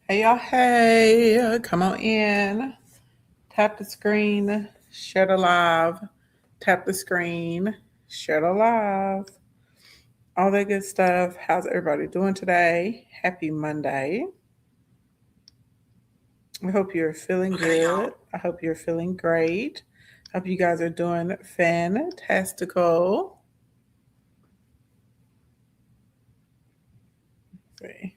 Hey y'all, hey, come on in. Tap the screen, share the live. Tap the screen, share the live. All that good stuff. How's everybody doing today? Happy Monday. I hope you're feeling good. I hope you're feeling great. Hope you guys are doing fantastical. Let's see.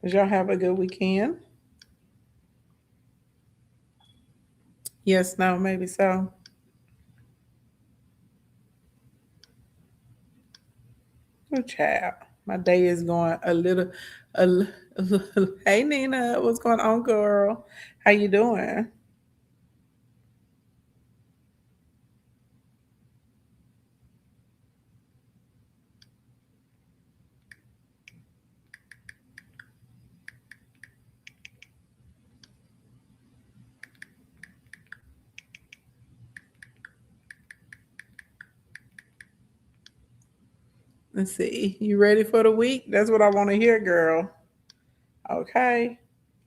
Did y'all have a good weekend? Yes, no, maybe so. Oh, child. My day is going a little. Hey, Nina, what's going on, girl? How you doing? Let's see. You ready for the week? That's what I want to hear, girl. Okay.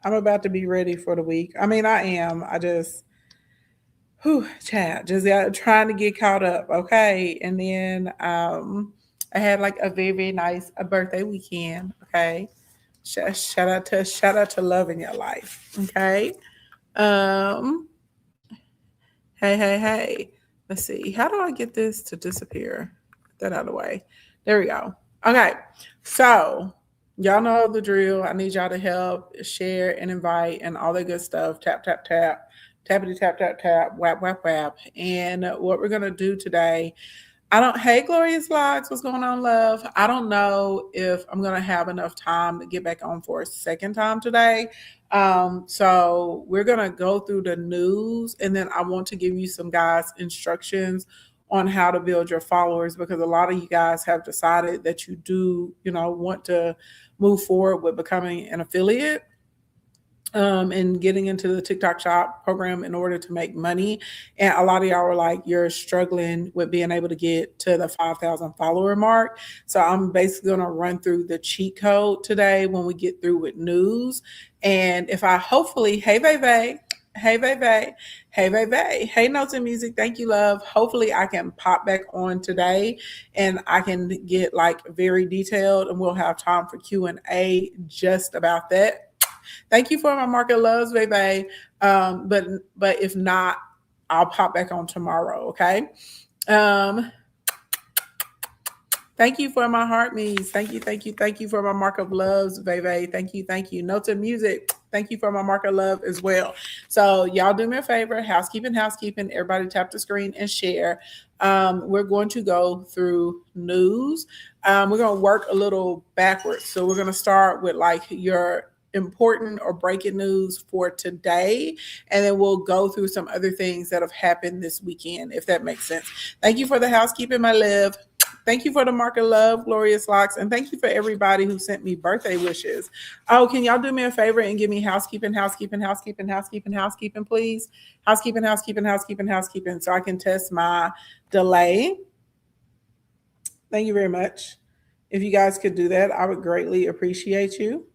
I'm about to be ready for the week. I mean, I am. I just, chat, just got trying to get caught up. Okay. And then I had like a very, very nice birthday weekend. Okay. Shout out to love in your life. Okay. Um, hey, hey, hey. Let's see. How do I get this to disappear? Get that out of the way. There we go. Okay. So, y'all know the drill. I need y'all to help, share, and invite, and all that good stuff. Tap, tap, tap. Tappity tap, tap, tap. Whap, whap, whap. And what we're going to do today, hey, Glorious Vlogs, what's going on, love? I don't know if I'm going to have enough time to get back on for a second time today. So we're going to go through the news and then I want to give you some guys instructions on how to build your followers because a lot of you guys have decided that you do, want to move forward with becoming an affiliate and getting into the TikTok shop program in order to make money. And a lot of y'all are like, you're struggling with being able to get to the 5,000 follower mark. So I'm basically going to run through the cheat code today when we get through with news. And if I hopefully, hey, Veve, hey, Veve, hey, Veve, hey, Notes and Music, thank you, love. Hopefully I can pop back on today and I can get like very detailed and we'll have time for Q&A just about that. Thank you for my market loves, baby. But if not, I'll pop back on tomorrow. Okay. Um, Thank you for my heart me's. Thank you for my mark of loves, baby. Thank you. Notes and music. Thank you for my mark of love as well. So y'all do me a favor, housekeeping. Everybody tap the screen and share. We're going to go through news. We're going to work a little backwards. So we're going to start with like your important or breaking news for today, and then we'll go through some other things that have happened this weekend, if that makes sense. Thank you for the housekeeping, my love. Thank you for the mark of love, Glorious Locks, and thank you for everybody who sent me birthday wishes. Oh, can y'all do me a favor and give me housekeeping, please? Housekeeping, so I can test my delay. Thank you very much. If you guys could do that, I would greatly appreciate you.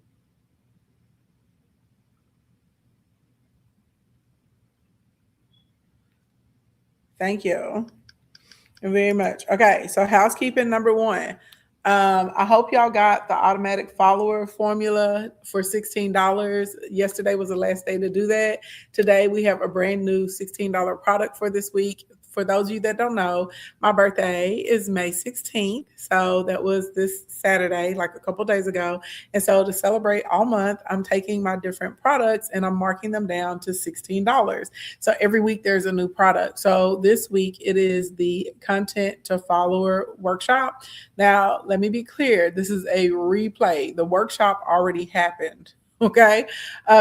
Thank you very much. Okay, so housekeeping number one. I hope y'all got the automatic follower formula for $16. Yesterday was the last day to do that. Today we have a brand new $16 product for this week. For those of you that don't know, my birthday is May 16th. So that was this Saturday, like a couple days ago. And so to celebrate all month, I'm taking my different products and I'm marking them down to $16. So every week there's a new product. So this week it is the content to follower workshop. Now, let me be clear, this is a replay. The workshop already happened. Okay.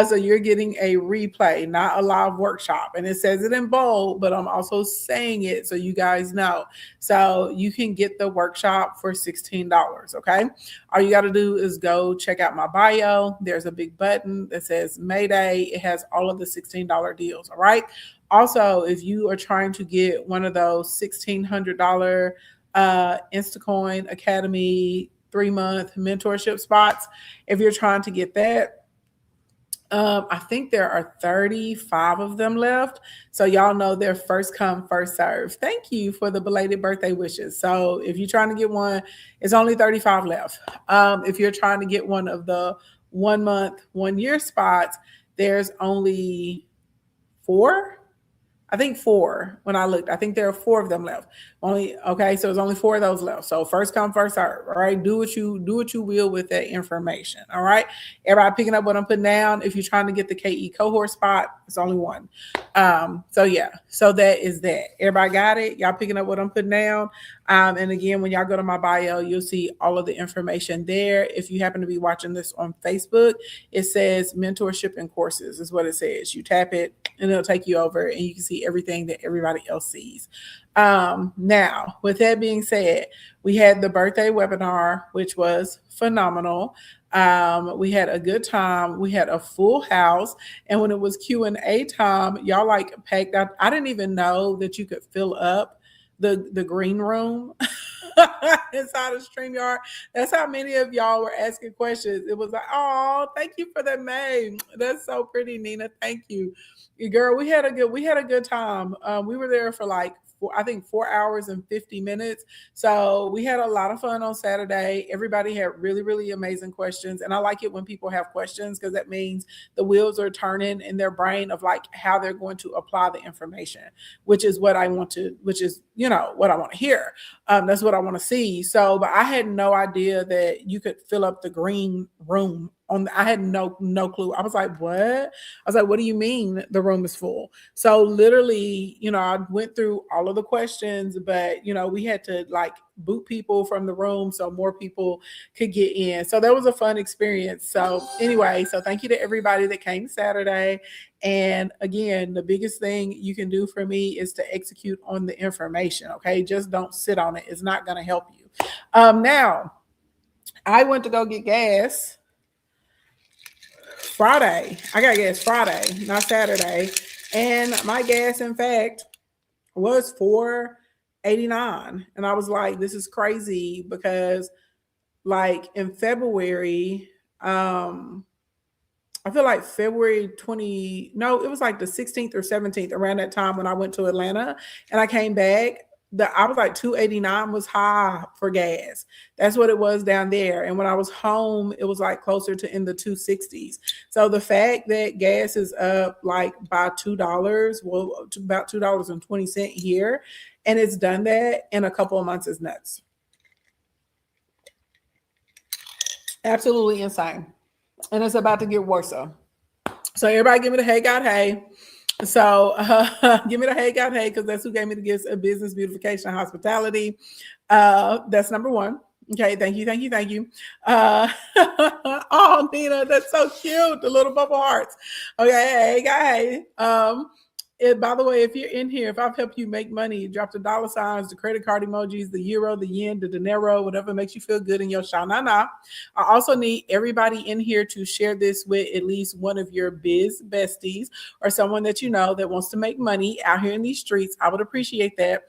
So you're getting a replay, not a live workshop. And it says it in bold, but I'm also saying it so you guys know. So you can get the workshop for $16. Okay. All you got to do is go check out my bio. There's a big button that says Mayday. It has all of the $16 deals. All right. Also, if you are trying to get one of those $1,600 Instacoin Academy 3-month mentorship spots, if you're trying to get that, I think there are 35 of them left. So y'all know they're first come, first serve. Thank you for the belated birthday wishes. So if you're trying to get one, it's only 35 left. If you're trying to get one of the 1 month, 1 year spots, there's only 4. I think 4 when I looked. I think there are 4 of them left. Only okay, so there's only 4 of those left. So first come, first serve. All right. Do what you will with that information. All right. Everybody picking up what I'm putting down. If you're trying to get the KE cohort spot, it's only 1. So yeah, so that is that. Everybody got it? Y'all picking up what I'm putting down? And again, when y'all go to my bio, you'll see all of the information there. If you happen to be watching this on Facebook, it says mentorship and courses is what it says. You tap it and it'll take you over and you can see everything that everybody else sees. Now, with that being said, we had the birthday webinar, which was phenomenal. We had a good time. We had a full house. And when it was Q&A time, y'all like packed out. I didn't even know that you could fill up the green room inside of StreamYard. That's how many of y'all were asking questions. It was like, oh, thank you for that, May. That's so pretty, Nina. Thank you. Girl, we had a good time. We were there for like 4 hours and 50 minutes. So we had a lot of fun on Saturday. Everybody had really, really amazing questions. And I like it when people have questions because that means the wheels are turning in their brain of like how they're going to apply the information, which is what I want to, which is, what I want to hear. That's what I want to see. So, but I had no idea that you could fill up the green room I had no clue. I was like, what? I was like, what do you mean the room is full? So literally, I went through all of the questions, but we had to like boot people from the room so more people could get in. So that was a fun experience. So anyway, so thank you to everybody that came Saturday. And again, the biggest thing you can do for me is to execute on the information. Okay. Just don't sit on it. It's not going to help you. Now I went to go get gas Friday. I got gas Friday, not Saturday. And my gas, in fact, was $4.89. And I was like, this is crazy because like in February, I feel like February 20, no, it was like the 16th or 17th around that time when I went to Atlanta and I came back. I was like $2.89 was high for gas. That's what it was down there. And when I was home, it was like closer to in the 260s. So the fact that gas is up like by $2, well, to about $2.20 here, and it's done that in a couple of months is nuts. Absolutely insane. And it's about to get worse. So everybody give me the hey God hey. So give me the hey God hey, because that's who gave me the gifts of business, beautification, and hospitality. That's number 1. Okay, thank you. Oh, Nina, that's so cute. The little bubble hearts. Okay, hey God hey. By the way, if you're in here, if I've helped you make money, drop the dollar signs, the credit card emojis, the euro, the yen, the dinero, whatever makes you feel good in your sha-na-na. I also need everybody in here to share this with at least one of your biz besties or someone that you know that wants to make money out here in these streets. I would appreciate that.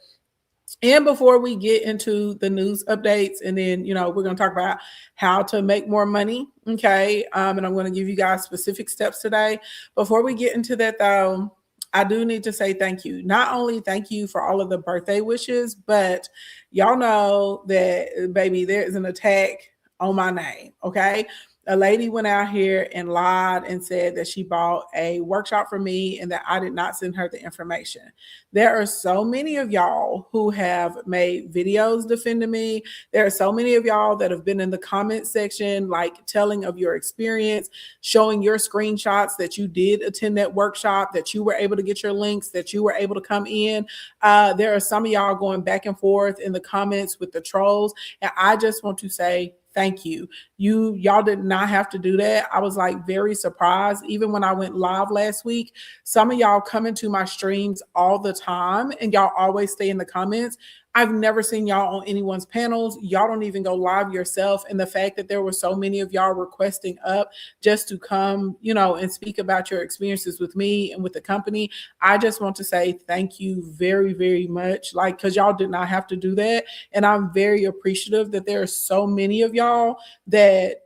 And before we get into the news updates, and then, we're going to talk about how to make more money. Okay. And I'm going to give you guys specific steps today. Before we get into that though, I do need to say thank you. Not only thank you for all of the birthday wishes, but y'all know that, baby, there is an attack on my name. Okay. A lady went out here and lied and said that she bought a workshop for me and that I did not send her the information. There are so many of y'all who have made videos defending me. There are so many of y'all that have been in the comment section, like telling of your experience, showing your screenshots that you did attend that workshop, that you were able to get your links, that you were able to come in. There are some of y'all going back and forth in the comments with the trolls. And I just want to say thank you. Y'all did not have to do that. I was like very surprised. Even when I went live last week, some of y'all come into my streams all the time and y'all always stay in the comments. I've never seen y'all on anyone's panels. Y'all don't even go live yourself. And the fact that there were so many of y'all requesting up just to come, and speak about your experiences with me and with the company, I just want to say thank you very, very much. Like, because y'all did not have to do that. And I'm very appreciative that there are so many of y'all that,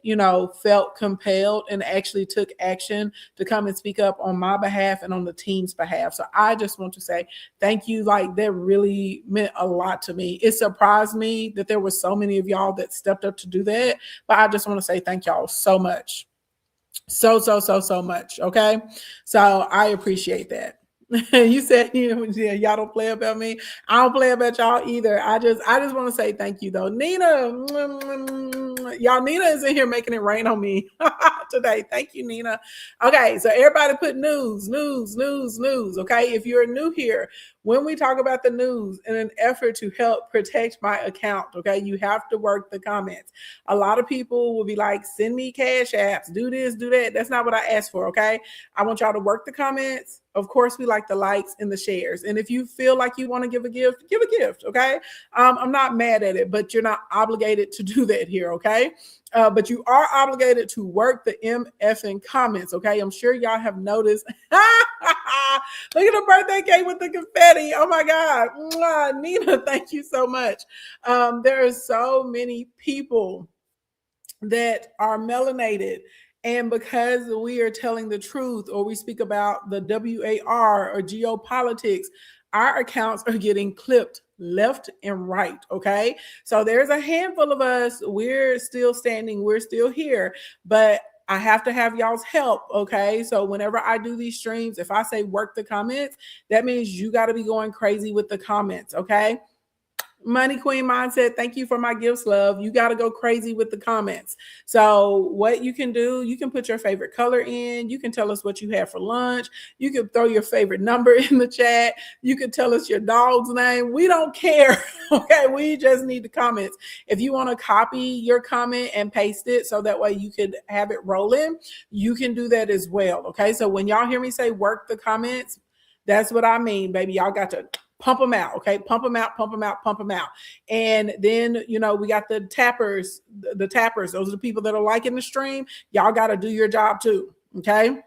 felt compelled and actually took action to come and speak up on my behalf and on the team's behalf. So I just want to say thank you. Like, that really meant a lot to me. It surprised me that there were so many of y'all that stepped up to do that. But I just want to say thank y'all so much. So much. Okay. So I appreciate that. You said, y'all don't play about me. I don't play about y'all either. I just want to say thank you though. Nina, y'all, Nina is in here making it rain on me today. Thank you, Nina. Okay. So everybody put news. Okay. If you're new here, when we talk about the news in an effort to help protect my account, okay, you have to work the comments. A lot of people will be like, send me cash apps, do this, do that. That's not what I asked for, okay? I want y'all to work the comments. Of course, we like the likes and the shares. And if you feel like you want to give a gift, okay? I'm not mad at it, but you're not obligated to do that here, okay? But you are obligated to work the MFing comments, okay? I'm sure y'all have noticed. Look at the birthday cake with the confetti. Oh my God. Mwah. Nina, thank you so much. There are so many people that are melanated. And because we are telling the truth, or we speak about the WAR or geopolitics, our accounts are getting clipped left and right. Okay. So there's a handful of us. We're still standing. We're still here. But I have to have y'all's help. Okay. So whenever I do these streams, if I say work the comments, that means you got to be going crazy with the comments. Okay. Money Queen Mindset, thank you for my gifts, love. You got to go crazy with the comments. So what you can do, you can put your favorite color in. You can tell us what you had for lunch. You can throw your favorite number in the chat. You can tell us your dog's name. We don't care. Okay, we just need the comments. If you want to copy your comment and paste it so that way you could have it rolling, you can do that as well. Okay, so when y'all hear me say work the comments, that's what I mean, baby. Y'all got to pump them out. Okay. Pump them out. And then, we got the tappers. Those are the people that are liking the stream. Y'all got to do your job too. Okay.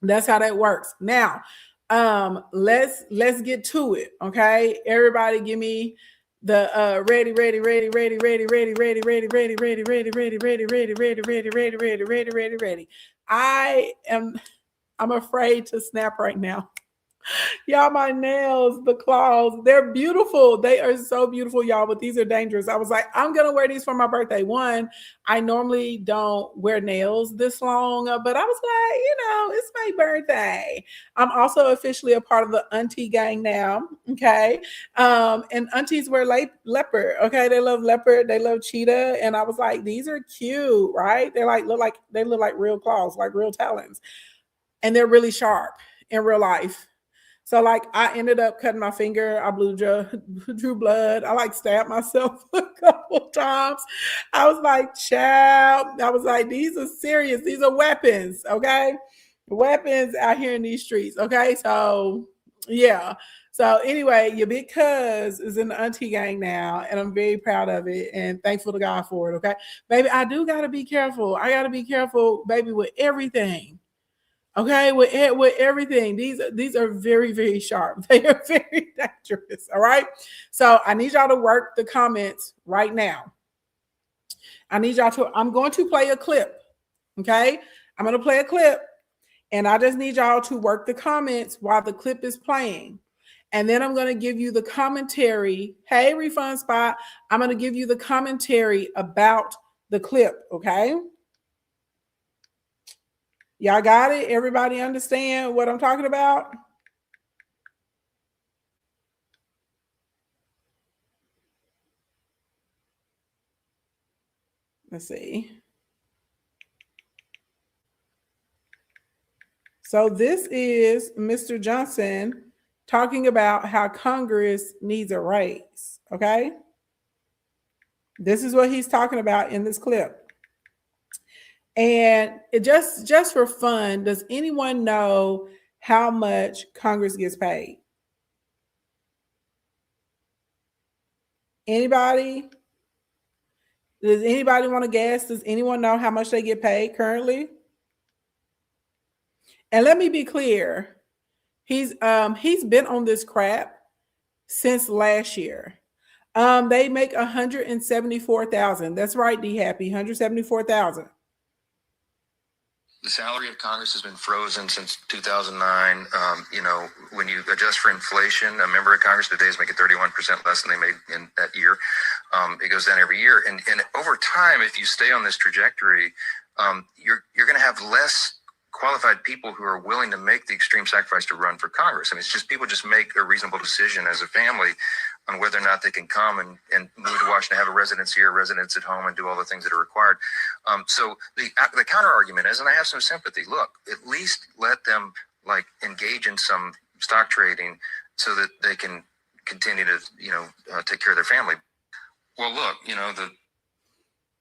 That's how that works. Now, let's get to it. Okay. Everybody give me the ready. I'm afraid to snap right now. Y'all, my nails, the claws, they're beautiful. They are so beautiful, y'all, but these are dangerous. I was like, I'm going to wear these for my birthday. One, I normally don't wear nails this long, but I was like, it's my birthday. I'm also officially a part of the auntie gang now, okay? And aunties wear leopard, okay? They love leopard, they love cheetah, and I was like, these are cute, right? They look like real claws, like real talons, and they're really sharp in real life. So I ended up cutting my finger. I drew blood. I stabbed myself a couple times. I was like, child. I was like, these are serious. These are weapons. Okay. Weapons out here in these streets. Okay. So yeah. So anyway, your big cuz is in the auntie gang now, and I'm very proud of it and thankful to God for it. Okay. Baby, I do got to be careful. I got to be careful, baby, with everything. Okay, with everything, these are very, very sharp. They are very dangerous. All right. So I need y'all to work the comments right now. I'm going to play a clip. Okay. I'm going to play a clip, and I just need y'all to work the comments while the clip is playing. And then I'm going to give you the commentary. Hey, Refund Spot. I'm going to give you the commentary about the clip. Okay. Y'all got it? Everybody understand what I'm talking about? Let's see. So this is Mr. Johnson talking about how Congress needs a raise. Okay. This is what he's talking about in this clip. And it just for fun, does anyone know how much Congress gets paid? Anybody? Does anybody want to guess? Does anyone know how much they get paid currently? And let me be clear. He's been on this crap since last year. They make 174,000. That's right, D Happy, 174,000. The salary of Congress has been frozen since 2009. When you adjust for inflation, a member of Congress today is making 31% less than they made in that year. It goes down every year. And over time, if you stay on this trajectory, you're going to have less qualified people who are willing to make the extreme sacrifice to run for Congress. I mean, it's just people just make a reasonable decision as a family on whether or not they can come and move to Washington, have a residence here, residence at home, and do all the things that are required. So the counter argument is, and I have some sympathy, look, at least let them engage in some stock trading so that they can continue to, take care of their family. Well, look,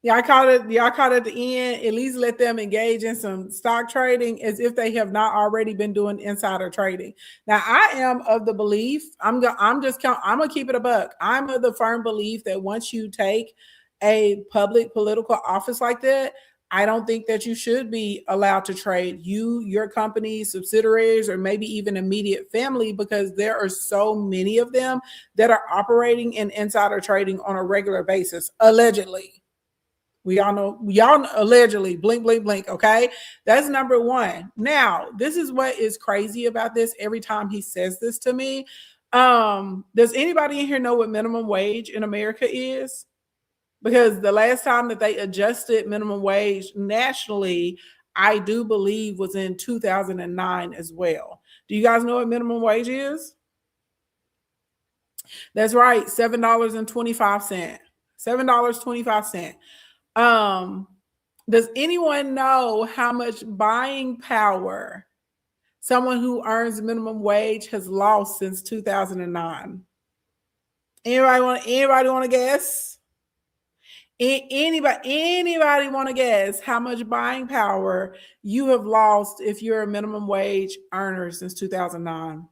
Y'all caught it at the end. At least let them engage in some stock trading as if they have not already been doing insider trading. Now, I am of the belief, I'm gonna keep it a buck. I'm of the firm belief that once you take a public political office like that, I don't think that you should be allowed to trade your company, subsidiaries, or maybe even immediate family, because there are so many of them that are operating in insider trading on a regular basis, allegedly. We all know, allegedly, blink, blink, blink. Okay. That's number one. Now, this is what is crazy about this. Every time he says this to me, does anybody in here know what minimum wage in America is? Because the last time that they adjusted minimum wage nationally, I do believe was in 2009 as well. Do you guys know what minimum wage is? That's right. $7.25. $7.25. Does anyone know how much buying power someone who earns minimum wage has lost since 2009? Anybody want to guess? Anybody want to guess how much buying power you have lost if you're a minimum wage earner since 2009?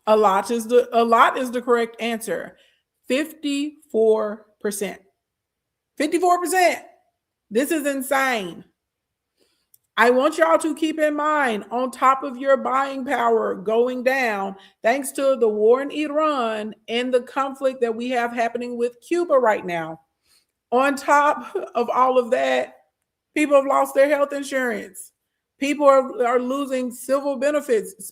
A lot is the correct answer. 54%. 54%. This is insane. I want y'all to keep in mind, on top of your buying power going down, thanks to the war in Iran and the conflict that we have happening with Cuba right now, on top of all of that, people have lost their health insurance. People are losing civil benefits.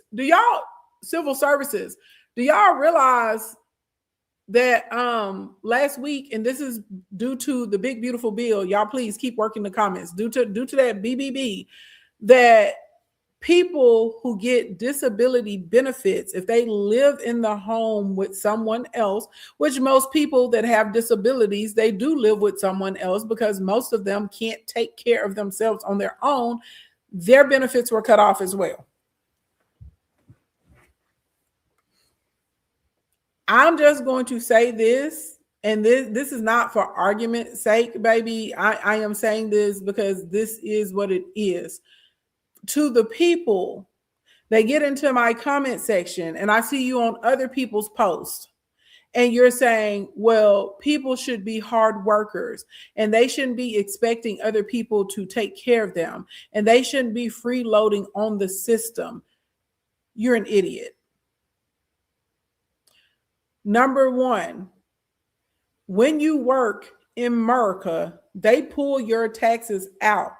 Civil services. Do y'all realize that last week, and this is due to the big beautiful bill, y'all please keep working the comments, due to that BBB, that people who get disability benefits, if they live in the home with someone else, which most people that have disabilities, they do live with someone else because most of them can't take care of themselves on their own, their benefits were cut off as well. I'm just going to say this, and this is not for argument's sake, baby. I am saying this because this is what it is. To the people that get into my comment section, and I see you on other people's posts, and you're saying, well, people should be hard workers, and they shouldn't be expecting other people to take care of them, and they shouldn't be freeloading on the system. You're an idiot. Number one, when you work in America, they pull your taxes out.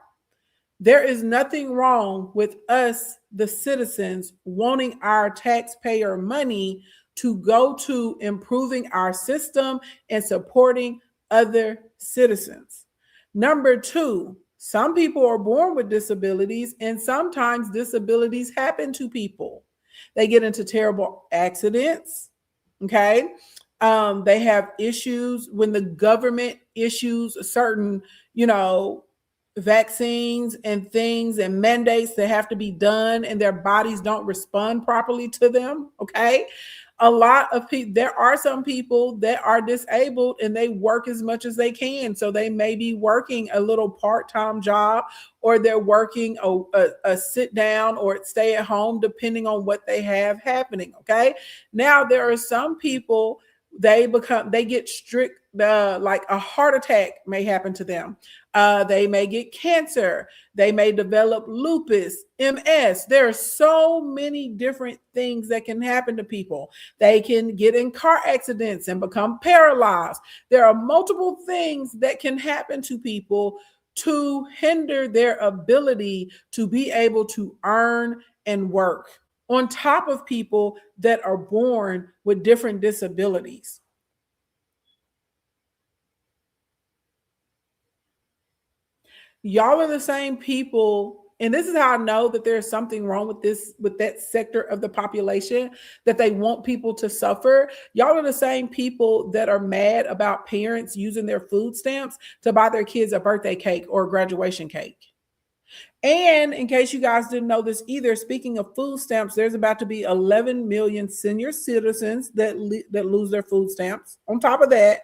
There is nothing wrong with us, the citizens, wanting our taxpayer money to go to improving our system and supporting other citizens. Number two, some people are born with disabilities, and sometimes disabilities happen to people. They get into terrible accidents. Okay. They have issues when the government issues certain, vaccines and things and mandates that have to be done, and their bodies don't respond properly to them. Okay. A lot of people, there are some people that are disabled and they work as much as they can. So they may be working a little part-time job, or they're working a sit down or stay at home, depending on what they have happening. Okay. Now there are some people, they get strict, like a heart attack may happen to them. They may get cancer. They may develop lupus, MS. There are so many different things that can happen to people. They can get in car accidents and become paralyzed. There are multiple things that can happen to people to hinder their ability to be able to earn and work, on top of people that are born with different disabilities. Y'all are the same people, and this is how I know that there's something wrong with that sector of the population, that they want people to suffer. Y'all are the same people that are mad about parents using their food stamps to buy their kids a birthday cake or a graduation cake. And in case you guys didn't know this either, speaking of food stamps, there's about to be 11 million senior citizens that lose their food stamps. On top of that,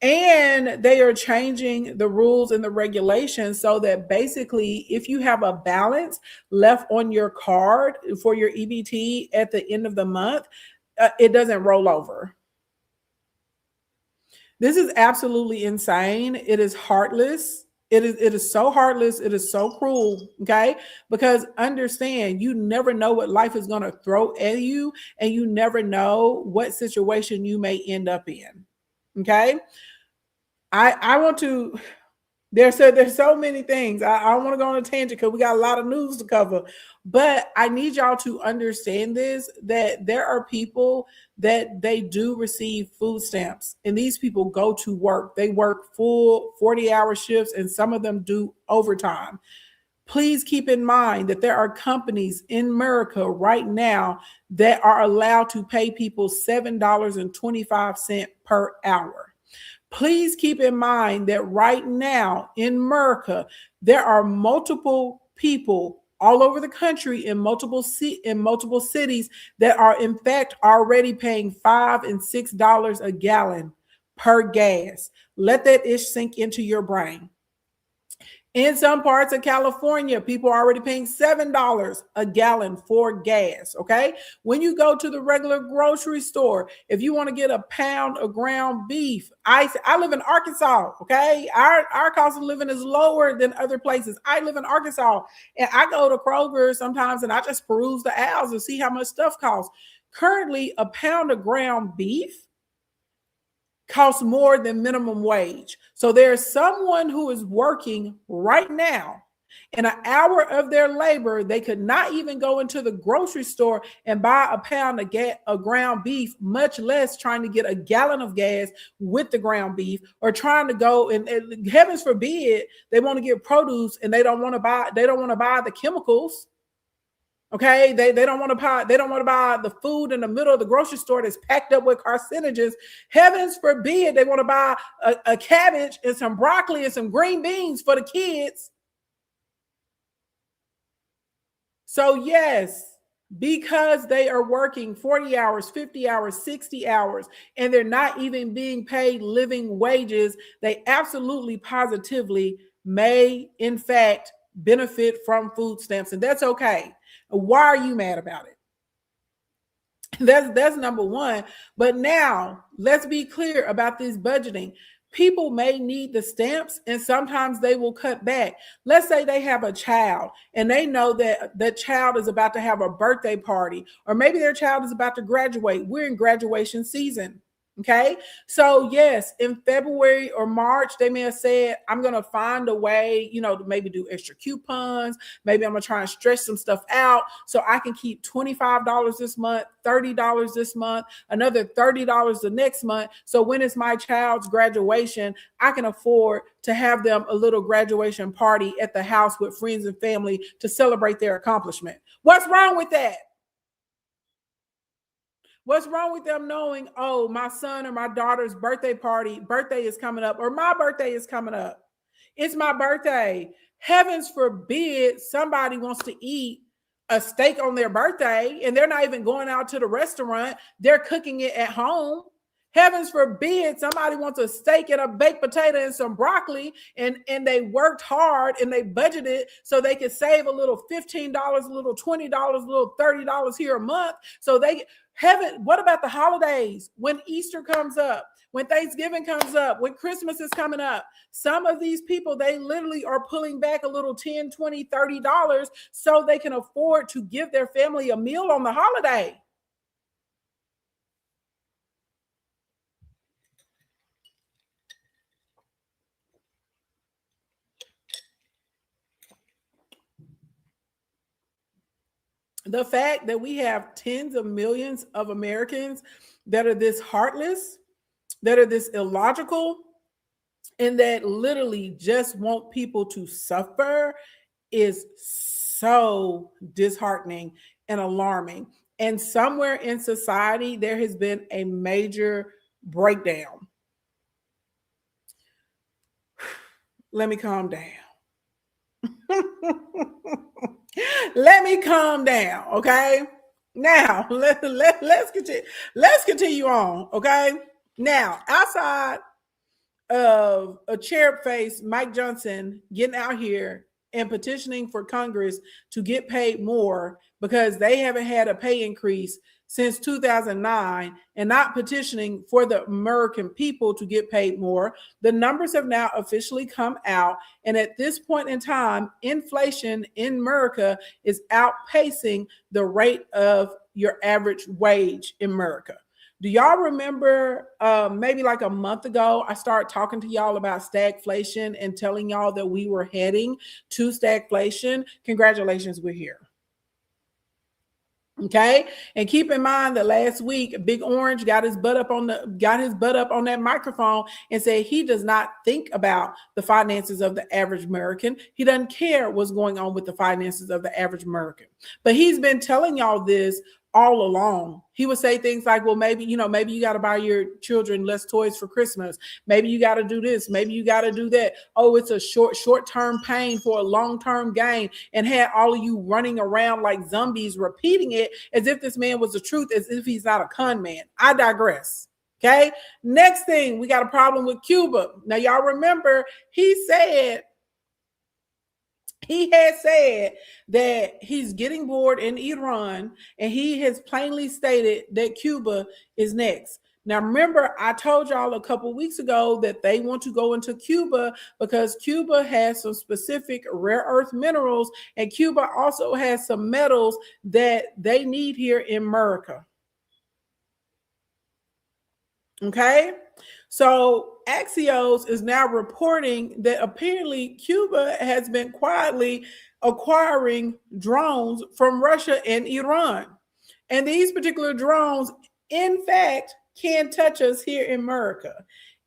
and they are changing the rules and the regulations so that basically, if you have a balance left on your card for your EBT at the end of the month, it doesn't roll over. This is absolutely insane. It is heartless. It is so heartless. It is so cruel. Okay. Because understand, you never know what life is going to throw at you, and you never know what situation you may end up in. Okay. I want to, there's so many things. I want to go on a tangent because we got a lot of news to cover, but I need y'all to understand this, that there are people that they do receive food stamps, and these people go to work. They work full 40-hour shifts, and some of them do overtime. Please keep in mind that there are companies in America right now that are allowed to pay people $7.25 per hour. Please keep in mind that right now in America, there are multiple people all over the country in multiple cities that are in fact already paying $5 and $6 a gallon per gas. Let that ish sink into your brain. In some parts of California, people are already paying $7 a gallon for gas, okay? When you go to the regular grocery store, if you want to get a pound of ground beef, I live in Arkansas, okay? Our cost of living is lower than other places. I live in Arkansas, and I go to Kroger sometimes, and I just peruse the aisles and see how much stuff costs. Currently, a pound of ground beef costs more than minimum wage. So there's someone who is working right now. In an hour of their labor, they could not even go into the grocery store and buy a pound of ground beef, much less trying to get a gallon of gas with the ground beef, or trying to go and heavens forbid, they want to get produce and they don't want to buy the chemicals. Okay, they don't want to buy the food in the middle of the grocery store that's packed up with carcinogens. Heavens forbid they want to buy a cabbage and some broccoli and some green beans for the kids. So yes, because they are working 40 hours, 50 hours, 60 hours, and they're not even being paid living wages, they absolutely positively may in fact benefit from food stamps, and that's okay. Why are you mad about it? That's number one. But now let's be clear about this budgeting. People may need the stamps, and sometimes they will cut back. Let's say they have a child and they know that the child is about to have a birthday party, or maybe their child is about to graduate. We're in graduation season. Okay, so yes, in February or March, they may have said, I'm going to find a way, to maybe do extra coupons. Maybe I'm going to try and stretch some stuff out so I can keep $25 this month, $30 this month, another $30 the next month. So when it's my child's graduation, I can afford to have them a little graduation party at the house with friends and family to celebrate their accomplishment. What's wrong with that? What's wrong with them knowing, oh, my son or my daughter's birthday is coming up, or my birthday is coming up? It's my birthday. Heavens forbid somebody wants to eat a steak on their birthday and they're not even going out to the restaurant. They're cooking it at home. Heavens forbid somebody wants a steak and a baked potato and some broccoli and they worked hard and they budgeted so they could save a little $15, a little $20, a little $30 here a month. So what about the holidays? When Easter comes up, when Thanksgiving comes up, when Christmas is coming up, some of these people, they literally are pulling back a little $10, $20, $30 so they can afford to give their family a meal on the holiday. The fact that we have tens of millions of Americans that are this heartless, that are this illogical, and that literally just want people to suffer is so disheartening and alarming. And somewhere in society, there has been a major breakdown. Let me calm down. Let me calm down, okay? Now, let's continue on, okay? Now, outside of a cherub face Mike Johnson getting out here and petitioning for Congress to get paid more because they haven't had a pay increase since 2009 and not petitioning for the American people to get paid more. The numbers have now officially come out. And at this point in time, inflation in America is outpacing the rate of your average wage in America. Do y'all remember maybe like a month ago, I started talking to y'all about stagflation and telling y'all that we were heading to stagflation? Congratulations, we're here. Okay, and keep in mind that last week, Big Orange got his butt up on that microphone and said he does not think about the finances of the average American. He doesn't care what's going on with the finances of the average American. But he's been telling y'all this all along. He would say things like, well, maybe you got to buy your children less toys for Christmas. Maybe you got to do this. Maybe you got to do that. Oh, it's a short-term pain for a long-term gain, and had all of you running around like zombies repeating it as if this man was the truth, as if he's not a con man. I digress. Okay. Next thing, we got a problem with Cuba. Now, y'all remember he had said that he's getting bored in Iran, and he has plainly stated that Cuba is next. Now, remember, I told y'all a couple weeks ago that they want to go into Cuba because Cuba has some specific rare earth minerals, and Cuba also has some metals that they need here in America. Okay? So Axios is now reporting that apparently Cuba has been quietly acquiring drones from Russia and Iran. And these particular drones, in fact, can touch us here in America.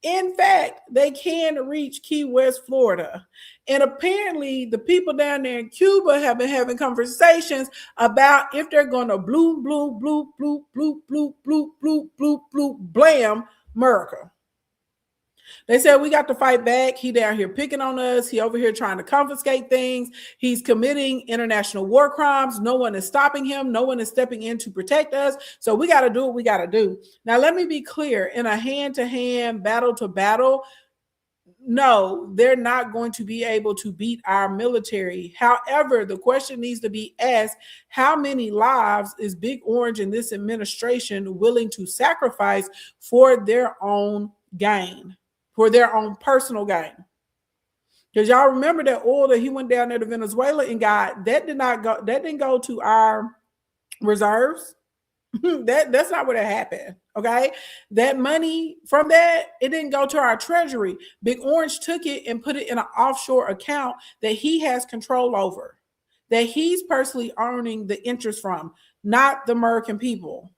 In fact, they can reach Key West, Florida. And apparently the people down there in Cuba have been having conversations about if they're going to bloop, bloop, bloop, bloop, bloop, bloop, bloop, bloop, bloop, bloop, blam, America. They said we got to fight back. He down here picking on us. He over here trying to confiscate things. He's committing international war crimes. No one is stopping him. No one is stepping in to protect us. So we got to do what we got to do. Now, let me be clear. In a hand-to-hand, battle-to-battle, no, they're not going to be able to beat our military. However, the question needs to be asked, how many lives is Big Orange and this administration willing to sacrifice for their own gain? For their own personal gain. Because y'all remember that oil that he went down there to Venezuela and got, that didn't go to our reserves. That's not what happened. Okay. That money from that, it didn't go to our treasury. Big Orange took it and put it in an offshore account that he has control over, that he's personally earning the interest from, not the American people.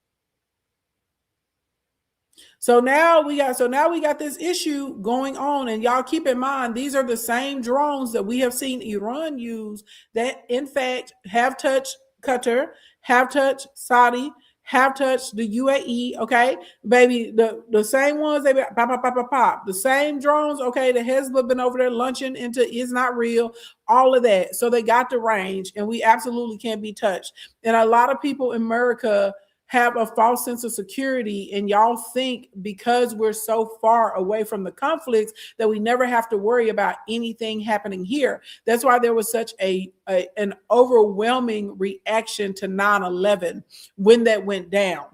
So now we got this issue going on, and y'all keep in mind, these are the same drones that we have seen Iran use that in fact have touched Qatar, have touched Saudi, have touched the UAE, okay, baby, the same ones they pop, pop, pop, pop, pop, the same drones, okay, the Hezbollah been over there launching into is not real, all of that. So they got the range, and we absolutely can't be touched. And a lot of people in America have a false sense of security, and y'all think because we're so far away from the conflicts that we never have to worry about anything happening here. That's why there was such an overwhelming reaction to 9/11 when that went down.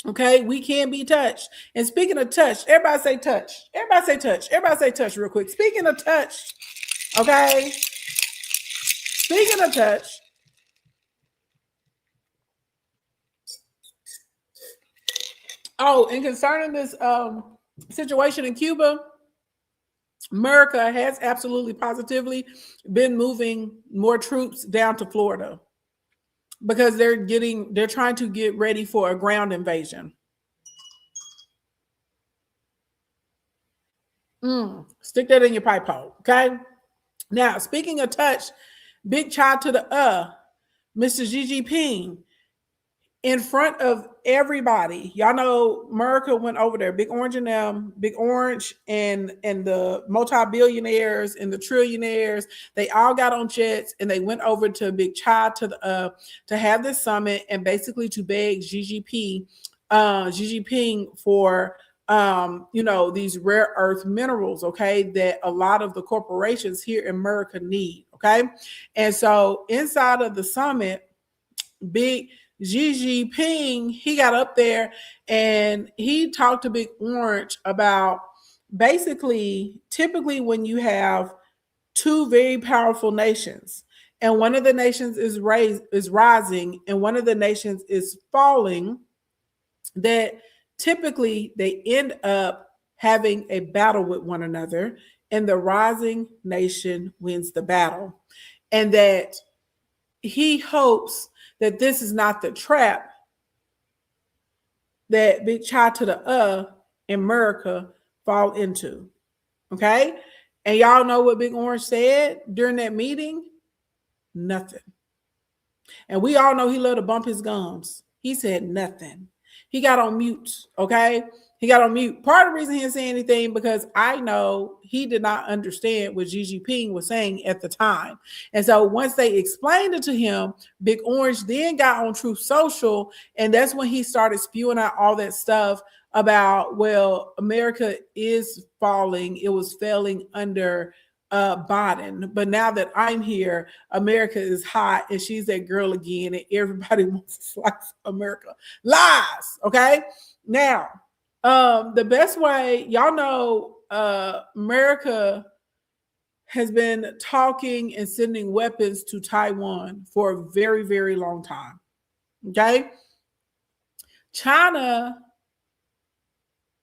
Okay, we can't be touched. And speaking of touch, everybody say touch. Everybody say touch. Everybody say touch real quick. Speaking of touch, okay. Speaking of touch, oh, and concerning this situation in Cuba, America has absolutely positively been moving more troops down to Florida because they're trying to get ready for a ground invasion. Stick that in your pipe hole, okay? Now, speaking of touch, big child to the Mr. Xi Jinping, in front of everybody. Y'all know America went over there, Big Orange and them, Big Orange and the multi-billionaires and the trillionaires, they all got on jets and they went over to Big Child to have this summit and basically to beg Xi Jinping for these rare earth minerals, okay, that a lot of the corporations here in America need, okay? And so inside of the summit, Big Xi Jinping, he got up there and he talked to Big Orange about basically, typically when you have two very powerful nations and one of the nations is rising and one of the nations is falling, that typically they end up having a battle with one another and the rising nation wins the battle. And that he hopes that this is not the trap that Big Child to the America fall into. Okay? And y'all know what Big Orange said during that meeting? Nothing. And we all know he loved to bump his gums. He said nothing. He got on mute, okay? He got on mute. Part of the reason he didn't say anything because I know he did not understand what Xi Jinping was saying at the time. And so once they explained it to him, Big Orange then got on Truth Social, and that's when he started spewing out all that stuff about, well, America is falling. It was failing under Biden. But now that I'm here, America is hot and she's that girl again, and everybody wants to slice America. Lies, okay? Now, the best way, y'all know, America has been talking and sending weapons to Taiwan for a very, very long time. Okay? China,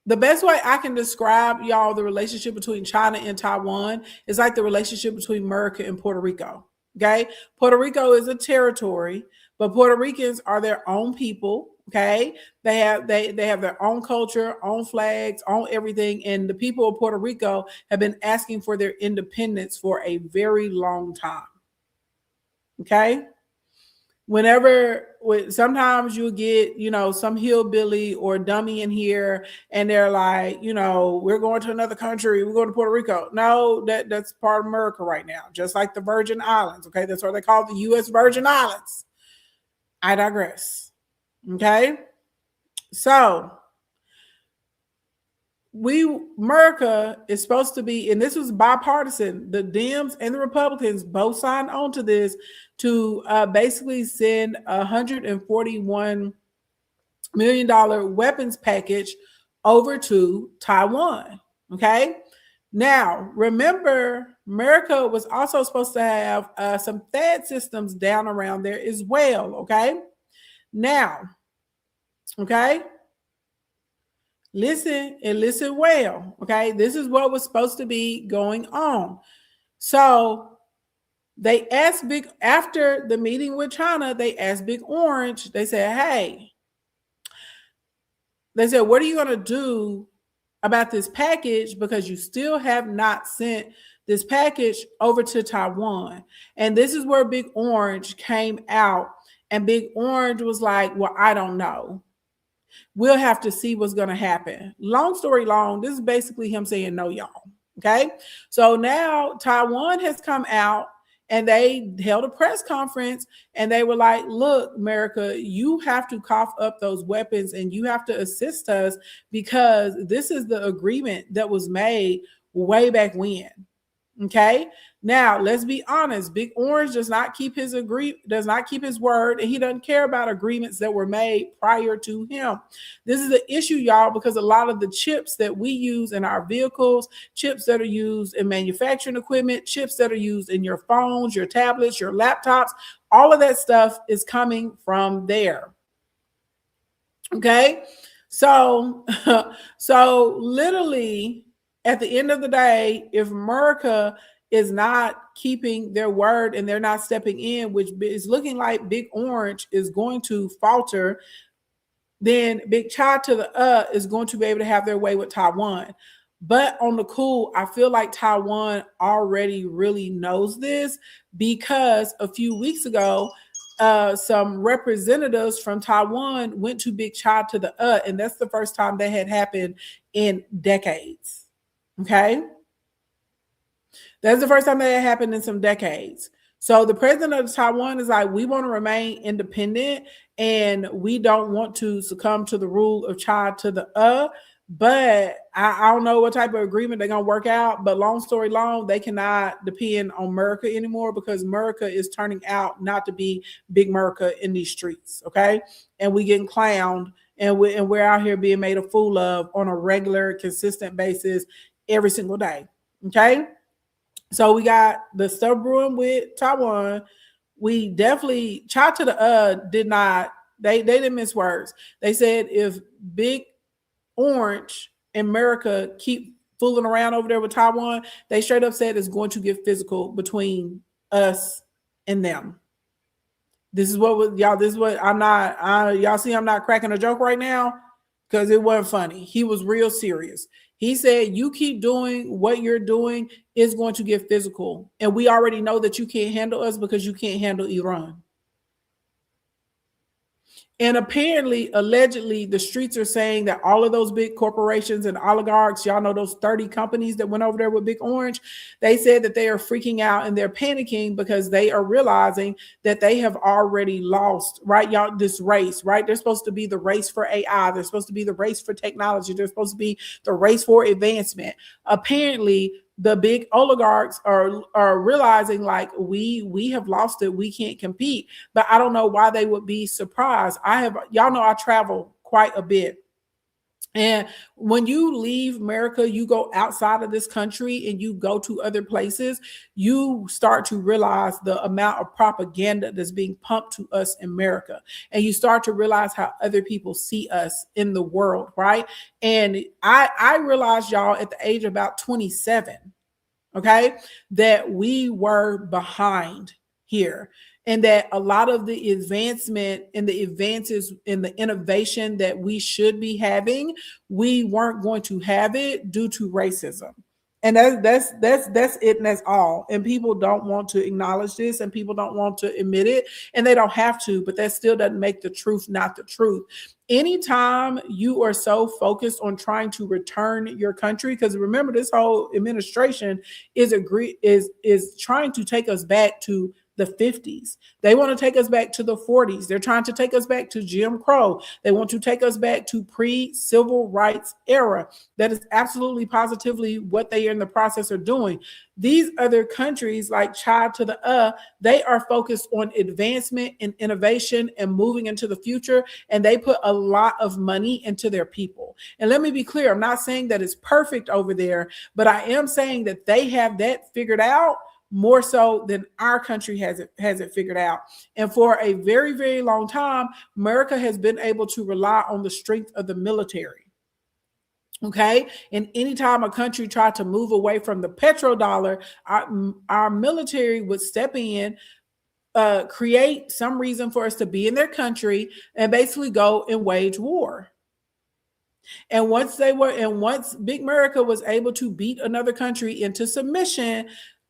the best way I can describe y'all the relationship between China and Taiwan is like the relationship between America and Puerto Rico. Okay? Puerto Rico is a territory, but Puerto Ricans are their own people. Okay, they have their own culture, own flags, own everything, and the people of Puerto Rico have been asking for their independence for a very long time. Okay, sometimes you get some hillbilly or dummy in here, and they're like, we're going to another country, we're going to Puerto Rico. No, that's part of America right now, just like the Virgin Islands. Okay, that's what they call the U.S. Virgin Islands. I digress. Okay, so America is supposed to be, and this was bipartisan, the Dems and the Republicans both signed on to this to basically send $141 million weapons package over to Taiwan. Okay, now remember, America was also supposed to have some THAAD systems down around there as well. Okay. Now, okay, listen and listen well, okay? This is what was supposed to be going on. So they asked after the meeting with China, they asked Big Orange, they said, hey, what are you going to do about this package? Because you still have not sent this package over to Taiwan. And this is where Big Orange came out And Big Orange was like, well, I don't know. We'll have to see what's going to happen. Long story long, this is basically him saying no, y'all. Okay. So now Taiwan has come out and they held a press conference and they were like, look, America, you have to cough up those weapons and you have to assist us because this is the agreement that was made way back when. Okay. Now let's be honest. Big Orange does not keep his word, and he doesn't care about agreements that were made prior to him. This is the issue, y'all, because a lot of the chips that we use in our vehicles, chips that are used in manufacturing equipment, chips that are used in your phones, your tablets, your laptops, all of that stuff is coming from there. Okay. So literally at the end of the day, if America is not keeping their word and they're not stepping in, which is looking like Big Orange is going to falter, then Big Cha to the is going to be able to have their way with Taiwan. But on the cool, I feel like Taiwan already really knows this because a few weeks ago, some representatives from Taiwan went to Big Cha to the and that's the first time that had happened in decades. Okay. That's the first time that it happened in some decades. So the president of Taiwan is like, we want to remain independent and we don't want to succumb to the rule of Cha to the but I don't know what type of agreement they're going to work out. But long story long, they cannot depend on America anymore because America is turning out not to be Big America in these streets. Okay. And we getting clowned and we're out here being made a fool of on a regular, consistent basis every single day. Okay. So we got the stuff brewing with Taiwan. We definitely, Cha to the did not, they didn't miss words. They said if Big Orange and America keep fooling around over there with Taiwan, they straight up said it's going to get physical between us and them. This is what y'all, this is what I'm not, y'all see I'm not cracking a joke right now because it wasn't funny. He was real serious. He said, you keep doing what you're doing is going to get physical. And we already know that you can't handle us because you can't handle Iran. And apparently, allegedly, the streets are saying that all of those big corporations and oligarchs, y'all know those 30 companies that went over there with Big Orange, they said that they are freaking out and they're panicking because they are realizing that they have already lost, right, y'all, this race, right? They're supposed to be the race for AI. They're supposed to be the race for technology. They're supposed to be the race for advancement. Apparently, the big oligarchs are realizing like we have lost it. We can't compete. But I don't know why they would be surprised. Y'all know I travel quite a bit. And when you leave America, you go outside of this country and you go to other places, you start to realize the amount of propaganda that's being pumped to us in America. And you start to realize how other people see us in the world, right? And I realized, y'all, at the age of about 27, okay, that we were behind here. And that a lot of the advancement and the advances in the innovation that we should be having, we weren't going to have it due to racism. And that's it, and that's all. And people don't want to acknowledge this, and people don't want to admit it, and they don't have to, but that still doesn't make the truth not the truth. Anytime you are so focused on trying to return your country, because remember, this whole administration is trying to take us back to the 50s. They want to take us back to the 40s. They're trying to take us back to Jim Crow. They want to take us back to pre-civil rights era. That is absolutely positively what they are in the process of doing. These other countries like China to the they are focused on advancement and innovation and moving into the future, and they put a lot of money into their people. And let me be clear, I'm not saying that it's perfect over there, but I am saying that they have that figured out more so than our country has it figured out. And for a very, very long time, America has been able to rely on the strength of the military. Okay. And anytime a country tried to move away from the petrodollar, our military would step in, create some reason for us to be in their country, and basically go and wage war. And once Big America was able to beat another country into submission,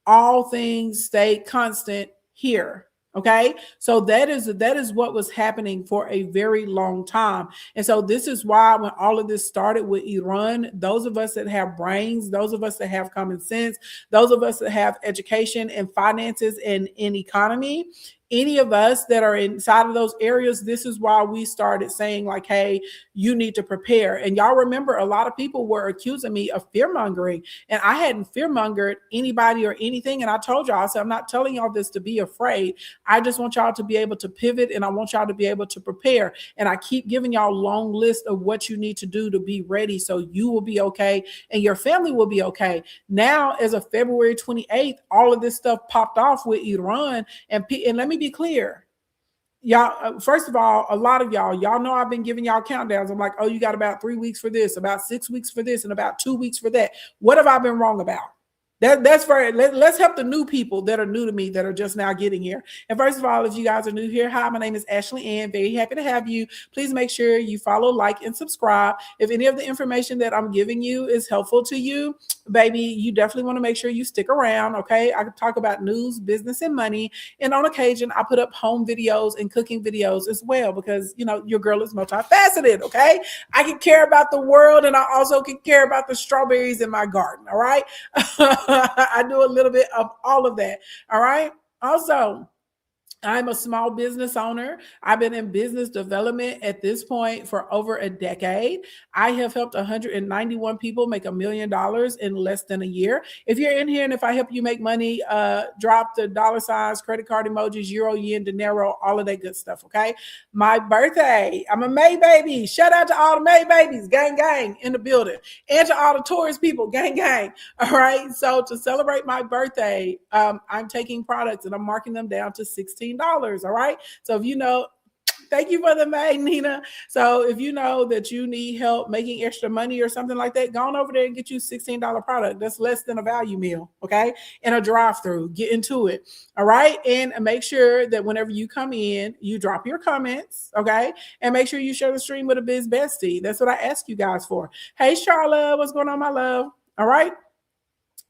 all things stayed constant here. Okay, so that is what was happening for a very long time. And so this is why when all of this started with Iran, those of us that have brains, those of us that have common sense, those of us that have education and finances and in economy, any of us that are inside of those areas, this is why we started saying like, hey, you need to prepare. And y'all remember a lot of people were accusing me of fear mongering, and I hadn't fear mongered anybody or anything. And I told y'all, I said, I'm not telling y'all this to be afraid. I just want y'all to be able to pivot, and I want y'all to be able to prepare. And I keep giving y'all a long list of what you need to do to be ready so you will be okay and your family will be okay. Now, as of February 28th, all of this stuff popped off with Iran. And let me be clear. Y'all, first of all, a lot of y'all know I've been giving y'all countdowns. I'm like, oh, you got about 3 weeks for this, about 6 weeks for this, and about 2 weeks for that. What have I been wrong about? That's for let's help the new people that are new to me that are just now getting here. And first of all, if you guys are new here, hi, my name is Ashley Ann. Very happy to have you. Please make sure you follow, like, and subscribe. If any of the information that I'm giving you is helpful to you, baby, you definitely want to make sure you stick around. Okay, I can talk about news, business, and money, and on occasion I put up home videos and cooking videos as well because your girl is multifaceted. Okay, I can care about the world, and I also can care about the strawberries in my garden. All right. I do a little bit of all of that. All right. Also, I'm a small business owner. I've been in business development at this point for over a decade. I have helped 191 people make $1 million in less than a year. If you're in here and if I help you make money, drop the dollar signs, credit card emojis, euro, yen, dinero, all of that good stuff. Okay. My birthday, I'm a May baby. Shout out to all the May babies, gang, gang in the building, and to all the tourist people, gang, gang. All right. So to celebrate my birthday, I'm taking products and I'm marking them down to $16. All right. So if thank you for the May, Nina. So if you know that you need help making extra money or something like that, go on over there and get you $16 product. That's less than a value meal. Okay. And a drive-through. Get into it. All right. And make sure that whenever you come in, you drop your comments. Okay. And make sure you share the stream with a biz bestie. That's what I ask you guys for. Hey, Charlotte, what's going on, my love? All right.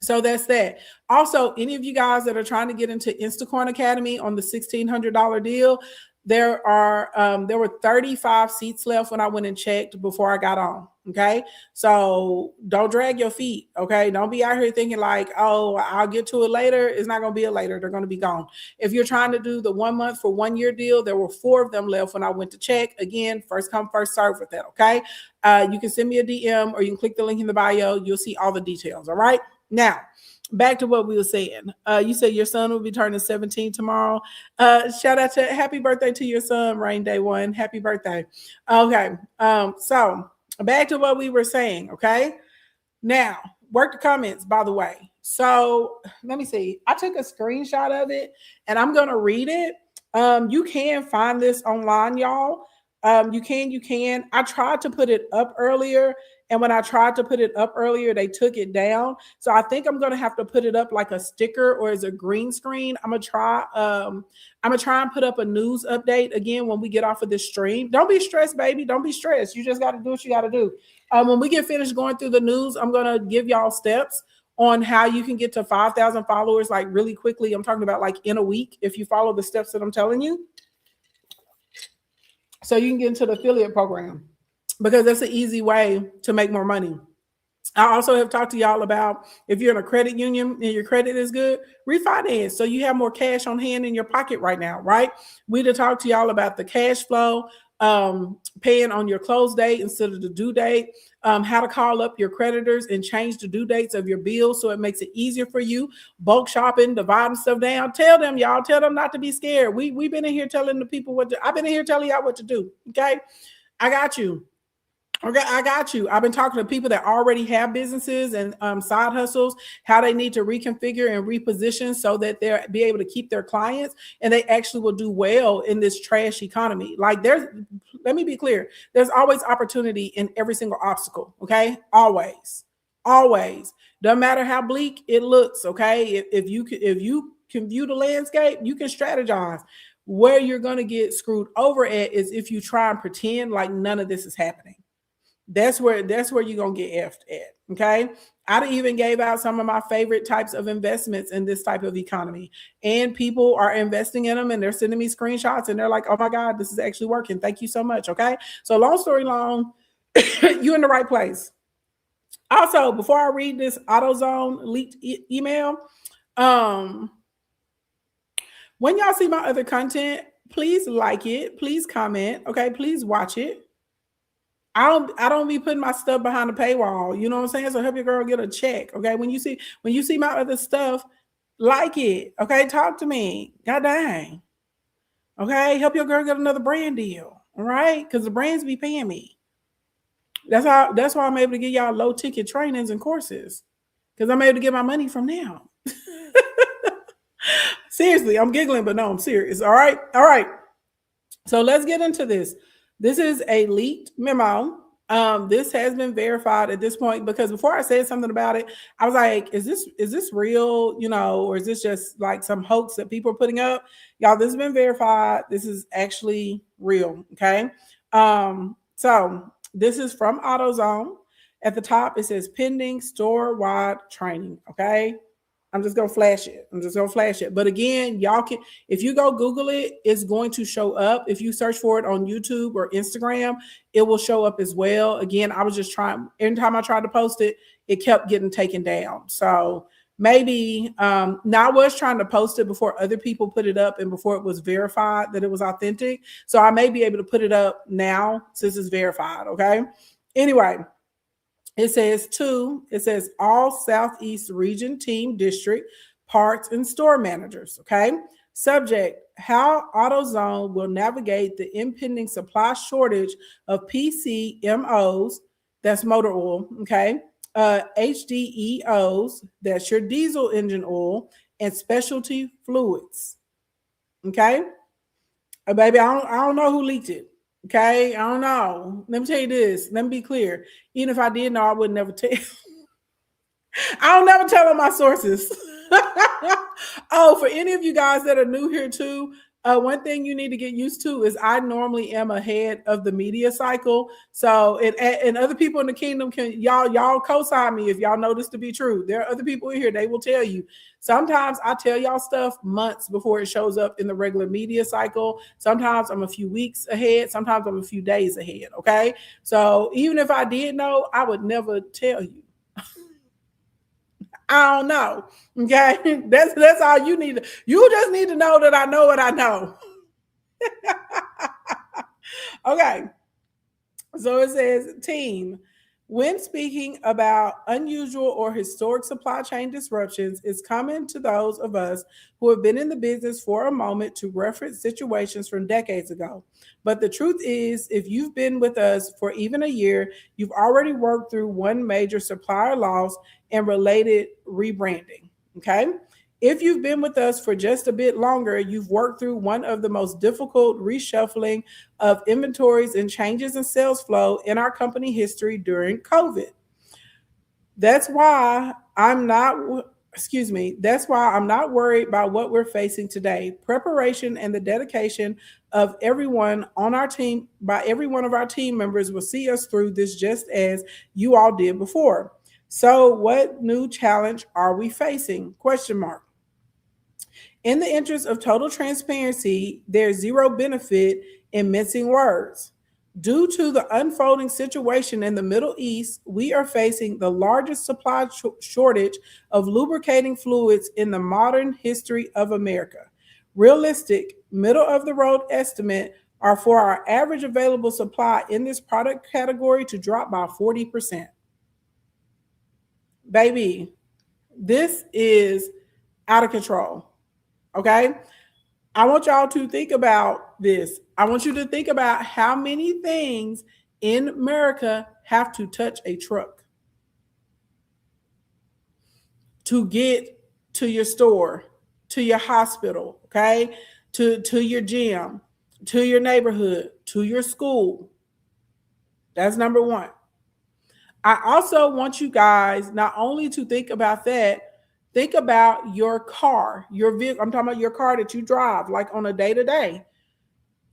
So that's that. Also, any of you guys that are trying to get into Instacorn Academy on the $1,600 deal, there were 35 seats left when I went and checked before I got on. Okay. So don't drag your feet. Okay. Don't be out here thinking like, oh, I'll get to it later. It's not going to be a later. They're going to be gone. If you're trying to do the 1 month for 1 year deal, there were 4 of them left when I went to check. Again, first come, first serve with that. Okay. You can send me a DM or you can click the link in the bio. You'll see all the details. All right. Now, back to what we were saying. You said your son will be turning 17 tomorrow. Shout out to happy birthday to your son, Rain Day 1. Happy birthday. Okay. So back to what we were saying. Okay. Now, work the comments, by the way. So let me see. I took a screenshot of it and I'm going to read it. You can find this online, y'all. You can. I tried to put it up earlier. And when I tried to put it up earlier, they took it down. So I think I'm going to have to put it up like a sticker or as a green screen. I'm going to try and put up a news update again when we get off of this stream. Don't be stressed, baby. Don't be stressed. You just got to do what you got to do. When we get finished going through the news, I'm going to give y'all steps on how you can get to 5,000 followers like really quickly. I'm talking about like in a week if you follow the steps that I'm telling you. So you can get into the affiliate program, because that's an easy way to make more money. I also have talked to y'all about if you're in a credit union and your credit is good, refinance so you have more cash on hand in your pocket right now, right? We'd have talked to y'all about the cash flow, paying on your close date instead of the due date, how to call up your creditors and change the due dates of your bills so it makes it easier for you, bulk shopping, dividing stuff down. Tell them, y'all, tell them not to be scared. We've been in here telling the people I've been in here telling y'all what to do, okay? I got you. Okay, I got you. I've been talking to people that already have businesses and side hustles, how they need to reconfigure and reposition so that they'll be able to keep their clients and they actually will do well in this trash economy. Like let me be clear, there's always opportunity in every single obstacle, okay? Always. Doesn't matter how bleak it looks, okay? If you can view the landscape, you can strategize. Where you're going to get screwed over at is if you try and pretend like none of this is happening. That's where you're going to get effed at. Okay. I even gave out some of my favorite types of investments in this type of economy. And people are investing in them and they're sending me screenshots and they're like, oh my God, this is actually working. Thank you so much. Okay. So long story long, you're in the right place. Also, before I read this AutoZone leaked email, when y'all see my other content, please like it, please comment, okay? Please watch it. I don't be putting my stuff behind the paywall. You know what I'm saying? So help your girl get a check. Okay. When you see my other stuff, like it. Okay. Talk to me. God dang. Okay. Help your girl get another brand deal. All right. Because the brands be paying me. That's why I'm able to get y'all low ticket trainings and courses. Because I'm able to get my money from them. Seriously, I'm giggling, but no, I'm serious. All right. All right. So let's get into this. This is a leaked memo. This has been verified at this point because before I said something about it, I was like, is this real, or is this just like some hoax that people are putting up? Y'all, this has been verified. This is actually real. Okay. So this is from AutoZone. At the top, it says pending store-wide training. Okay. I'm just going to flash it. But again, y'all can, if you go Google it, it's going to show up. If you search for it on YouTube or Instagram, it will show up as well. Again, I was just trying, every time I tried to post it, it kept getting taken down. So maybe, now I was trying to post it before other people put it up and before it was verified that it was authentic. So I may be able to put it up now since it's verified. Okay. Anyway. It says all Southeast Region Team District Parts and Store Managers, okay? Subject, how AutoZone will navigate the impending supply shortage of PCMOs, that's motor oil, okay? HDEOs, that's your diesel engine oil, and specialty fluids, okay? Baby, I don't know who leaked it. Okay, I don't know. Let me tell you this. Let me be clear. Even if I did know, I would never tell. I don't never tell on my sources. Oh, for any of you guys that are new here too, one thing you need to get used to is I normally am ahead of the media cycle. So, and other people in the kingdom can y'all co-sign me if y'all know this to be true. There are other people in here, they will tell you. Sometimes I tell y'all stuff months before it shows up in the regular media cycle. Sometimes I'm a few weeks ahead. Sometimes I'm a few days ahead. Okay. So even if I did know, I would never tell you. I don't know. Okay. That's all you need. You just need to know that I know what I know. Okay. So it says, team, when speaking about unusual or historic supply chain disruptions, it's common to those of us who have been in the business for a moment to reference situations from decades ago. But the truth is, if you've been with us for even a year, you've already worked through one major supplier loss and related rebranding. Okay. If you've been with us for just a bit longer, you've worked through one of the most difficult reshuffling of inventories and changes in sales flow in our company history during COVID. That's why I'm not worried about what we're facing today. Preparation and the dedication of everyone on our team, by every one of our team members, will see us through this just as you all did before. So what new challenge are we facing? Question mark. In the interest of total transparency, there's zero benefit in mincing words. Due to the unfolding situation in the Middle East, we are facing the largest supply shortage of lubricating fluids in the modern history of America. Realistic, middle of the road estimate are for our average available supply in this product category to drop by 40%. Baby, this is out of control. Okay. I want y'all to think about this. I want you to think about how many things in America have to touch a truck to get to your store, to your hospital, okay, to your gym, to your neighborhood, to your school. That's number one. I also want you guys not only to think about that, think about your car, your vehicle. I'm talking about your car that you drive like on a day-to-day.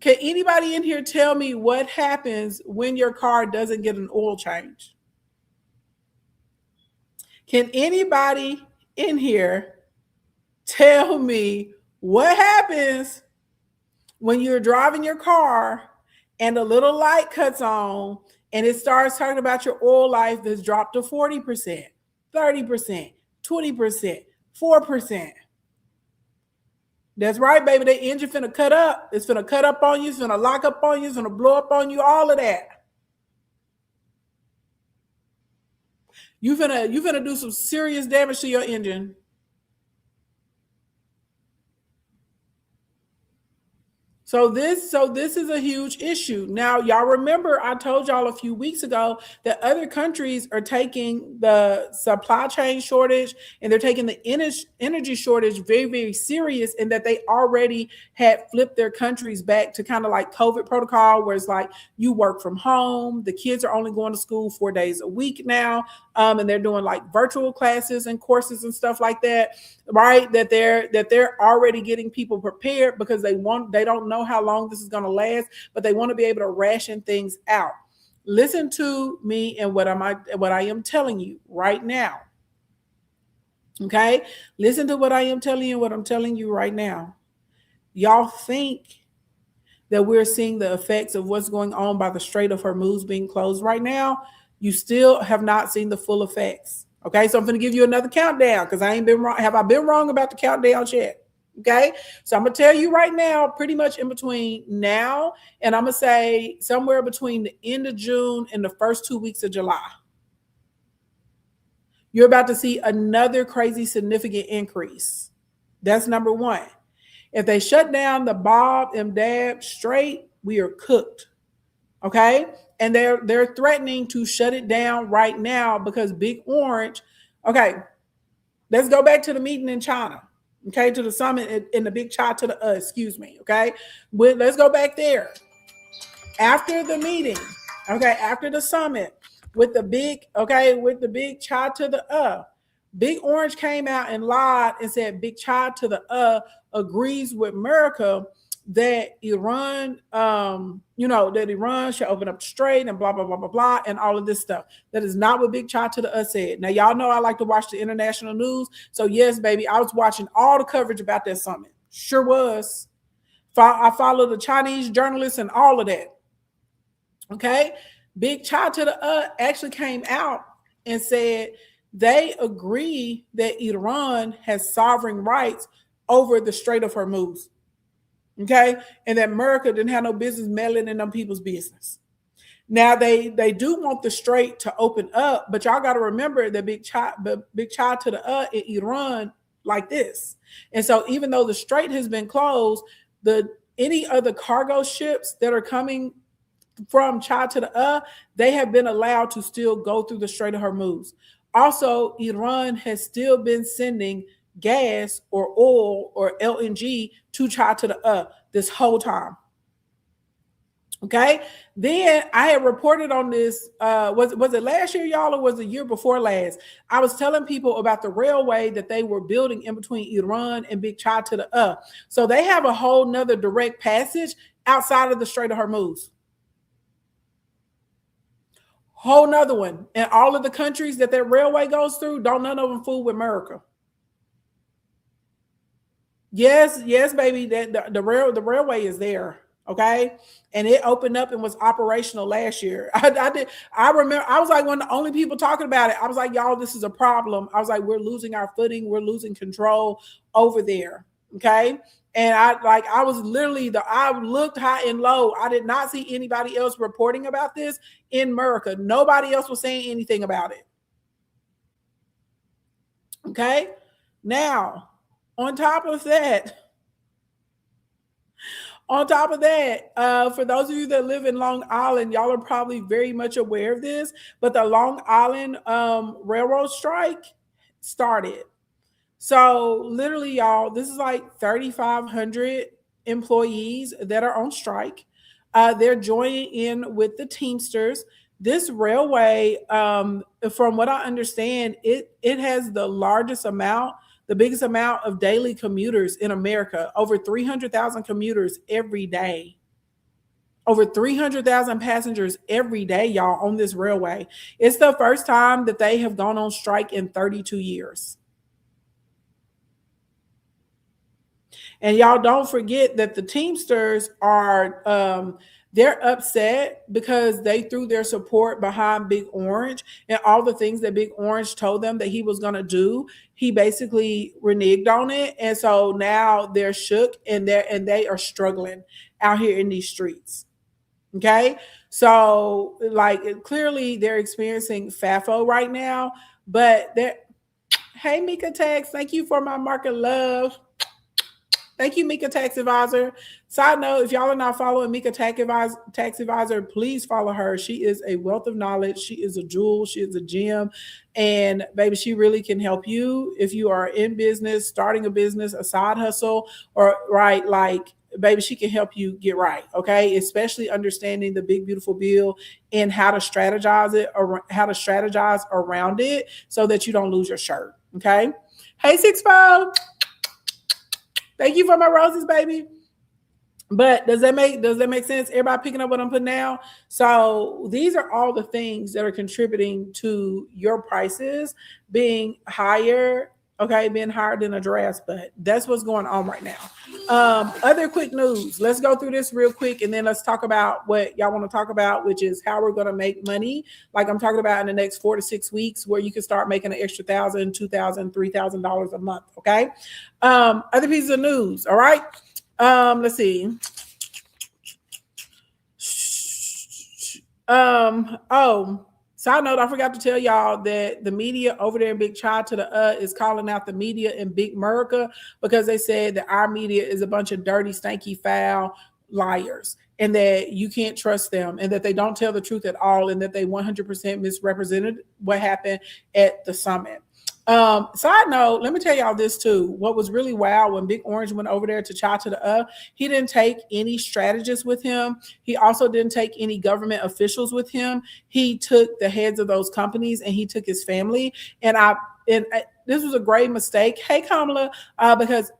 Can anybody in here tell me what happens when your car doesn't get an oil change? Can anybody in here tell me what happens when you're driving your car and a little light cuts on and it starts talking about your oil life that's dropped to 40%, 30%, 20%, 4%? That's right, baby. The engine finna cut up. It's finna cut up on you. It's finna lock up on you. It's finna blow up on you. All of that. You finna do some serious damage to your engine. So this is a huge issue. Now, y'all remember I told y'all a few weeks ago that other countries are taking the supply chain shortage and they're taking the energy shortage very, very serious, and that they already had flipped their countries back to kind of like COVID protocol, where it's like you work from home. The kids are only going to school 4 days a week now. And they're doing like virtual classes and courses and stuff like that, right? That they're already getting people prepared because they don't know how long this is going to last, but they want to be able to ration things out. Listen to me and what I am telling you right now. Okay? Listen to what I am telling you, what I'm telling you right now. Y'all think that we're seeing the effects of what's going on by the Strait of Hormuz being closed right now? You still have not seen the full effects. Okay, so I'm going to give you another countdown because I ain't been wrong. Have I been wrong about the countdown yet? Okay, so I'm going to tell you right now, pretty much in between now and I'm going to say somewhere between the end of June and the first 2 weeks of July, you're about to see another crazy significant increase. That's number one. If they shut down the Bab and Dab Strait, we are cooked. Okay, and they're threatening to shut it down right now because Big Orange. Okay, let's go back to the meeting in China. Okay, to the summit in the Big Cha to the excuse me. Okay, let's go back there. After the meeting, okay, after the summit with the big Cha to the Big Orange came out and lied and said Big Cha to the agrees with America that Iran, that Iran should open up the strait and blah, blah, blah, blah, blah, and all of this stuff. That is not what Big Cha to the said. Now, y'all know I like to watch the international news. So, yes, baby, I was watching all the coverage about that summit. Sure was. I follow the Chinese journalists and all of that. Okay? Big Cha to the actually came out and said they agree that Iran has sovereign rights over the Strait of Hormuz. Okay, and that America didn't have no business meddling in them people's business. Now they do want the strait to open up, but y'all got to remember that Big Cha to the in Iran like this. And so even though the strait has been closed, any other cargo ships that are coming from Cha to the they have been allowed to still go through the Strait of Hormuz. Also, Iran has still been sending gas or oil or LNG to Cha to the this whole time. Okay, then I had reported on this. Was it last year, y'all, or was it the year before last? I was telling people about the railway that they were building in between Iran and Big Cha to the So they have a whole nother direct passage outside of the Strait of Hormuz. Whole nother one. And all of the countries that railway goes through, don't none of them fool with America. Yes, baby. That the railway is there. Okay, and it opened up and was operational last year. I remember I was like one of the only people talking about it. I was like, y'all, this is a problem. I was like, we're losing our footing. We're losing control over there. Okay, and I was literally I looked high and low. I did not see anybody else reporting about this in America. Nobody else was saying anything about it. Okay, now on top of that, for those of you that live in Long Island, y'all are probably very much aware of this, but the Long Island railroad strike started. So literally, y'all, this is like 3,500 employees that are on strike. They're joining in with the Teamsters. This railway, from what I understand, it has the biggest amount of daily commuters in America, over 300,000 commuters every day. Over 300,000 passengers every day, y'all, on this railway. It's the first time that they have gone on strike in 32 years. And y'all don't forget that the Teamsters are they're upset because they threw their support behind Big Orange and all the things that Big Orange told them that he was going to do. He basically reneged on it. And so now they're shook and they are struggling out here in these streets. Okay. So like clearly they're experiencing FAFO right now, but hey, Mika Tax, thank you for my market love. Thank you, Mika Tax Advisor. Side note, if y'all are not following Mika Tax Advisor, please follow her. She is a wealth of knowledge. She is a jewel. She is a gem. And baby, she really can help you if you are in business, starting a business, a side hustle, or right, like, baby, she can help you get right, okay? Especially understanding the big, beautiful bill and how to strategize it or how to strategize around it so that you don't lose your shirt, okay? Hey, 6-4. Thank you for my roses, baby. But does that make sense? Everybody picking up what I'm putting down? So these are all the things that are contributing to your prices being higher, okay, being higher than a giraffe's butt. That's what's going on right now. Other quick news. Let's go through this real quick and then let's talk about what y'all want to talk about, which is how we're going to make money. Like I'm talking about in the next 4 to 6 weeks, where you can start making an extra $1,000, $2,000, $3,000 a month. Okay. Other pieces of news. All right. Let's see. Side note, I forgot to tell y'all that the media over there in Big Child to the is calling out the media in Big America because they said that our media is a bunch of dirty, stanky, foul liars and that you can't trust them and that they don't tell the truth at all and that they 100% misrepresented what happened at the summit. Side note, let me tell y'all this too. What was really wild when Big Orange went over there to Child to the he didn't take any strategists with him. He also didn't take any government officials with him. He took the heads of those companies and he took his family. And this was a great mistake. Hey, Kamala, because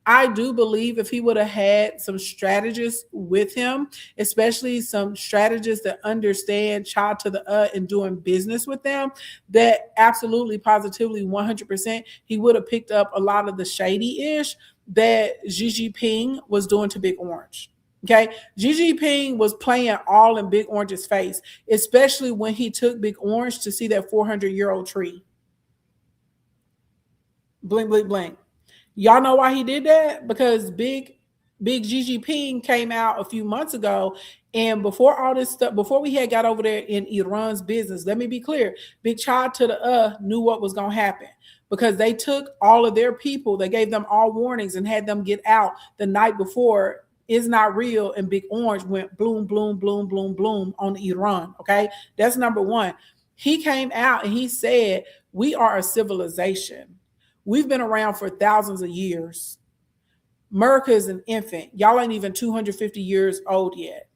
I do believe if he would have had some strategists with him, especially some strategists that understand Child to the and doing business with them, that absolutely, positively, 100%, he would have picked up a lot of the shady-ish that Xi Jinping was doing to Big Orange. Okay, Xi Jinping was playing all in Big Orange's face, especially when he took Big Orange to see that 400-year-old tree. Blink, blink, blink. Y'all know why he did that? Because big Xi Jinping came out a few months ago, and before all this stuff, before we had got over there in Iran's business, let me be clear, Big Child to the knew what was going to happen because they took all of their people, they gave them all warnings and had them get out the night before Is Not Real, and Big Orange went bloom, bloom, bloom, bloom, bloom on Iran, okay? That's number one. He came out and he said, we are a civilization. We've been around for thousands of years. America is an infant. Y'all ain't even 250 years old yet.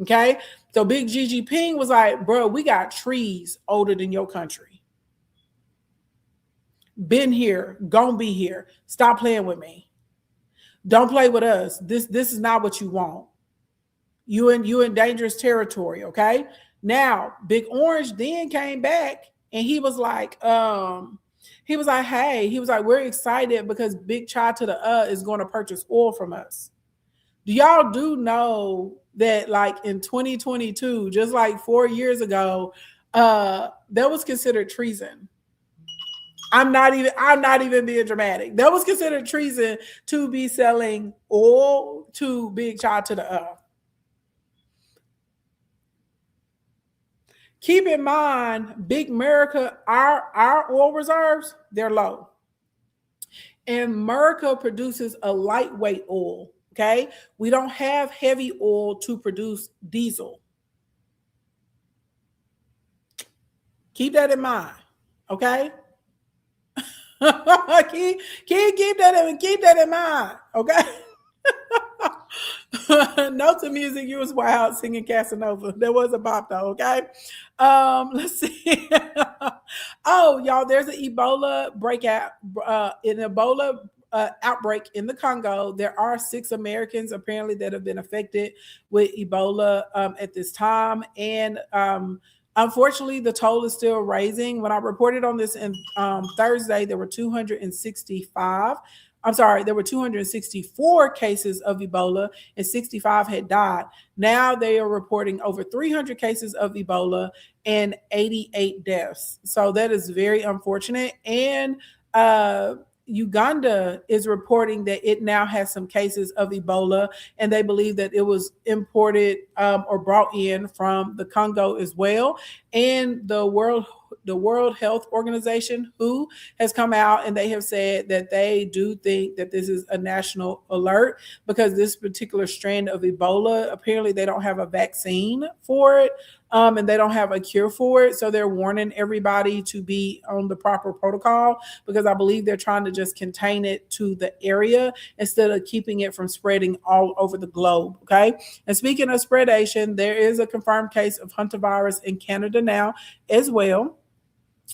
Okay? So Big Xi Jinping was like, bro, we got trees older than your country. Been here, gonna be here. Stop playing with me. Don't play with us. This is not what you want. You in dangerous territory, okay? Now, Big Orange then came back and he was like, hey, we're excited because Big Child to the is going to purchase oil from us. Do y'all know that like in 2022, just like 4 years ago, that was considered treason. I'm not even being dramatic. That was considered treason to be selling oil to Big Child to the Keep in mind, Big America, our oil reserves, they're low. And America produces a lightweight oil, okay? We don't have heavy oil to produce diesel. Keep that in mind, okay? keep that in mind, okay? Notes of music, you was wild singing Casanova. There was a bop though, okay? Let's see. Oh, y'all, there's an Ebola breakout, an Ebola outbreak in the Congo. There are 6 Americans apparently that have been affected with Ebola at this time. And unfortunately, the toll is still rising. When I reported on this in Thursday, there were 265. I'm sorry, there were 264 cases of Ebola and 65 had died. Now they are reporting over 300 cases of Ebola and 88 deaths. So that is very unfortunate. And Uganda is reporting that it now has some cases of Ebola, and they believe that it was imported or brought in from the Congo as well. And the World Health Organization, WHO, has come out and they have said that they do think that this is a national alert because this particular strand of Ebola, apparently they don't have a vaccine for it. And they don't have a cure for it. So they're warning everybody to be on the proper protocol because I believe they're trying to just contain it to the area instead of keeping it from spreading all over the globe. Okay. And speaking of spreadation, there is a confirmed case of hantavirus in Canada now as well.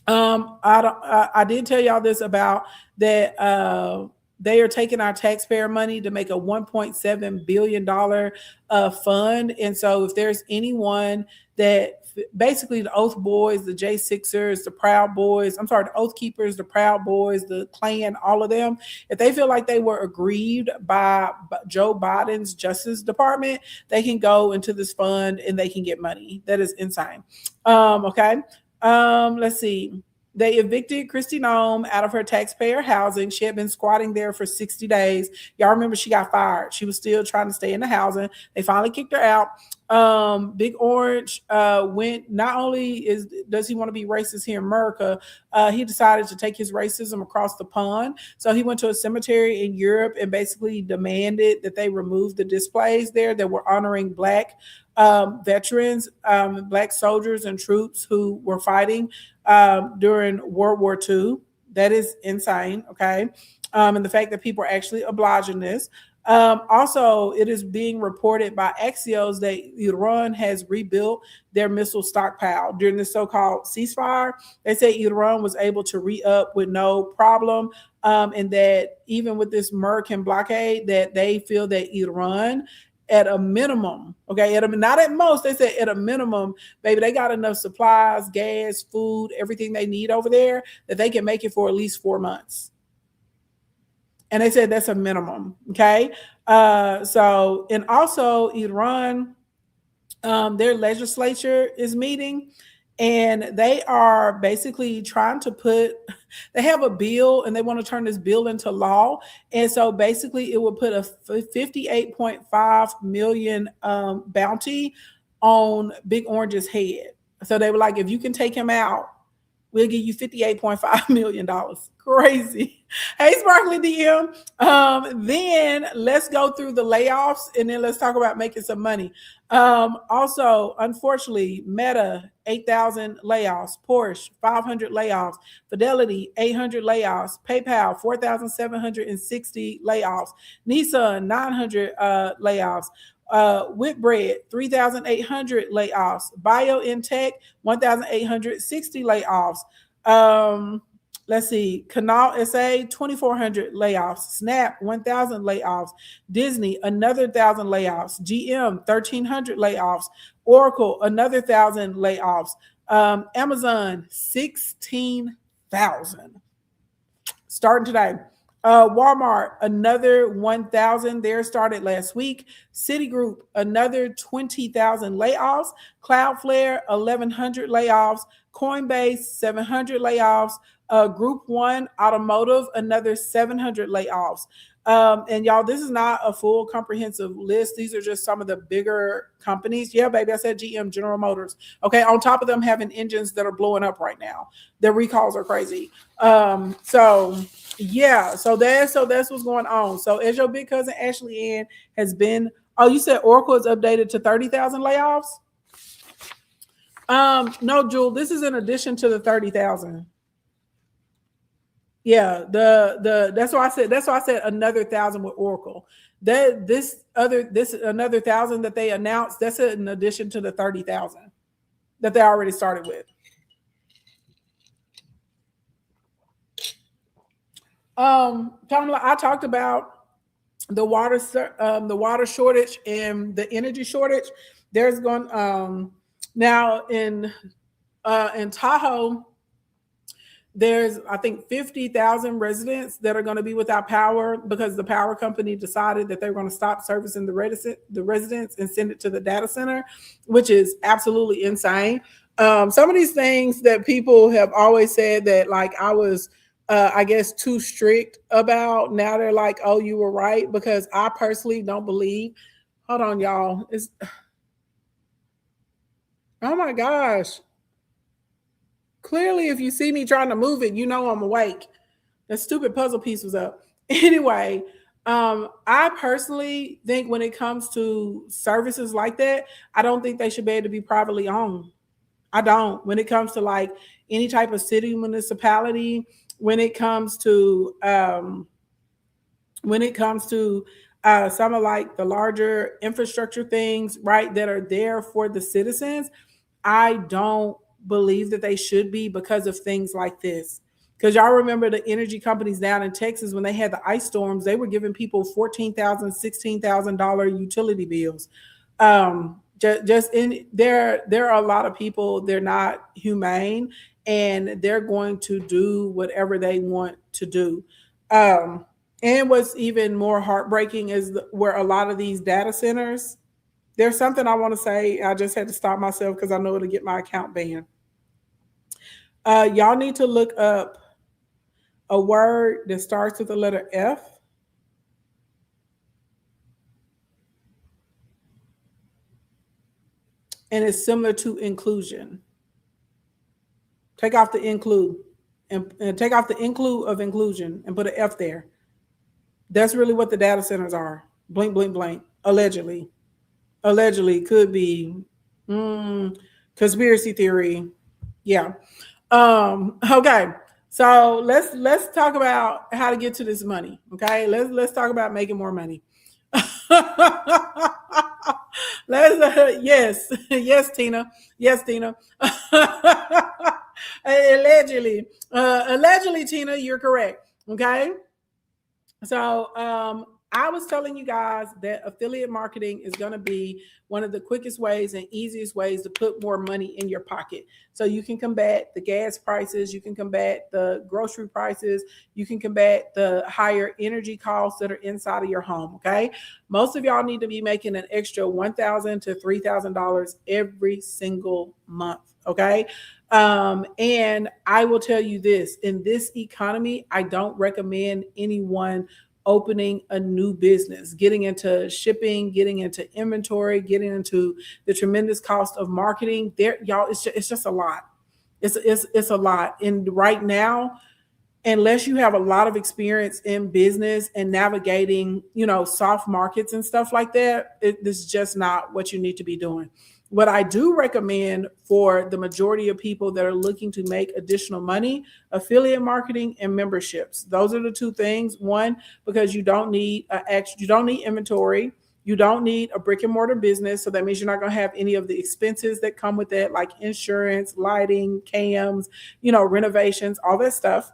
I did tell y'all this about that. They are taking our taxpayer money to make a $1.7 billion fund. And so if there's anyone that basically the Oath Boys, the J6ers, the Proud Boys, the Oath Keepers, the Proud Boys, the Klan, all of them, if they feel like they were aggrieved by Joe Biden's Justice Department, they can go into this fund and they can get money. That is insane. Okay. Let's see. They evicted Kristi Noem out of her taxpayer housing. She had been squatting there for 60 days. Y'all remember she got fired. She was still trying to stay in the housing. They finally kicked her out. Big Orange went, not only does he want to be racist here in America, he decided to take his racism across the pond. So he went to a cemetery in Europe and basically demanded that they remove the displays there that were honoring Black veterans, Black soldiers and troops who were fighting during World War II. That is insane, okay? And the fact that people are actually obliging this. Also, it is being reported by Axios that Iran has rebuilt their missile stockpile during the so-called ceasefire. They say Iran was able to re-up with no problem, and that even with this American blockade, that they feel that Iran, at a minimum, okay, not at most, they said at a minimum, baby, they got enough supplies, gas, food, everything they need over there that they can make it for at least 4 months. And they said that's a minimum, okay? So, and also Iran, their legislature is meeting and they are basically trying to they have a bill and they want to turn this bill into law. And so basically it would put a 58.5 million bounty on Big Orange's head. So they were like, if you can take him out, we'll give you $58.5 million. Crazy. Hey, Sparkly DM. Then let's go through the layoffs and then let's talk about making some money. Also, unfortunately, Meta, 8,000 layoffs. Porsche, 500 layoffs. Fidelity, 800 layoffs. PayPal, 4,760 layoffs. Nissan, 900 layoffs. Whitbread, 3,800 layoffs. BioNTech, 1,860 layoffs. Let's see, Canal SA, 2,400 layoffs. Snap, 1,000 layoffs. Disney, another 1,000 layoffs. GM, 1,300 layoffs. Oracle, another 1,000 layoffs. Amazon, 16,000. Starting today. Walmart, another 1,000 there, started last week. Citigroup, another 20,000 layoffs. Cloudflare, 1,100 layoffs. Coinbase, 700 layoffs. Group One Automotive, another 700 layoffs. And y'all, this is not a full comprehensive list. These are just some of the bigger companies. Yeah, baby, I said GM, General Motors. Okay, on top of them having engines that are blowing up right now. Their recalls are crazy. So that's what's going on. So as your big cousin Ashley Ann has been, you said Oracle is updated to 30,000 layoffs? No, Jewel, this is in addition to the 30,000. Yeah, that's why I said another 1,000 with Oracle. This another 1,000 that they announced, that's in addition to the 30,000 that they already started with. Tamala, I talked about the water shortage and the energy shortage. There's going now in Tahoe, there's I think 50,000 residents that are going to be without power because the power company decided that they were going to stop servicing the residents and send it to the data center, which is absolutely insane. Some of these things that people have always said that like I was I guess too strict about, now they're like, oh, you were right, because I personally don't believe. Hold on, y'all. It's oh my gosh. Clearly, if you see me trying to move it, you know I'm awake. That stupid puzzle piece was up. Anyway, I personally think when it comes to services like that, I don't think they should be able to be privately owned. I don't. When it comes to like any type of city municipality, when it comes to some of like the larger infrastructure things, right, that are there for the citizens, I don't believe that they should be because of things like this. Because y'all remember the energy companies down in Texas when they had the ice storms, they were giving people $14,000, $16,000 utility bills. Just in there are a lot of people, they're not humane, and they're going to do whatever they want to do. Um, and what's even more heartbreaking is where a lot of these data centers, there's something I want to say. I just had to stop myself because I know it'll get my account banned. Y'all need to look up a word that starts with the letter F. And it's similar to inclusion. Take off the include and take off the include of inclusion and put an F there. That's really what the data centers are. Blink, blink, blank. Allegedly. Allegedly could be conspiracy theory. Yeah. Okay. So let's talk about how to get to this money. Okay. Let's talk about making more money. Yes, Tina. Yes, Tina. Allegedly, Tina, you're correct. Okay. So I was telling you guys that affiliate marketing is going to be one of the quickest ways and easiest ways to put more money in your pocket. So you can combat the gas prices, you can combat the grocery prices, you can combat the higher energy costs that are inside of your home. Okay. Most of y'all need to be making an extra $1,000 to $3,000 every single month. Okay. And I will tell you this, in this economy, I don't recommend anyone opening a new business, getting into shipping, getting into inventory, getting into the tremendous cost of marketing. There, y'all, it's just a lot. It's a lot. And right now, unless you have a lot of experience in business and navigating, soft markets and stuff like that, this is just not what you need to be doing. What I do recommend for the majority of people that are looking to make additional money, affiliate marketing and memberships. Those are the two things. One, because you don't need inventory. You don't need a brick and mortar business. So that means you're not going to have any of the expenses that come with that, like insurance, lighting, cams, renovations, all that stuff.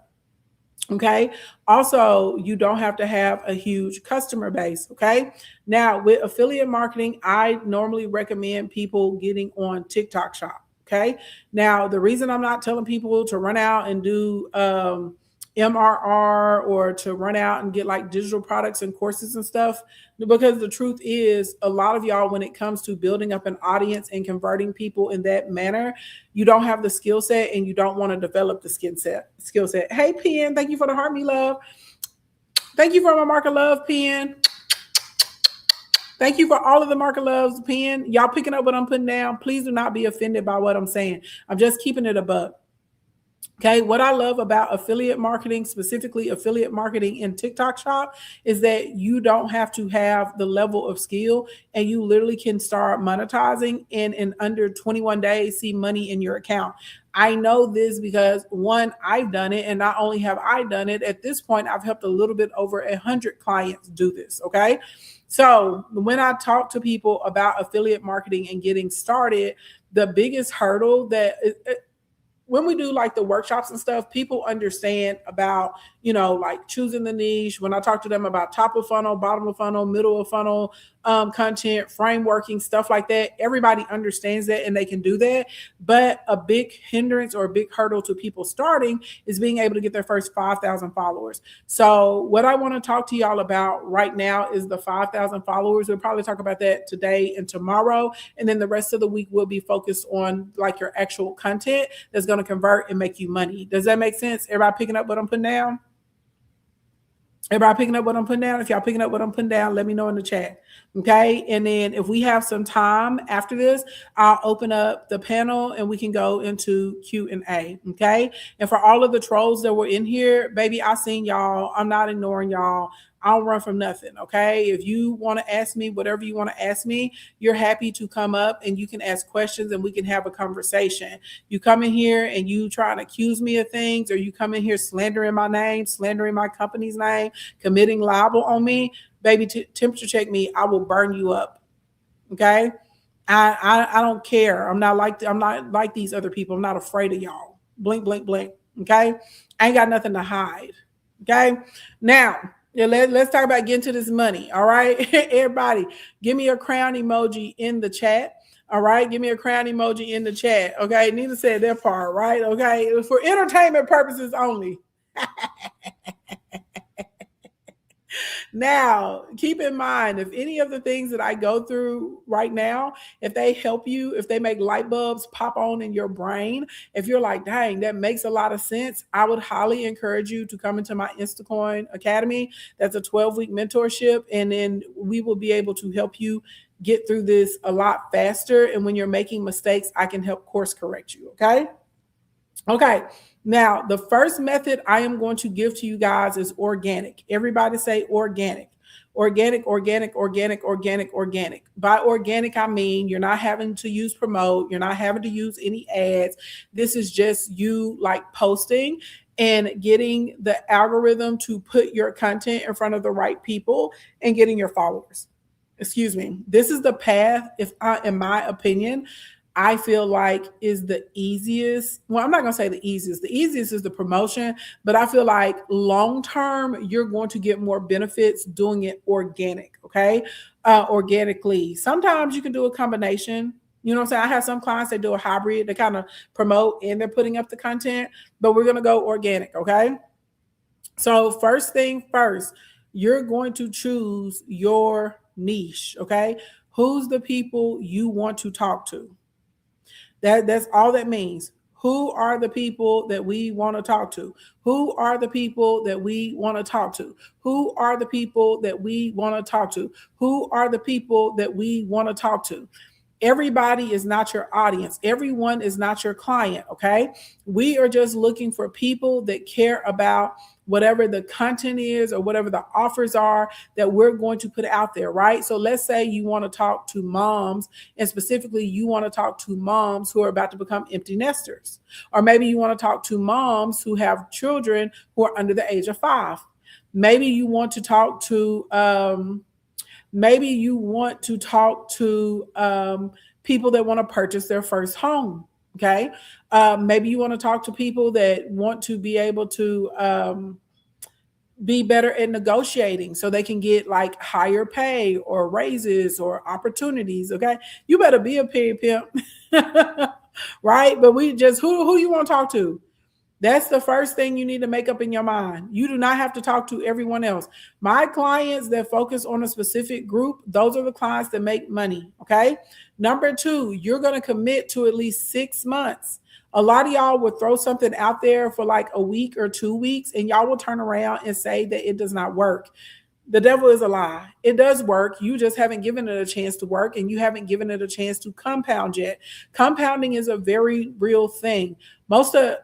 Okay. Also, you don't have to have a huge customer base. Okay. Now, with affiliate marketing, I normally recommend people getting on TikTok Shop. Okay. Now, the reason I'm not telling people to run out and do MRR or to run out and get like digital products and courses and stuff, because the truth is, a lot of y'all, when it comes to building up an audience and converting people in that manner, you don't have the skill set and you don't want to develop the skill set. Hey, Pen, thank you for the heart, me love. Thank you for my mark of love, Pen. Thank you for all of the market loves, Pen. Y'all picking up what I'm putting down. Please do not be offended by what I'm saying. I'm just keeping it a buck. Okay, what I love about affiliate marketing, specifically affiliate marketing in TikTok Shop, is that you don't have to have the level of skill, and you literally can start monetizing and in under 21 days see money in your account. I know this because, one, I've done it, and not only have I done it, at this point, I've helped a little bit over 100 clients do this. Okay. So when I talk to people about affiliate marketing and getting started, the biggest hurdle that when we do like the workshops and stuff, people understand about, like choosing the niche. When I talk to them about top of funnel, bottom of funnel, middle of funnel, content, frameworking, stuff like that, everybody understands that and they can do that. But a big hindrance or a big hurdle to people starting is being able to get their first 5,000 followers. So what I want to talk to y'all about right now is the 5,000 followers. We'll probably talk about that today and tomorrow. And then the rest of the week will be focused on like your actual content that's going to convert and make you money. Does that make sense? Everybody picking up what I'm putting down? Everybody picking up what I'm putting down? If y'all picking up what I'm putting down, let me know in the chat. Okay. And then if we have some time after this, I'll open up the panel and we can go into Q&A. Okay. And for all of the trolls that were in here, baby, I seen y'all. I'm not ignoring y'all. I don't run from nothing. Okay. If you want to ask me whatever you want to ask me, you're happy to come up and you can ask questions and we can have a conversation. You come in here and you try to accuse me of things, or you come in here slandering my name, slandering my company's name, committing libel on me, baby, temperature check me. I will burn you up. Okay. I don't care. I'm not like these other people. I'm not afraid of y'all. Blink, blink, blink. Okay. I ain't got nothing to hide. Okay. Now, let's talk about getting to this money. All right. Everybody, give me a crown emoji in the chat. All right. Give me a crown emoji in the chat. Okay. Nina said their part, right? Okay. It was for entertainment purposes only. Now, keep in mind, if any of the things that I go through right now, if they help you, if they make light bulbs pop on in your brain, if you're like, dang, that makes a lot of sense, I would highly encourage you to come into my Instacoin Academy. That's a 12-week mentorship. And then we will be able to help you get through this a lot faster. And when you're making mistakes, I can help course correct you. Okay. Okay. Now, the first method I am going to give to you guys is organic. Everybody say organic. Organic, organic, organic, organic, organic. By organic, I mean you're not having to use promote. You're not having to use any ads. This is just you like posting and getting the algorithm to put your content in front of the right people and getting your followers. Excuse me. This is the path, in my opinion, I feel like is the easiest. Well, I'm not going to say the easiest. The easiest is the promotion, but I feel like long-term, you're going to get more benefits doing it organic. Okay. Organically. Sometimes you can do a combination. You know what I'm saying? I have some clients that do a hybrid. They kind of promote and they're putting up the content, but we're going to go organic. Okay. So first thing first, you're going to choose your niche. Okay. Who's the people you want to talk to? That's all that means. Who are the people that we want to talk to? Who are the people that we want to talk to? Who are the people that we want to talk to? Who are the people that we want to talk to? Everybody is not your audience. Everyone is not your client. Okay. We are just looking for people that care about whatever the content is or whatever the offers are that we're going to put out there, right? So let's say you want to talk to moms, and specifically you want to talk to moms who are about to become empty nesters. Or maybe you want to talk to moms who have children who are under the age of 5. Maybe you want to talk to people that want to purchase their first home. Okay. Maybe you want to talk to people that want to be able to be better at negotiating so they can get like higher pay or raises or opportunities. Okay. You better be a period pimp. Right. But we just, who you want to talk to? That's the first thing you need to make up in your mind. You do not have to talk to everyone else. My clients that focus on a specific group, those are the clients that make money. Okay. Number 2, you're going to commit to at least 6 months. A lot of y'all will throw something out there for like a week or 2 weeks, and y'all will turn around and say that it does not work. The devil is a lie. It does work. You just haven't given it a chance to work, and you haven't given it a chance to compound yet. Compounding is a very real thing. Most of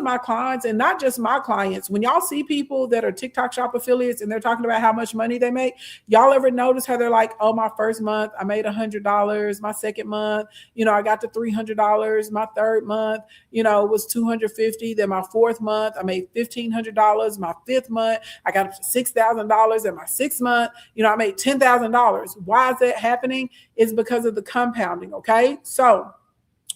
my clients, and not just my clients, when y'all see people that are TikTok Shop affiliates and they're talking about how much money they make, y'all ever notice how they're like, oh, my first month, I made $100. My second month, I got to $300. My third month, was $250. Then my fourth month, I made $1,500. My fifth month, I got $6,000. And my sixth month, I made $10,000. Why is that happening? It's because of the compounding. Okay. So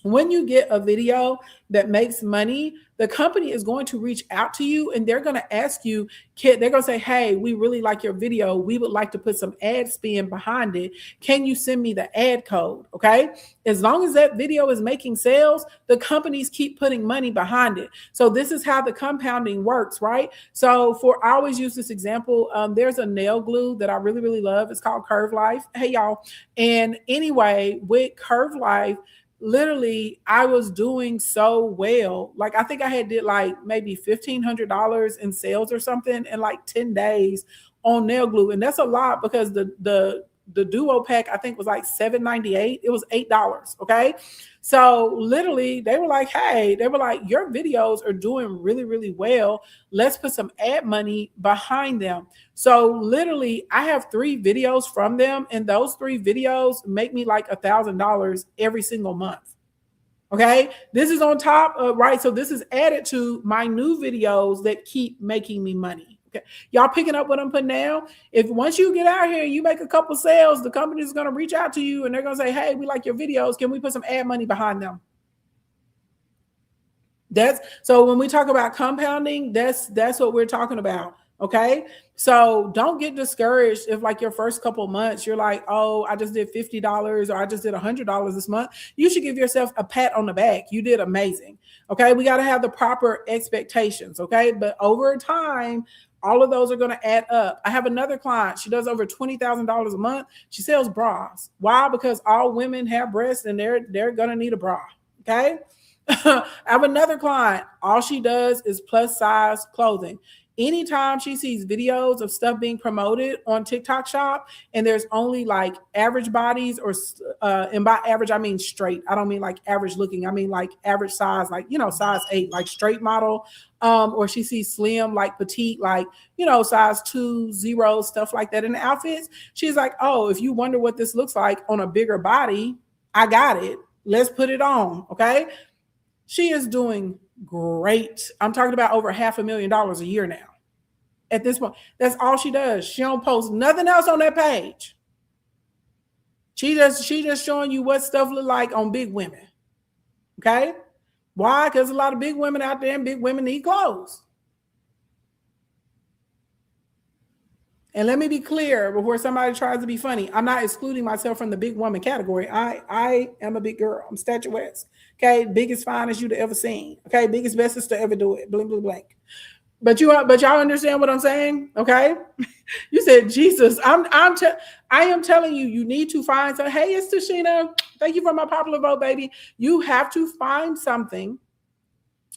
when you get a video that makes money, the company is going to reach out to you and they're going to ask you, they're going to say, hey, we really like your video. We would like to put some ad spin behind it. Can you send me the ad code? Okay. As long as that video is making sales, the companies keep putting money behind it. So this is how the compounding works, right? So I always use this example. There's a nail glue that I really, really love. It's called Curve Life. Hey, y'all. And anyway, with Curve Life, literally I was doing so well. Like I think I did like maybe $1,500 in sales or something in like 10 days on nail glue. And that's a lot because the duo pack I think was like $7.98. It was $8. Okay. So literally they were like, hey, your videos are doing really, really well. Let's put some ad money behind them. So literally I have 3 videos from them, and those 3 videos make me like $1,000 every single month. Okay. This is on top of, right? So this is added to my new videos that keep making me money. Okay. Y'all picking up what I'm putting down? If once you get out here and you make a couple sales, the company is going to reach out to you and they're going to say, hey, we like your videos. Can we put some ad money behind them? So when we talk about compounding, that's what we're talking about. Okay. So don't get discouraged if like your first couple months, you're like, oh, I just did $50 or I just did $100 this month. You should give yourself a pat on the back. You did amazing. Okay. We got to have the proper expectations. Okay. But over time, all of those are going to add up. I have another client. She does over $20,000 a month. She sells bras. Why? Because all women have breasts and they're going to need a bra. Okay. I have another client. All she does is plus size clothing. Anytime she sees videos of stuff being promoted on TikTok Shop and there's only like average bodies and by average, I mean straight. I don't mean like average looking. I mean like average size, like, size 8, like straight model. Or she sees slim, like petite, like, size 2, 0, stuff like that in the outfits. She's like, oh, if you wonder what this looks like on a bigger body, I got it. Let's put it on. Okay. She is doing great. I'm talking about over $500,000 a year now. At this point, that's all she does. She don't post nothing else on that page. She just showing you what stuff look like on big women. Okay? Why? Because a lot of big women out there and big women need clothes. And let me be clear before somebody tries to be funny. I'm not excluding myself from the big woman category. I am a big girl. I'm statuesque. Okay, biggest, finest you've ever seen. Okay, biggest, bestest to ever do it. Bling, bling, blank. But y'all understand what I'm saying? Okay, you said Jesus. I am telling you, you need to find some. Hey, it's Tashina. Thank you for my popular vote, baby. You have to find something.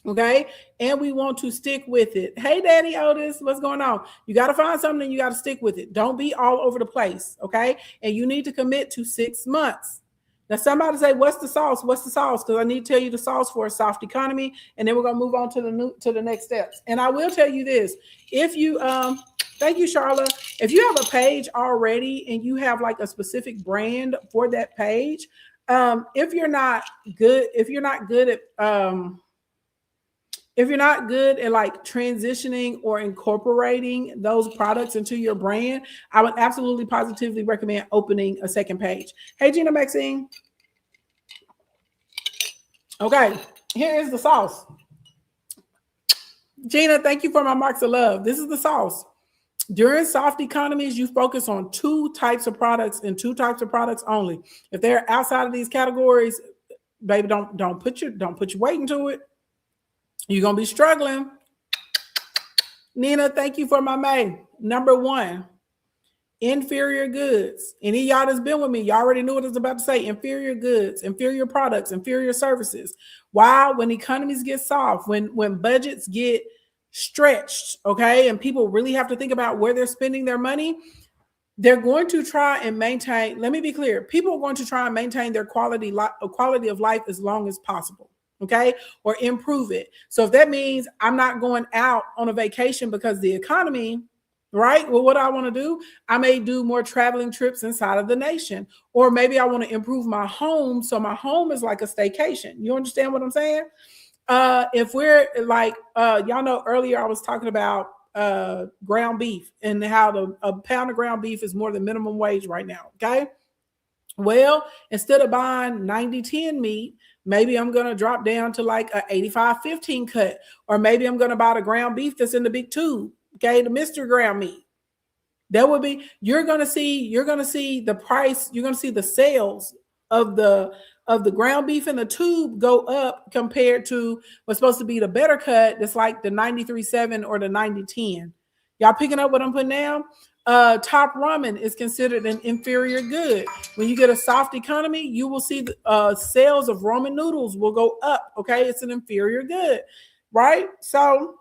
Okay. And we want to stick with it. Hey, Daddy Otis, what's going on? You got to find something and you got to stick with it. Don't be all over the place. Okay. And you need to commit to 6 months. Now, somebody say, what's the sauce? What's the sauce? Because I need to tell you the sauce for a soft economy. And then we're going to move on to the next steps. And I will tell you this. If you, thank you, Charlotte. If you have a page already and you have like a specific brand for that page, if you're not good at like transitioning or incorporating those products into your brand, I would absolutely positively recommend opening a second page. Hey, Gina Maxine. Okay, here is the sauce. Gina, thank you for my marks of love. This is the sauce. During soft economies, you focus on 2 types of products and 2 types of products only. If they're outside of these categories, baby, don't put your weight into it. You're going to be struggling. Nina, thank you for my May. Number 1, inferior goods. Any of y'all that's been with me, y'all already knew what I was about to say. Inferior goods, inferior products, inferior services. Why? When economies get soft, when budgets get stretched, okay, and people really have to think about where they're spending their money, they're going to try and maintain, let me be clear, people are going to try and maintain their quality of life as long as possible. Okay, or improve it. So if that means I'm not going out on a vacation because the economy, right? Well, what do I want to do? I may do more traveling trips inside of the nation, or maybe I want to improve my home. So my home is like a staycation. You understand what I'm saying? If we're like, y'all know earlier I was talking about ground beef and how a pound of ground beef is more than minimum wage right now. Okay. Well, instead of buying 90-10 meat, maybe I'm going to drop down to like a 85-15 cut, or maybe I'm going to buy the ground beef that's in the big tube, okay, the Mr. Ground Meat. That would be, you're going to see the price, you're going to see the sales of the ground beef in the tube go up compared to what's supposed to be the better cut, that's like the 93.7 or the 90-10. Y'all picking up what I'm putting down? Top ramen is considered an inferior good. When you get a soft economy, you will see the sales of ramen noodles will go up. Okay, it's an inferior good, right? So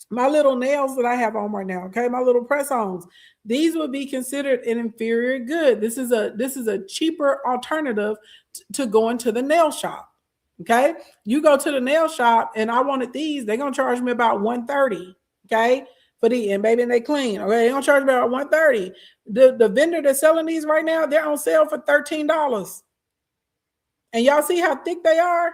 my little nails that I have on right now, okay, my little press-ons, these would be considered an inferior good. This is a cheaper alternative to going to the nail shop. Okay, you go to the nail shop and I wanted these, they're gonna charge me about $130. Okay, for the, and baby, and they clean. Okay, they're gonna charge me about $130. The vendor that's selling these right now, they're on sale for $13. And y'all see how thick they are?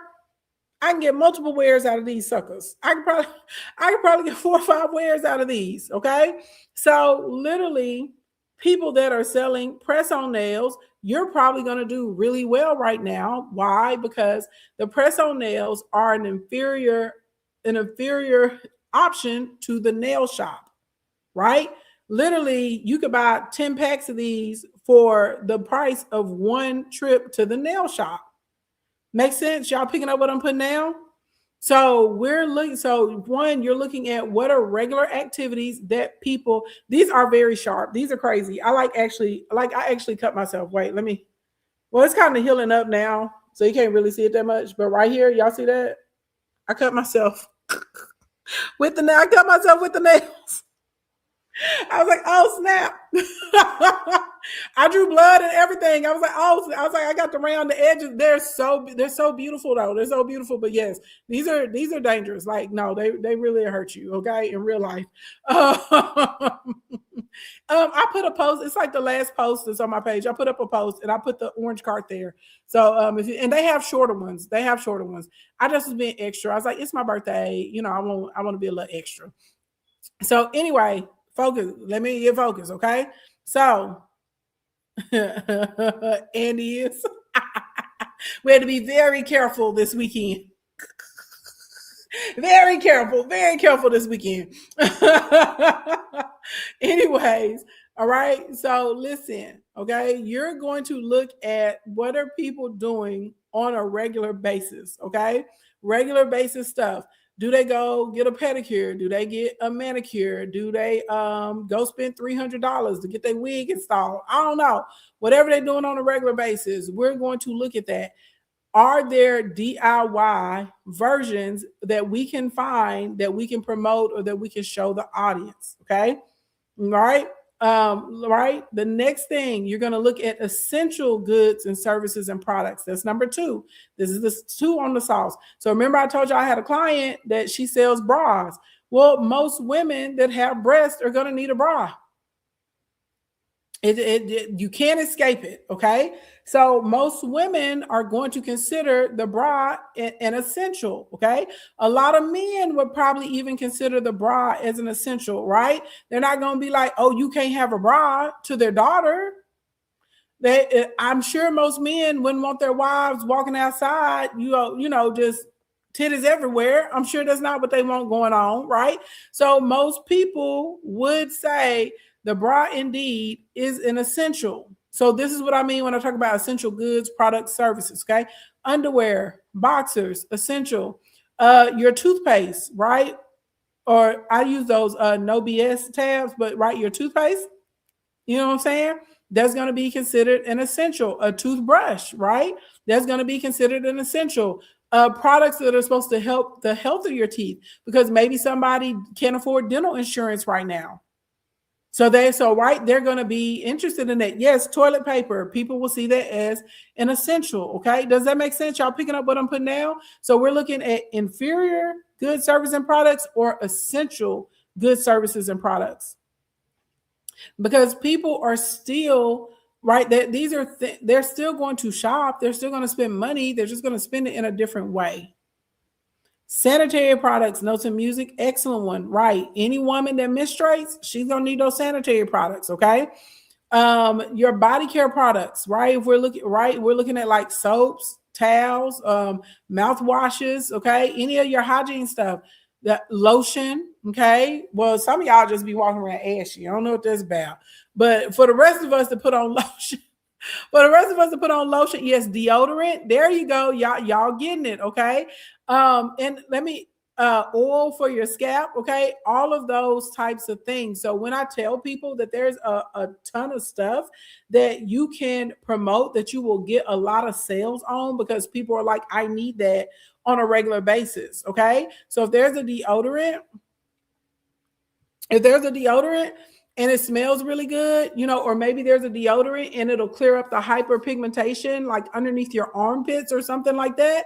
I can get multiple wears out of these suckers. I can probably get 4 or 5 wears out of these. Okay. So literally, people that are selling press-on nails, you're probably going to do really well right now. Why? Because the press-on nails are an inferior option to the nail shop, right? Literally, you could buy 10 packs of these for the price of one trip to the nail shop. Makes sense? Y'all picking up what I'm putting down? So one, you're looking at what are regular activities that people, these are very sharp. These are crazy. I actually cut myself. Wait, well, it's kind of healing up now, so you can't really see it that much. But right here, y'all see that? I cut myself with the nails. I was like, oh snap. I drew blood and everything. I was like, I got to round the edges. They're so beautiful though. They're so beautiful. But yes, these are dangerous. Like, no, they really hurt you, okay, in real life. I put a post, it's like the last post that's on my page. I put up a post and I put the orange cart there. So and they have shorter ones. I just was being extra. I was like, it's my birthday, I want to be a little extra. So anyway, focus. Let me get focused, okay? So, Andy is. We had to be very careful this weekend. Very careful this weekend. Anyways, all right. So listen, okay? You're going to look at what are people doing on a regular basis, okay? Regular basis stuff. Do they go get a pedicure? Do they get a manicure? Do they go spend $300 to get their wig installed? I don't know. Whatever they're doing on a regular basis, we're going to look at that. Are there DIY versions that we can find, that we can promote, or that we can show the audience? Okay. All right. Right. The next thing, you're going to look at essential goods and services and products. That's number 2. This is the 2 on the sauce. So remember, I told you I had a client that she sells bras. Well, most women that have breasts are going to need a bra. You can't escape it. Okay. So most women are going to consider the bra an essential. Okay. A lot of men would probably even consider the bra as an essential, right? They're not going to be like, oh, you can't have a bra to their daughter. I'm sure most men wouldn't want their wives walking outside, just titties everywhere. I'm sure that's not what they want going on, right? So most people would say the bra indeed is an essential. So this is what I mean when I talk about essential goods, products, services, okay? Underwear, boxers, essential. Your toothpaste, right? Or I use those no BS tabs, but right, your toothpaste, you know what I'm saying? That's going to be considered an essential. A toothbrush, right? That's going to be considered an essential. Products that are supposed to help the health of your teeth, because maybe somebody can't afford dental insurance right now. So they're going to be interested in that. Yes, toilet paper. People will see that as an essential. Okay. Does that make sense? Y'all picking up what I'm putting down? So we're looking at inferior goods, services, and products, or essential goods, services, and products. Because people are still, right, they're still going to shop. They're still going to spend money. They're just going to spend it in a different way. Sanitary products, notes and music, excellent one, right? Any woman that menstruates, she's gonna need those sanitary products, okay? Your body care products, right? If we're looking at like soaps, towels, mouthwashes, okay, any of your hygiene stuff, the lotion, okay. Well, some of y'all just be walking around ashy. I don't know what that's about, but for the rest of us to put on lotion, yes, deodorant. There you go, y'all getting it, okay. And let me oil for your scalp, okay, all of those types of things. So when I tell people that there's a ton of stuff that you can promote that you will get a lot of sales on, because people are like, I need that on a regular basis, okay. So if there's a deodorant and it smells really good, or maybe there's a deodorant and it'll clear up the hyperpigmentation like underneath your armpits or something like that,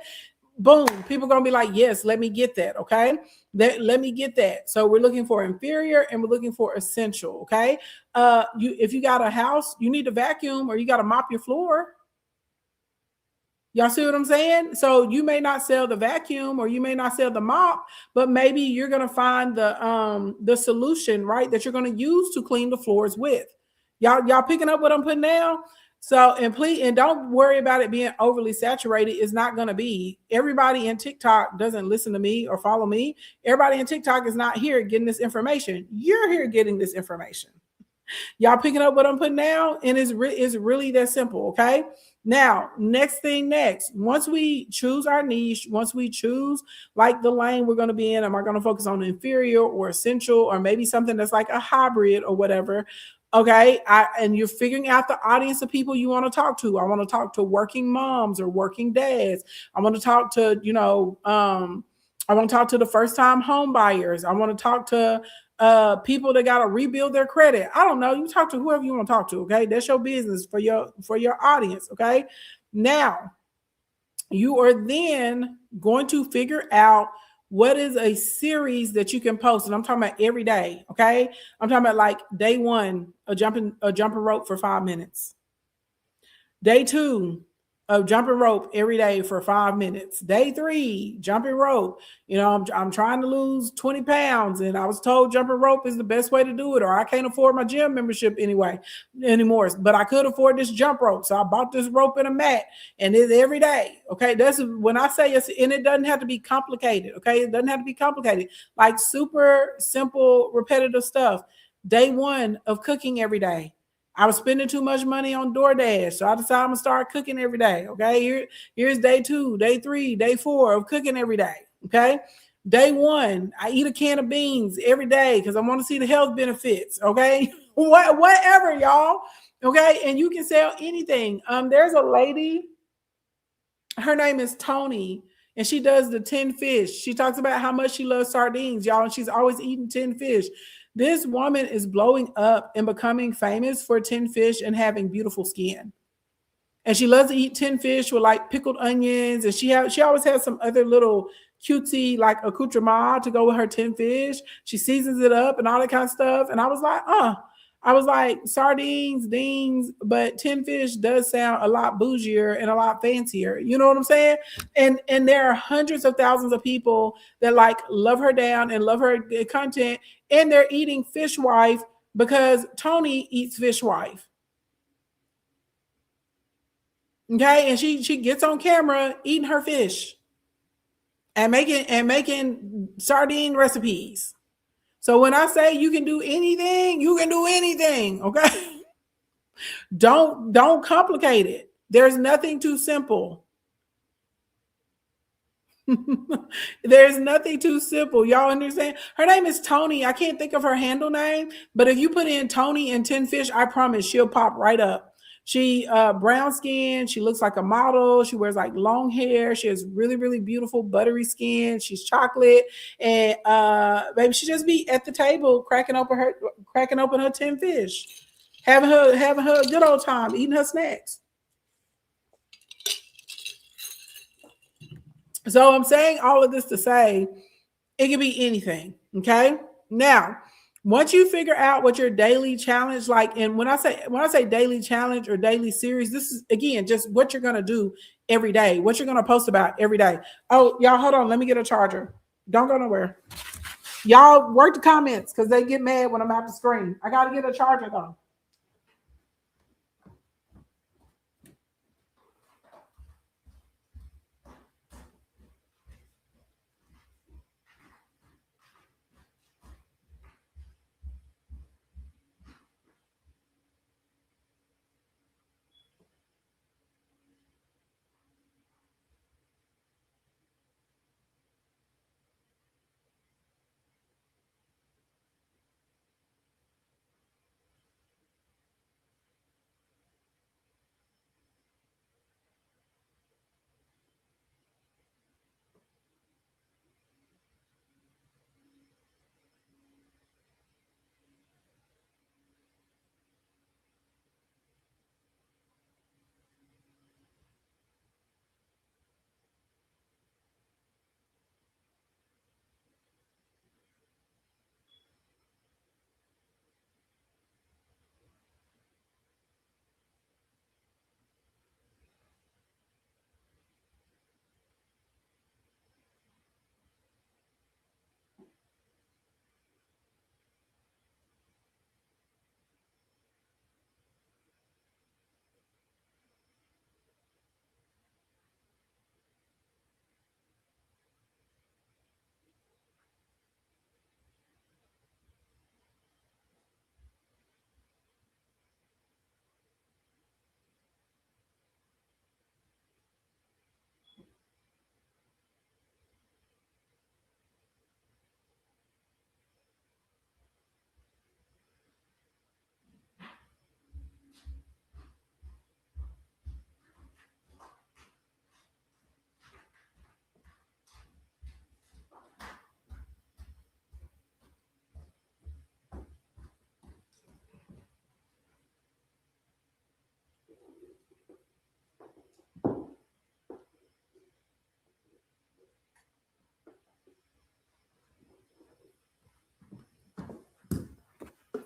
boom, people are going to be like, yes, let me get that, okay? Let me get that. So we're looking for inferior and we're looking for essential, okay? If you got a house, you need to vacuum or you got to mop your floor. Y'all see what I'm saying? So you may not sell the vacuum or you may not sell the mop, but maybe you're going to find the solution, right, that you're going to use to clean the floors with. Y'all picking up what I'm putting down? So, and don't worry about it being overly saturated. It's not going to be. Everybody in TikTok doesn't listen to me or follow me. Everybody in TikTok is not here getting this information. You're here getting this information. Y'all picking up what I'm putting down? And it's really that simple, okay? Now, next, once we choose our niche, once we choose like the lane we're going to be in, am I going to focus on inferior or essential or maybe something that's like a hybrid or whatever? Okay. And you're figuring out the audience of people you want to talk to. I want to talk to working moms or working dads. I want to talk to, I want to talk to the first time home buyers. I want to talk to people that got to rebuild their credit. I don't know. You talk to whoever you want to talk to. Okay. That's your business for your audience. Okay. Now you are then going to figure out what is a series that you can post. And I'm talking about every day. Okay. I'm talking about like day 1, a jumping rope for 5 minutes. Day 2, of jumping rope every day for 5 minutes. Day 3, jumping rope. I'm trying to lose 20 pounds and I was told jumping rope is the best way to do it, or I can't afford my gym membership anymore, but I could afford this jump rope. So I bought this rope and a mat and it's every day. Okay. That's when I say it's, and it doesn't have to be complicated. Okay. It doesn't have to be complicated, like super simple, repetitive stuff. Day 1 of cooking every day. I was spending too much money on DoorDash, so I decided I'm gonna start cooking every day. Okay, here's day 2, day 3, day 4 of cooking every day. Okay, day 1, I eat a can of beans every day because I want to see the health benefits. Okay, whatever, y'all. Okay, and you can sell anything. There's a lady, her name is Tony, and she does the 10 fish. She talks about how much she loves sardines, y'all, and she's always eating 10 fish. This woman is blowing up and becoming famous for 10 fish and having beautiful skin. And she loves to eat 10 fish with like pickled onions. And she always has some other little cutesy like accoutrement to go with her 10 fish. She seasons it up and all that kind of stuff. And I was like, sardines, dings, but 10 fish does sound a lot bougier and a lot fancier. You know what I'm saying? And there are hundreds of thousands of people that like love her down and love her content, and they're eating Fish Wife because Tony eats Fish Wife. Okay, and she gets on camera eating her fish and making sardine recipes. So when I say you can do anything, you can do anything, okay? Don't complicate it. There's nothing too simple. There's nothing too simple. Y'all understand? Her name is Tony. I can't think of her handle name, but if you put in Tony and 10 fish, I promise she'll pop right up. She brown skin. She looks like a model. She wears like long hair. She has really, really beautiful buttery skin. She's chocolate, and baby, she just be at the table cracking open her 10 fish, having her a good old time, eating her snacks. So I'm saying all of this to say it can be anything. Okay. Now, once you figure out what your daily challenge like, and when I say daily challenge or daily series, this is again just what you're gonna do every day, what you're gonna post about every day. Oh, y'all, hold on, let me get a charger. Don't go nowhere. Y'all work the comments because they get mad when I'm out the screen. I gotta get a charger though.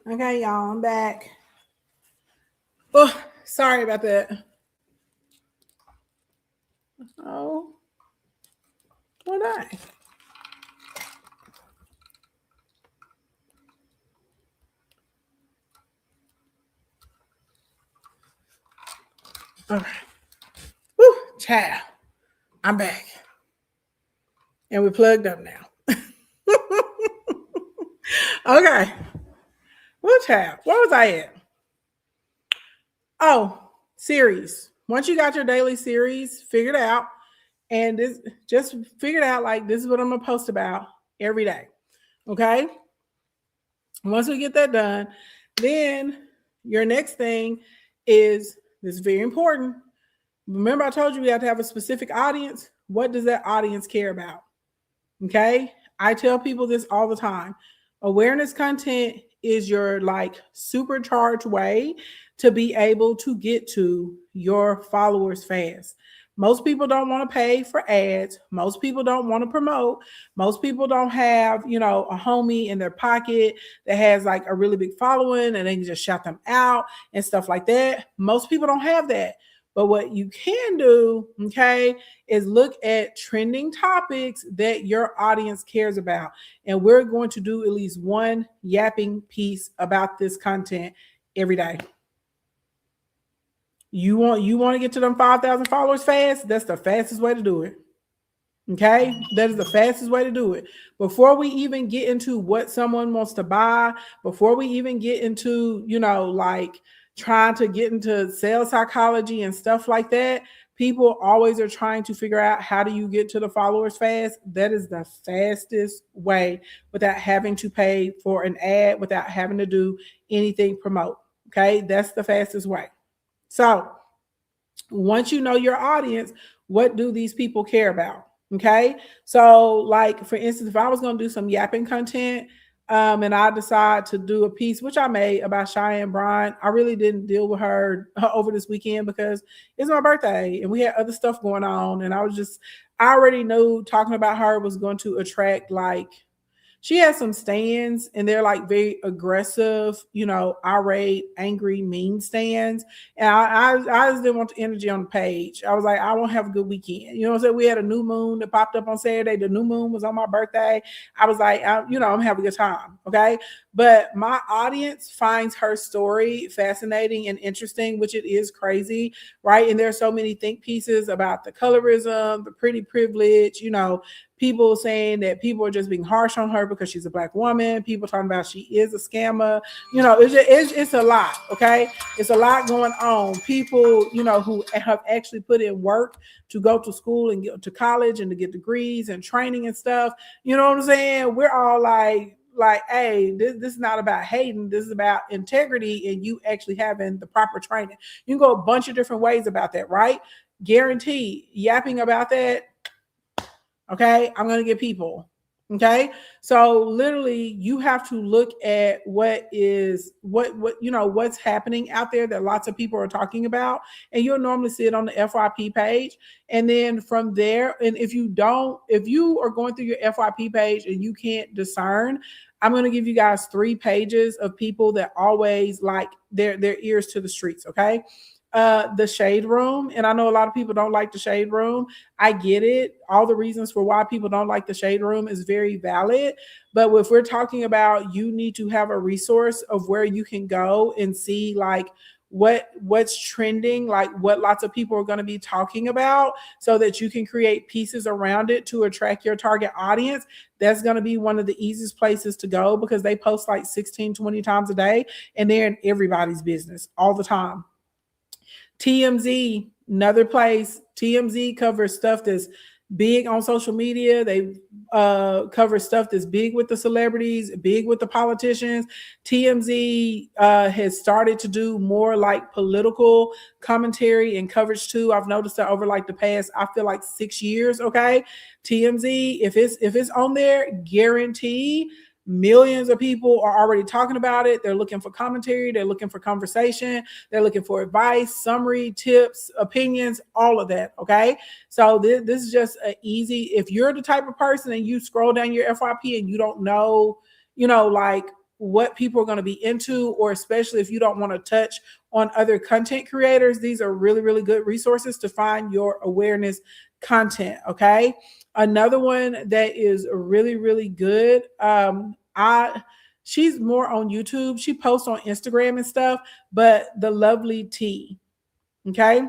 Okay, y'all, I'm back. Oh, sorry about that. Oh, what I? Okay. Woo, child. I'm back. And we're plugged up now. Okay. Well, child, where was I at? Oh, series. Once you got your daily series figured out, and this just figured out like this is what I'm gonna post about every day. Okay. Once we get that done, then your next thing is this is very important. Remember, I told you we have to have a specific audience. What does that audience care about? Okay. I tell people this all the time. Awareness content is your like supercharged way to be able to get to your followers fast. Most people don't want to pay for ads. Most people don't want to promote. Most people don't have, a homie in their pocket that has like a really big following and they can just shout them out and stuff like that. Most people don't have that. But what you can do, okay, is look at trending topics that your audience cares about. And we're going to do at least one yapping piece about this content every day. You want to get to them 5,000 followers fast? That's the fastest way to do it. Okay, that is the fastest way to do it. Before we even get into what someone wants to buy, before we even get into, like trying to get into sales psychology and stuff like that, people always are trying to figure out how do you get to the followers fast. That is the fastest way without having to pay for an ad, without having to do anything promote. Okay, that's the fastest way. So once you know your audience, what do these people care about? Okay. So, like, for instance, if I was going to do some yapping content, and I decide to do a piece, which I made about Cheyenne Bryant, I really didn't deal with her over this weekend because it's my birthday and we had other stuff going on. And I already knew talking about her was going to attract like, she has some stands and they're like very aggressive, irate, angry, mean stands. And I just didn't want the energy on the page. I was like, I won't have a good weekend. You know what I'm saying? We had a new moon that popped up on Saturday. The new moon was on my birthday. I was like, I'm having a good time. Okay. But my audience finds her story fascinating and interesting, which it is crazy. Right. And there's so many think pieces about the colorism, the pretty privilege, people saying that people are just being harsh on her because she's a Black woman. People talking about she is a scammer. It's a lot. Okay, it's a lot going on. People, who have actually put in work to go to school and get to college and to get degrees and training and stuff. You know what I'm saying? We're all like, hey, this is not about hating. This is about integrity and you actually having the proper training. You can go a bunch of different ways about that, right? Guaranteed, yapping about that. Okay, I'm going to get people. Okay, so literally you have to look at what's happening out there that lots of people are talking about, and you'll normally see it on the FYP page. And then from there, and if you are going through your FYP page and you can't discern, I'm going to give you guys 3 pages of people that always like their ears to the streets. Okay. The shade room. And I know a lot of people don't like the shade room. I get it. All the reasons for why people don't like the shade room is very valid. But if we're talking about, you need to have a resource of where you can go and see like what's trending, like what lots of people are going to be talking about, so that you can create pieces around it to attract your target audience. That's going to be one of the easiest places to go because they post like 16, 20 times a day and they're in everybody's business all the time. TMZ, another place. TMZ covers stuff that's big on social media. They cover stuff that's big with the celebrities, big with the politicians. TMZ has started to do more like political commentary and coverage too. I've noticed that over like the past, I feel like 6 years. Okay, TMZ, if it's on there, guarantee millions of people are already talking about it. They're looking for commentary. They're looking for conversation. They're looking for advice, summary, tips, opinions, all of that. Okay. So this is just an easy, if you're the type of person and you scroll down your FYP and you don't know, like what people are going to be into, or especially if you don't want to touch on other content creators, these are really, really good resources to find your awareness content. Okay. Another one that is really, really good. She's more on YouTube. She posts on Instagram and stuff, but the Lovely Tea. Okay.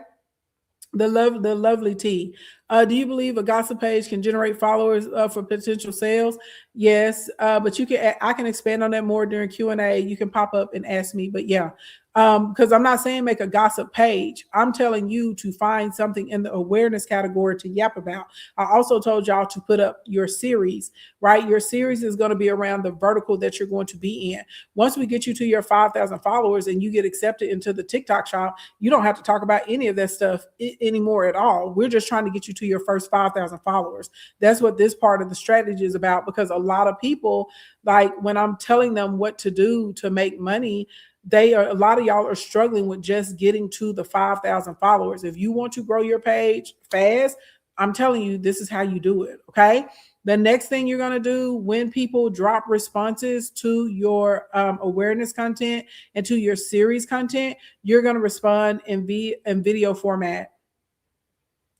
The lovely T. Do you believe a gossip page can generate followers for potential sales? Yes, but I can expand on that more during Q&A. You can pop up and ask me, but yeah, because I'm not saying make a gossip page. I'm telling you to find something in the awareness category to yap about. I also told y'all to put up your series, right? Your series is going to be around the vertical that you're going to be in. Once we get you to your 5,000 followers and you get accepted into the TikTok shop, you don't have to talk about any of that stuff anymore at all. We're just trying to get you to your first 5,000 followers. That's what this part of the strategy is about, because a lot of people, like when I'm telling them what to do to make money, a lot of y'all are struggling with just getting to the 5,000 followers. If you want to grow your page fast, I'm telling you, this is how you do it. Okay. The next thing you're going to do when people drop responses to your awareness content and to your series content, you're going to respond in video format.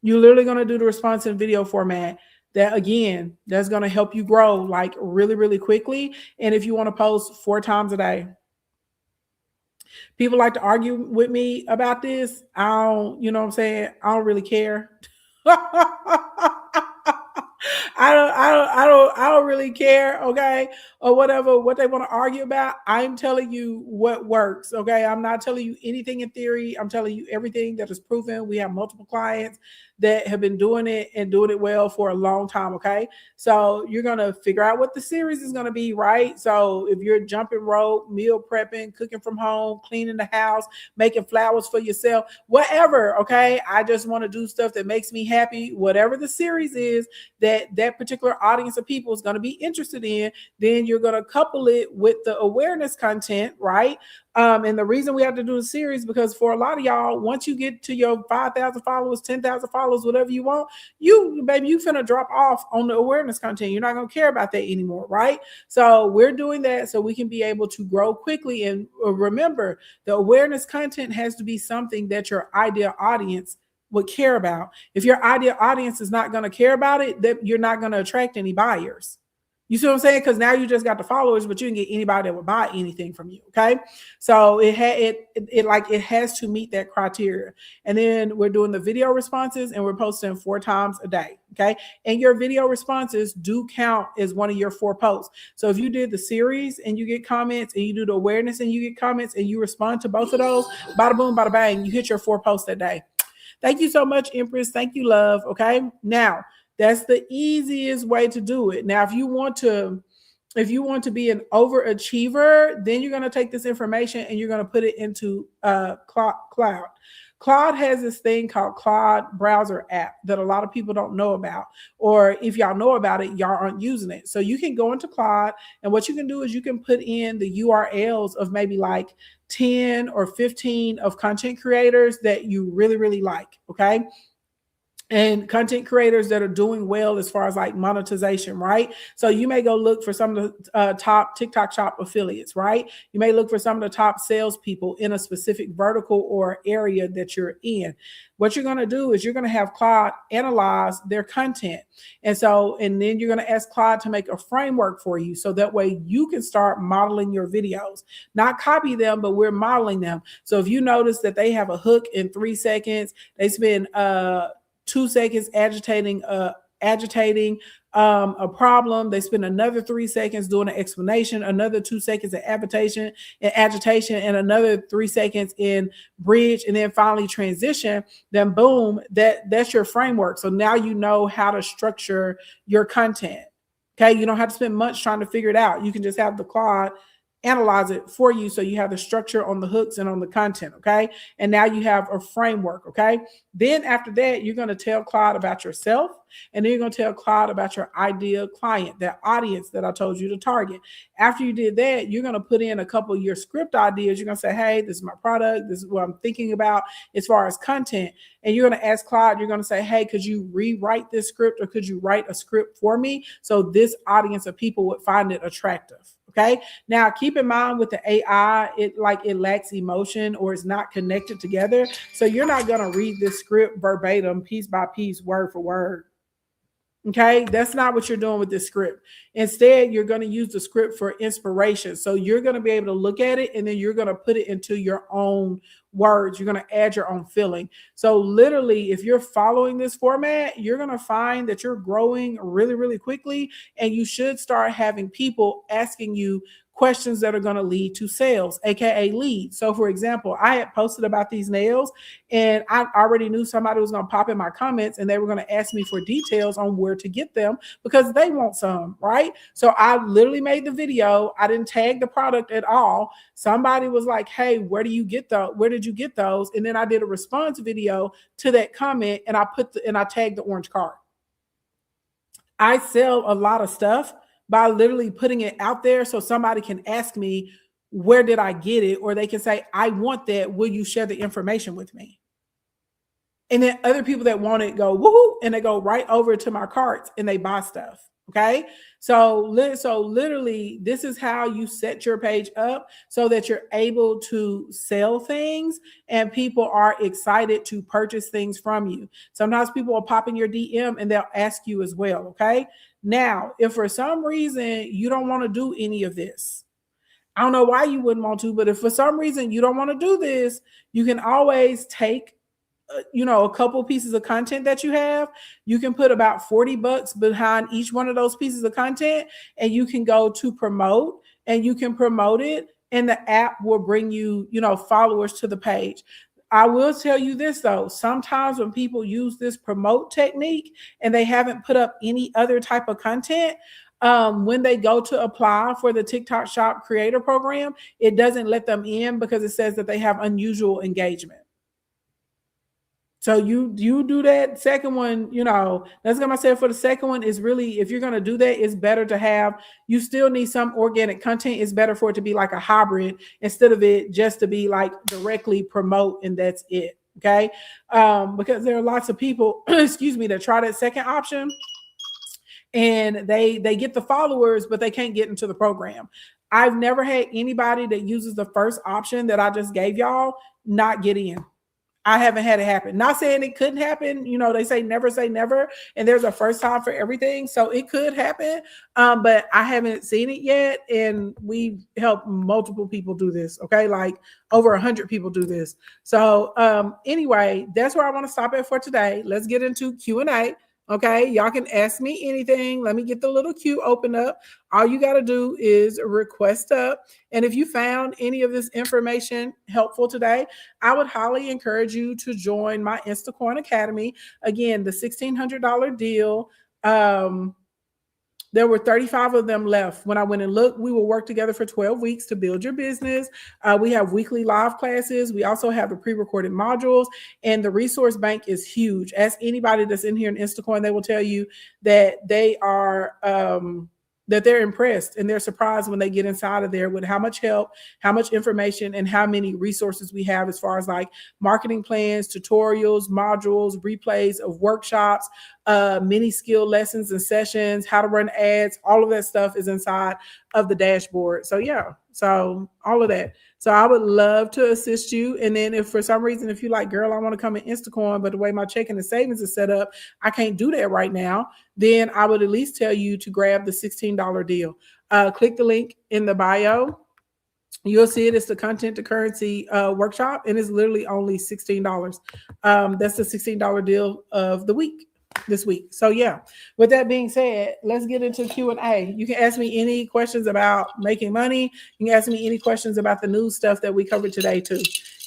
You're literally going to do the response in video format. That again, that's going to help you grow like really, really quickly. And if you want to post 4 times a day. People like to argue with me about this. You know what I'm saying? I don't really care. I don't really care, okay, or whatever what they want to argue about. I'm telling you what works, okay. I'm not telling you anything in theory. I'm telling you everything that is proven. We have multiple clients that have been doing it and doing it well for a long time, okay. So you're gonna figure out what the series is gonna be, right? So if you're jumping rope, meal prepping, cooking from home, cleaning the house, making flowers for yourself, whatever, okay. I just want to do stuff that makes me happy. Whatever the series is that particular audience of people is going to be interested in, then you're going to couple it with the awareness content, right? And the reason we have to do a series, because for a lot of y'all, once you get to your 5,000 followers, 10,000 followers, whatever you want, you finna drop off on the awareness content. You're not going to care about that anymore, right? So we're doing that so we can be able to grow quickly. And remember, the awareness content has to be something that your ideal audience would care about. If your ideal audience is not going to care about it, that you're not going to attract any buyers. You see what I'm saying? Because now you just got the followers, but you can get anybody that would buy anything from you. Okay, so it has to meet that criteria. And then we're doing the video responses, and we're posting 4 times a day. Okay, and your video responses do count as one of your 4 posts. So if you did the series and you get comments, and you do the awareness and you get comments, and you respond to both of those, bada boom, bada bang, you hit your 4 posts that day. Thank you so much, Empress. Thank you, love. Okay, now that's the easiest way to do it. Now, if you want to be an overachiever, then you're going to take this information and you're going to put it into Claude. Claude has this thing called Claude browser app that a lot of people don't know about, or if y'all know about it, y'all aren't using it. So you can go into Claude, and what you can do is you can put in the URLs of maybe like 10 or 15 of content creators that you really, really like. Okay. And content creators that are doing well as far as like monetization, right? So you may go look for some of the top TikTok shop affiliates, right? You may look for some of the top salespeople in a specific vertical or area that you're in. What you're going to do is you're going to have Claude analyze their content. And then you're going to ask Claude to make a framework for you. So that way you can start modeling your videos, not copy them, but we're modeling them. So if you notice that they have a hook in 3 seconds, they spend 2 seconds agitating a problem. They spend another 3 seconds doing an explanation, another 2 seconds in agitation, and another 3 seconds in bridge, and then finally transition. Then boom, that's your framework. So now you know how to structure your content. Okay, you don't have to spend much trying to figure it out. You can just have the Claude analyze it for you, so you have the structure on the hooks and on the content. Okay, and now you have a framework. Okay, then after that, you're going to tell Claude about yourself, and then you're going to tell Claude about your ideal client, that audience that I told you to target. After you did that, you're going to put in a couple of your script ideas. You're going to say, hey, this is my product, this is what I'm thinking about as far as content. And you're going to ask Claude, you're going to say, hey, could you rewrite this script, or could you write a script for me so this audience of people would find it attractive? Okay. Now keep in mind with the AI, it lacks emotion or is not connected together. So you're not going to read this script verbatim, piece by piece, word for word. Okay, that's not what you're doing with this script. Instead, you're going to use the script for inspiration. So you're going to be able to look at it and then you're going to put it into your own words. You're going to add your own feeling. So literally, if you're following this format, you're going to find that you're growing really, really quickly. And you should start having people asking you questions that are going to lead to sales, aka leads. So for example, I had posted about these nails and I already knew somebody was going to pop in my comments and they were going to ask me for details on where to get them because they want some, right? So I literally made the video. I didn't tag the product at all. Somebody was like, hey, where did you get those? And then I did a response video to that comment and I tagged the orange card. I sell a lot of stuff by literally putting it out there so somebody can ask me, where did I get it? Or they can say, I want that. Will you share the information with me? And then other people that want it go, woohoo, and they go right over to my carts and they buy stuff. Okay. So literally, this is how you set your page up so that you're able to sell things and people are excited to purchase things from you. Sometimes people will pop in your DM and they'll ask you as well. Okay. Now, if for some reason you don't want to do any of this, I don't know why you wouldn't want to, but if for some reason you don't want to do this, you can always take a couple pieces of content that you have. You can put about $40 behind each one of those pieces of content and you can go to promote and you can promote it and the app will bring you, followers to the page. I will tell you this though, sometimes when people use this promote technique and they haven't put up any other type of content, when they go to apply for the TikTok Shop Creator Program, it doesn't let them in because it says that they have unusual engagement. So you do that second one, that's what I said for the second one is really, if you're going to do that, it's better to have, you still need some organic content. It's better for it to be like a hybrid instead of it just to be like directly promote and that's it. Okay. Because there are lots of people, that try that second option and they get the followers, but they can't get into the program. I've never had anybody that uses the first option that I just gave y'all not get in. I haven't had it happen. Not saying it couldn't happen. They say never, and there's a first time for everything. So it could happen, but I haven't seen it yet. And we've helped multiple people do this. Okay. Like over 100 people do this. So anyway, that's where I want to stop it for today. Let's get into Q&A. Okay, y'all can ask me anything. Let me get the little queue open up. All you got to do is request up. And if you found any of this information helpful today, I would highly encourage you to join my Instacoin Academy. Again, the $1,600 deal. There were 35 of them left. When I went and looked, we will work together for 12 weeks to build your business. We have weekly live classes. We also have the pre-recorded modules, and the resource bank is huge. Ask anybody that's in here in Instacoin, they will tell you that they are that they're impressed and they're surprised when they get inside of there with how much help, how much information, and how many resources we have as far as like marketing plans, tutorials, modules, replays of workshops, mini skill lessons and sessions, how to run ads. All of that stuff is inside of the dashboard. So yeah, so all of that. So I would love to assist you. And then if for some reason, if you like, girl, I want to come in Instacoin, but the way my checking and savings is set up, I can't do that right now, then I would at least tell you to grab the $16 deal. Click the link in the bio. You'll see it. It's the content to currency workshop, and it's literally only $16. That's the $16 deal of the week. This week. So yeah, with that being said, let's get into Q&A. You can ask me any questions about making money. You can ask me any questions about the new stuff that we covered today too.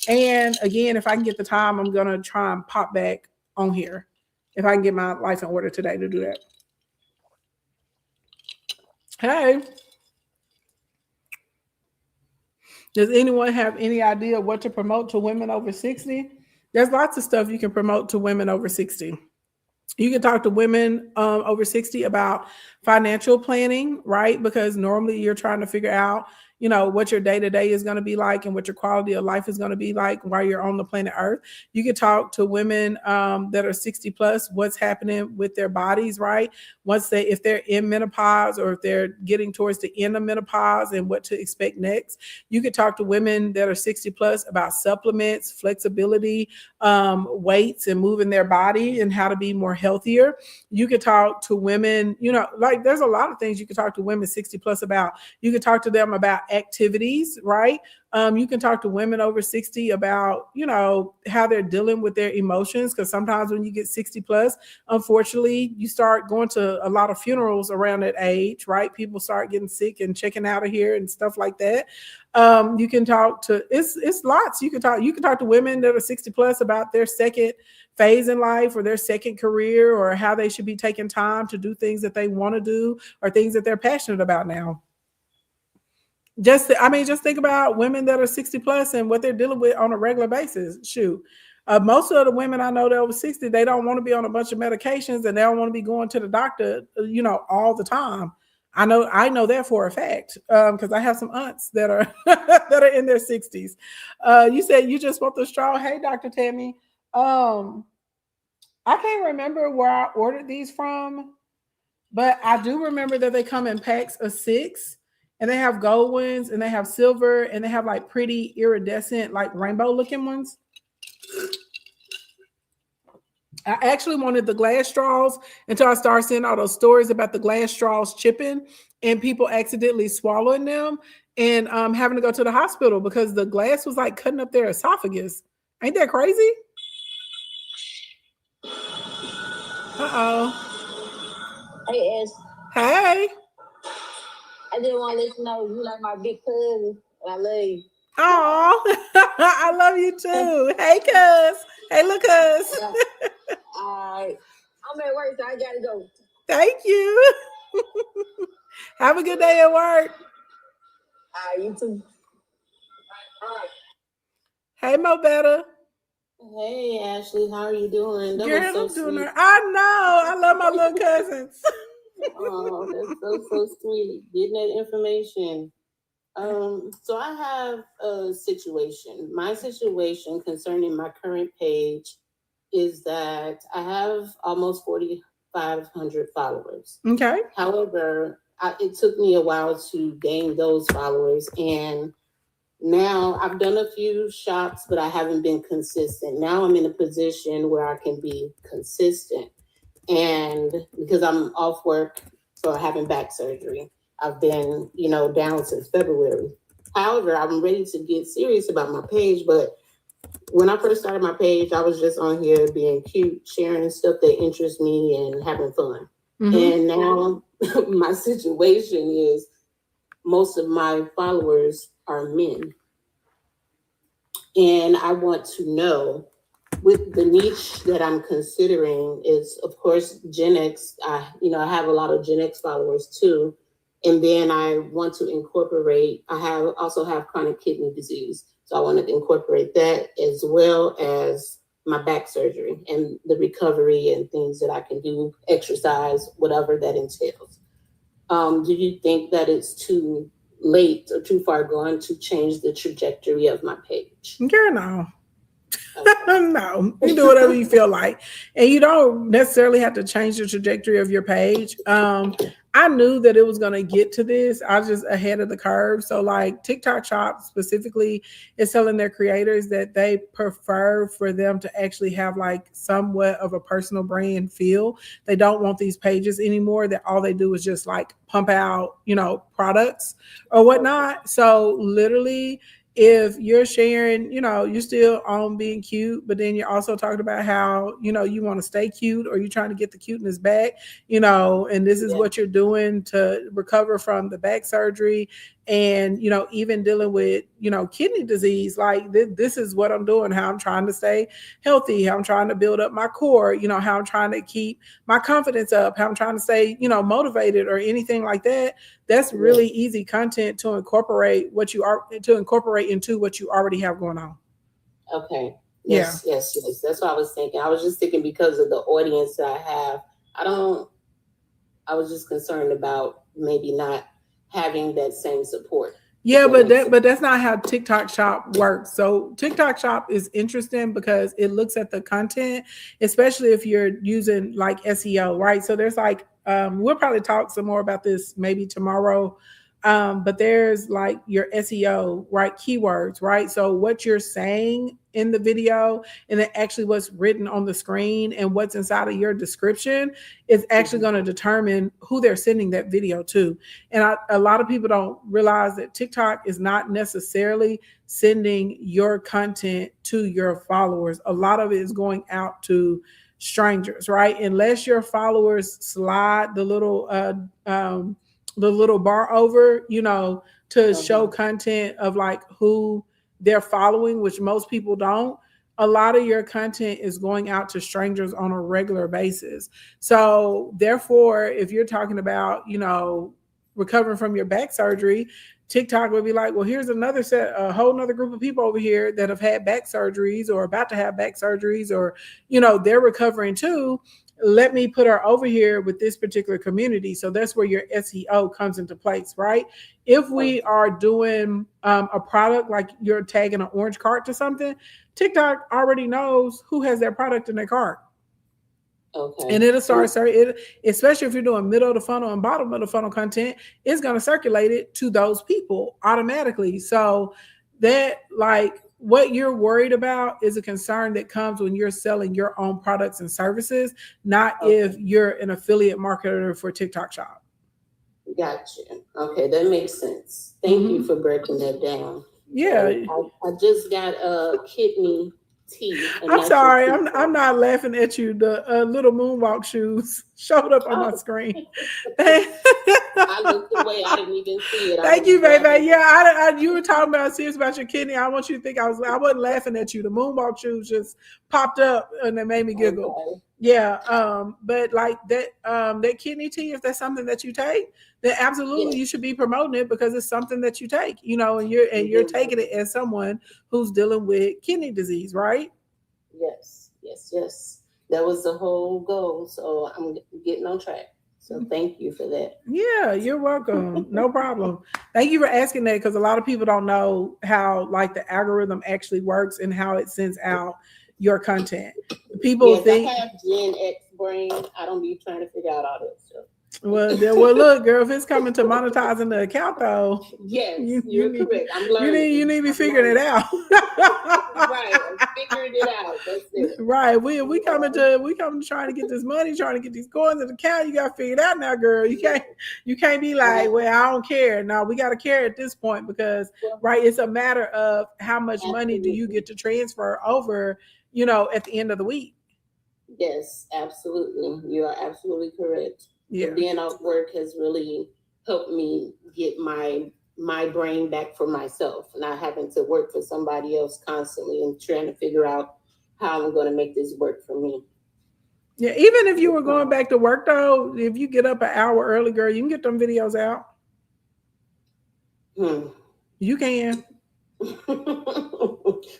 And again, if I can get the time, I'm going to try and pop back on here. If I can get my life in order today to do that. Hey. Does anyone have any idea what to promote to women over 60? There's lots of stuff you can promote to women over 60. You can talk to women over 60 about financial planning, right? Because normally you're trying to figure out, what your day-to-day is going to be like and what your quality of life is going to be like while you're on the planet Earth. You could talk to women that are 60 plus, what's happening with their bodies, right? If they're in menopause or if they're getting towards the end of menopause and what to expect next. You could talk to women that are 60 plus about supplements, flexibility, weights, and moving their body and how to be more healthier. You could talk to women, like there's a lot of things you could talk to women 60 plus about. You could talk to them about activities, right? You can talk to women over 60 about, how they're dealing with their emotions. Because sometimes when you get 60 plus, unfortunately, you start going to a lot of funerals around that age, right? People start getting sick and checking out of here and stuff like that. You can talk to, it's lots. You can talk to women that are 60 plus about their second phase in life or their second career or how they should be taking time to do things that they want to do or things that they're passionate about now. Just think about women that are 60 plus and what they're dealing with on a regular basis. Shoot. Most of the women I know that are over 60, they don't want to be on a bunch of medications and they don't want to be going to the doctor, all the time. I know that for a fact because I have some aunts that are that are in their 60s. You said you just want the straw. Hey, Dr. Tammy. I can't remember where I ordered these from, but I do remember that they come in packs of 6. And they have gold ones and they have silver and they have like pretty iridescent, like rainbow looking ones. I actually wanted the glass straws until I started seeing all those stories about the glass straws chipping and people accidentally swallowing them and having to go to the hospital because the glass was like cutting up their esophagus. Ain't that crazy? Uh-oh. Hey, Ash. Hey. I just want to let you know you like my big cousin. I love you. Oh, I love you too. Hey, cuz. Hey, look, cuz. All right. I'm at work, so I got to go. Thank you. Have a good day at work. All right, you too. All right. Hey, Mo Better. Hey, Ashley. How are you doing? Girl, I'm doing her. I know. I love my little cousins. Oh, that's so sweet. Getting that information. So I have a situation. My situation concerning my current page is that I have almost 4,500 followers. Okay. However, it took me a while to gain those followers, and now I've done a few shops, but I haven't been consistent. Now I'm in a position where I can be consistent. And because I'm off work for having back surgery, I've been, down since February. However, I'm ready to get serious about my page. But when I first started my page, I was just on here being cute, sharing stuff that interests me and having fun. Mm-hmm. And now my situation is most of my followers are men. And I want to know, with the niche that I'm considering is, of course, Gen X. I have a lot of Gen X followers too. And then I want to incorporate, I also have chronic kidney disease. So I want to incorporate that as well as my back surgery and the recovery and things that I can do, exercise, whatever that entails. Do you think that it's too late or too far gone to change the trajectory of my page? Girl, no. Okay. No, you do whatever you feel like. And you don't necessarily have to change the trajectory of your page. I knew that it was going to get to this. I was just ahead of the curve. So like TikTok Shop specifically is telling their creators that they prefer for them to actually have like somewhat of a personal brand feel. They don't want these pages anymore that all they do is just like pump out, products or whatnot. So literally, if you're sharing, you're still on being cute, but then you're also talking about how, you want to stay cute or you're trying to get the cuteness back, and this is what you're doing to recover from the back surgery and, even dealing with, kidney disease. Like this is what I'm doing, how I'm trying to stay healthy, how I'm trying to build up my core, how I'm trying to keep my confidence up, how I'm trying to stay, motivated or anything like that. That's really easy content to incorporate into what you already have going on. Okay. Yes. That's what I was thinking. I was just thinking because of the audience that I have, I was just concerned about maybe not having that same support. Yeah, That but makes that's not how TikTok Shop works. So TikTok Shop is interesting because it looks at the content, especially if you're using like SEO, right? So there's like we'll probably talk some more about this maybe tomorrow. But there's like your SEO, right? Keywords, right? So what you're saying in the video and then actually what's written on the screen and what's inside of your description is actually going to determine who they're sending that video to. And a lot of people don't realize that TikTok is not necessarily sending your content to your followers. A lot of it is going out to strangers, right? Unless your followers slide the little bar over, to show content of like who they're following, which most people don't. A lot of your content is going out to strangers on a regular basis. So therefore, if you're talking about, recovering from your back surgery, TikTok would be like, well, here's a whole nother group of people over here that have had back surgeries or about to have back surgeries, or, they're recovering too. Let me put her over here with this particular community. So that's where your SEO comes into place, right? If we are doing a product like you're tagging an orange cart to something, TikTok already knows who has that product in their cart. Okay. And it'll start, especially if you're doing middle of the funnel and bottom of the funnel content, it's going to circulate it to those people automatically. So that, like, what you're worried about is a concern that comes when you're selling your own products and services, not if you're an affiliate marketer for TikTok Shop. Gotcha. Okay, that makes sense. Thank you for breaking that down. Yeah. I just got a kidney tea. I'm sorry. I'm not laughing at you. The little moonwalk shoes showed up on my screen. I looked away. I didn't even see it. Thank you, baby. Yeah, you were talking about serious about your kidney. I want you to think I wasn't laughing at you. The moonwalk shoes just popped up and they made me giggle. Okay. Yeah. But like that kidney tea, if that's something that you take, then absolutely you should be promoting it because it's something that you take, and you're taking it as someone who's dealing with kidney disease, right? Yes. That was the whole goal. So I'm getting on track. So thank you for that. Yeah, you're welcome. No problem. Thank you for asking that because a lot of people don't know how like the algorithm actually works and how it sends out your content. People think I have Gen X brain. I don't be trying to figure out all that stuff. Well, look, girl, if it's coming to monetizing the account, though, yes, you're correct. I'm learning. You need to be figuring it out. Right, I'm figuring it out. That's it. Right, we coming to trying to get this money, trying to get these coins in the account. You got to figure it out now, girl. You can't be like, well, I don't care. No, we got to care at this point because, right, it's a matter of how much money do you get to transfer over, at the end of the week. Yes, absolutely. You are absolutely correct. Yeah. Being off work has really helped me get my brain back for myself, not having to work for somebody else constantly and trying to figure out how I'm going to make this work for me. Yeah, even if you were going back to work though, if you get up an hour early, girl, you can get them videos out. You can.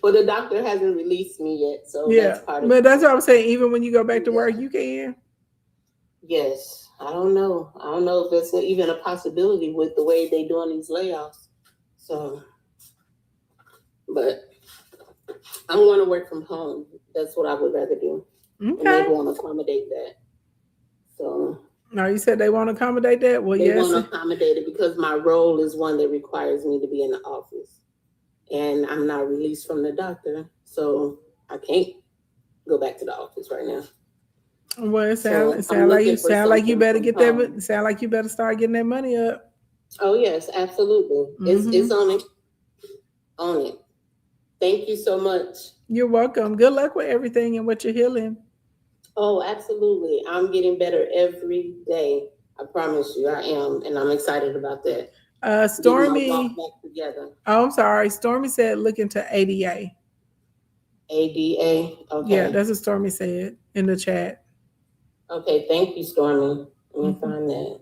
Well, the doctor hasn't released me yet, so that's part of it. But that's what I'm saying. Even when you go back to work, you can. Yes. I don't know if that's even a possibility with the way they're doing these layoffs. So, but I want to work from home. That's what I would rather do. Okay. And they want to accommodate that. So. No, you said they want to accommodate that? Well, yes. They want to accommodate it because my role is one that requires me to be in the office. And I'm not released from the doctor. So I can't go back to the office right now. Well, it sound like you better get that. Sound like you better start getting that money up. Oh yes, absolutely. It's on it. Thank you so much. You're welcome. Good luck with everything and what you're healing. Oh, absolutely. I'm getting better every day. I promise you, I am, and I'm excited about that. Stormy. Walk back together. Oh, I'm sorry. Stormy said, "Look into ADA." ADA. Okay. Yeah, that's what Stormy said in the chat. Okay, thank you, Stormy. Let me find that.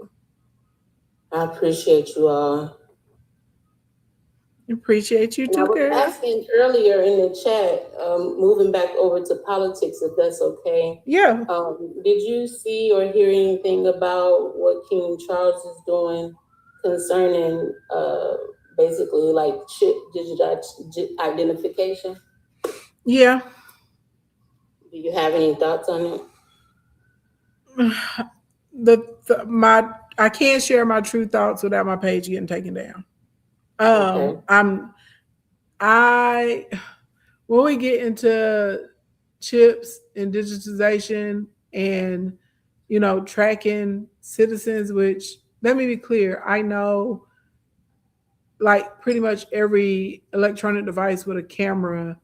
I appreciate you all. Appreciate you too, girl. I was asking earlier in the chat, moving back over to politics, if that's okay. Yeah. Did you see or hear anything about what King Charles is doing concerning basically like chip digital identification. Yeah. Do you have any thoughts on it? I can't share my true thoughts without my page getting taken down. Okay. When we get into chips and digitization and tracking citizens, which, let me be clear, I know like pretty much every electronic device with a camera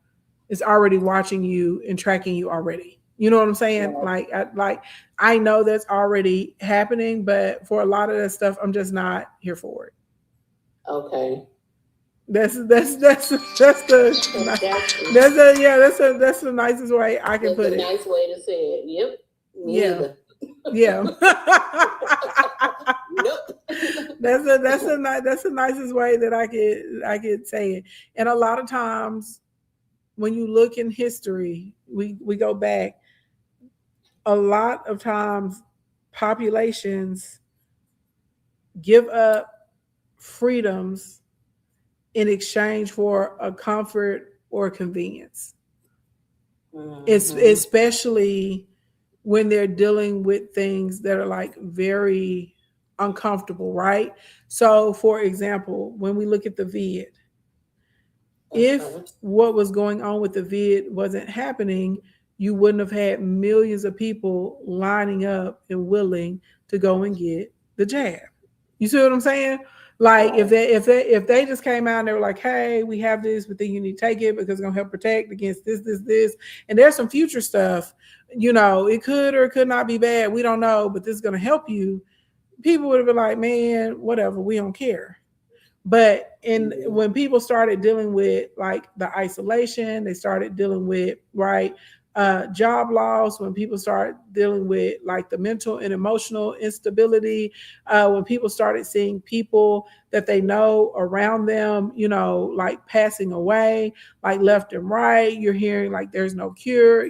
is already watching you and tracking you already. You know what I'm saying? Yeah. I know that's already happening, but for a lot of that stuff, I'm just not here for it. Okay. That's the nicest way I can put it. That's a nice way to say it. Yep. Me neither. Yeah. Nope. That's the nicest way that I could say it. And a lot of times when you look in history, we go back, a lot of times populations give up freedoms in exchange for a comfort or convenience. Mm-hmm. It's especially when they're dealing with things that are like very uncomfortable, right? So for example, when we look at the vid, if what was going on with the vid wasn't happening, you wouldn't have had millions of people lining up and willing to go and get the jab. You see what I'm saying? Like if they just came out and they were like, hey, we have this, but then you need to take it because it's gonna help protect against this. And there's some future stuff, it could or it could not be bad. We don't know, but this is gonna help you. People would have been like, man, whatever, we don't care. But when people started dealing with like the isolation, they started dealing with job loss, when people start dealing with like the mental and emotional instability, when people started seeing people that they know around them, like passing away, like left and right, you're hearing like there's no cure,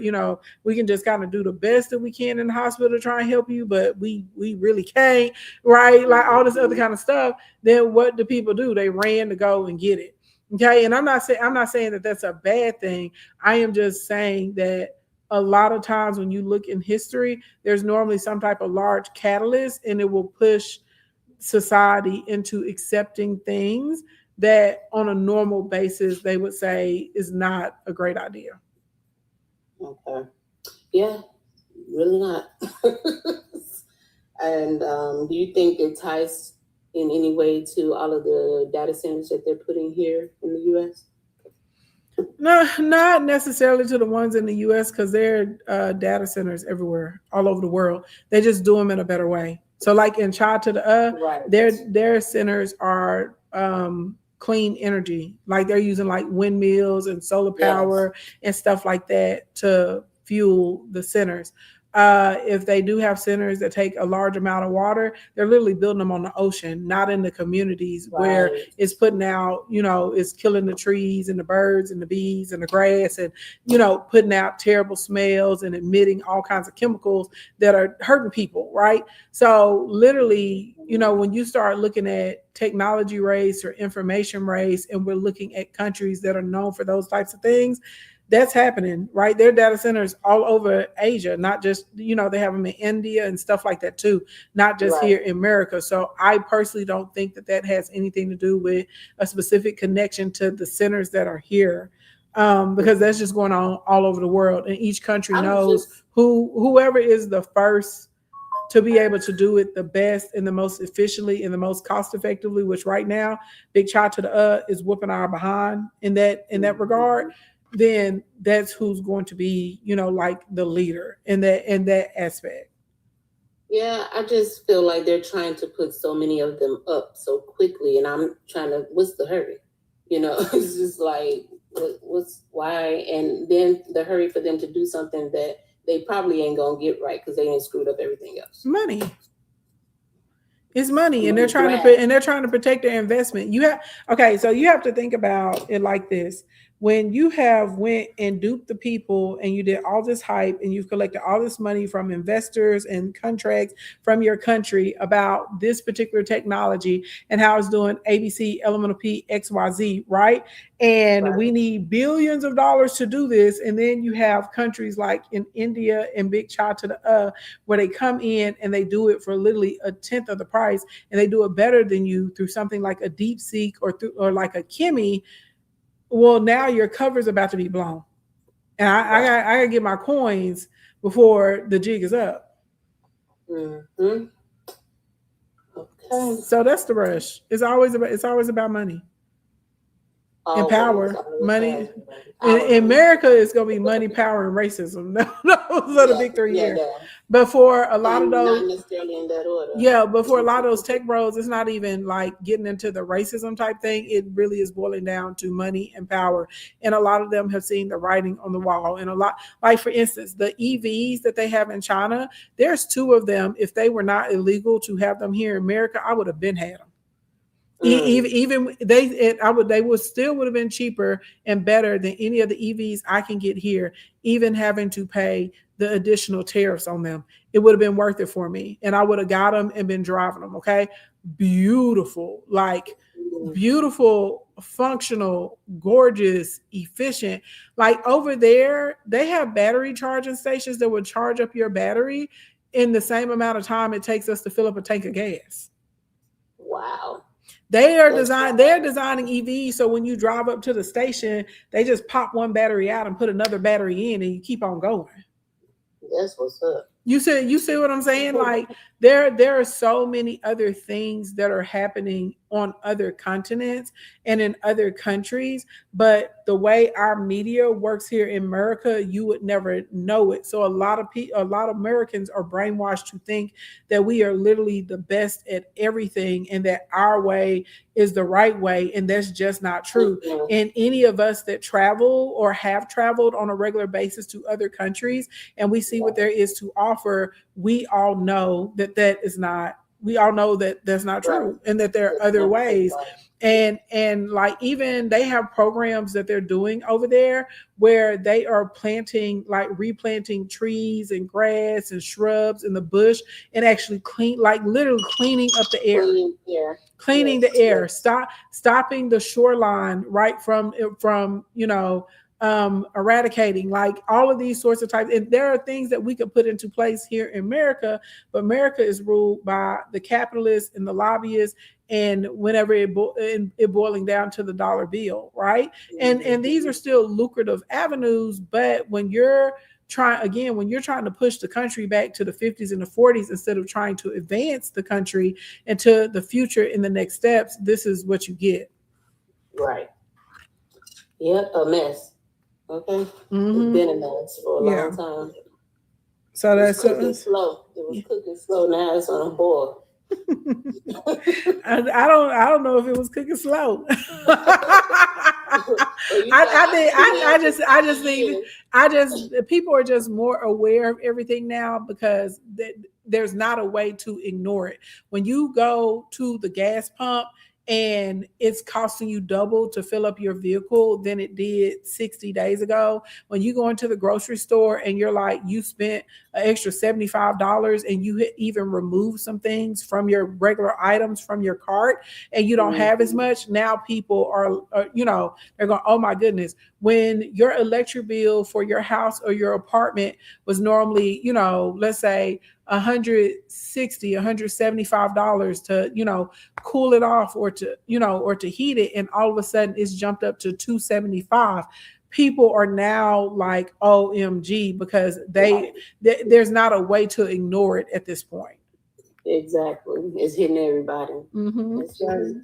we can just kind of do the best that we can in the hospital to try and help you, but we really can't, right? Like all this other kind of stuff. Then what do people do? They ran to go and get it. Okay. And I'm not saying that that's a bad thing. I am just saying that a lot of times when you look in history, there's normally some type of large catalyst, and it will push society into accepting things that on a normal basis they would say is not a great idea. Okay. Yeah, really not. And do you think it ties in any way to all of the data centers that they're putting here in the U.S.? No, not necessarily to the ones in the U.S. because there are data centers everywhere, all over the world. They just do them in a better way. So like in Chai to the Right. their centers are clean energy. Like they're using like windmills and solar power and stuff like that to fuel the centers. If they do have centers that take a large amount of water, they're literally building them on the ocean, not in the communities where it's putting out, it's killing the trees and the birds and the bees and the grass and, putting out terrible smells and emitting all kinds of chemicals that are hurting people, right? So literally, when you start looking at technology race or information race, and we're looking at countries that are known for those types of things, that's happening, right? There are data centers all over Asia, not just, they have them in India and stuff like that too, not just here in America. So I personally don't think that has anything to do with a specific connection to the centers that are here, because that's just going on all over the world. And each country knows whoever is the first to be able to do it the best and the most efficiently and the most cost effectively, which right now, Big Chai to the is whooping our behind in that regard. Then that's who's going to be, like the leader in that aspect. Yeah, I just feel like they're trying to put so many of them up so quickly, and I'm trying to, what's the hurry? It's just like, why? And then the hurry for them to do something that they probably ain't gonna get right because they ain't screwed up everything else. Money. It's money, and they're trying to protect their investment. So you have to think about it like this. when you have went and duped the people and you did all this hype and you've collected all this money from investors and contracts from your country about this particular technology and how it's doing ABC, elemental P, XYZ, right? And we need billions of dollars to do this. And then you have countries like in India and big child to the where they come in and they do it for literally a tenth of the price, and they do it better than you through something like a DeepSeek or like a Kimi. Well, now your cover's about to be blown, and I gotta get my coins before the jig is up. Mm-hmm. Okay. So that's the rush. It's always about money and power. Money. In America, it's gonna be money, power, and racism. Those are the big three here. Yeah. But for a lot of those, not necessarily in that order. Yeah, but for a lot of those tech bros, it's not even like getting into the racism type thing. It really is boiling down to money and power. And a lot of them have seen the writing on the wall. And a lot, like for instance, the EVs that they have in China, there's 2 of them. If they were not illegal to have them here in America, I would have been had them. Even they would still have been cheaper and better than any of the EVs I can get here, even having to pay the additional tariffs on them. It would have been worth it for me, and I would have got them and been driving them. Okay, beautiful, beautiful, functional, gorgeous, efficient. Like over there, they have battery charging stations that would charge up your battery in the same amount of time it takes us to fill up a tank of gas. Wow. They're designing EVs so when you drive up to the station, they just pop one battery out and put another battery in, and you keep on going. That's what's up. You see what I'm saying? Like there are so many other things that are happening on other continents and in other countries, but the way our media works here in America, you would never know it. So a lot of Americans are brainwashed to think that we are literally the best at everything and that our way is the right way, and that's just not true. Mm-hmm. And any of us that travel or have traveled on a regular basis to other countries and we see what there is to offer, we all know that's not true, and that there are other ways. And like even they have programs that they're doing over there where they are replanting trees and grass and shrubs in the bush and actually literally cleaning up the air. Cleaning the air, stopping the shoreline right from eradicating, like all of these sorts of types. And there are things that we could put into place here in America, but America is ruled by the capitalists and the lobbyists, and whenever it boiling down to the dollar bill, right? And these are still lucrative avenues, but when you're trying to push the country back to the 50s and the 40s instead of trying to advance the country into the future in the next steps, this is what you get. Right. Yep, a mess. Okay. Mm-hmm. It's been a mess for a long time. So that's cooking slow. It was cooking slow. Now it's on a boil. I don't know if it was cooking slow. People are just more aware of everything now because there's not a way to ignore it. When you go to the gas pump and it's costing you double to fill up your vehicle than it did 60 days ago. When you go into the grocery store and you're like, you spent an extra $75 and you even remove some things from your regular items from your cart and you don't have as much. Now people are they're going, oh my goodness, when your electric bill for your house or your apartment was normally, let's say $160, $175 to, cool it off or to heat it. And all of a sudden it's jumped up to $275. People are now like, OMG, because there's not a way to ignore it at this point. Exactly. It's hitting everybody. Mm-hmm. That's right.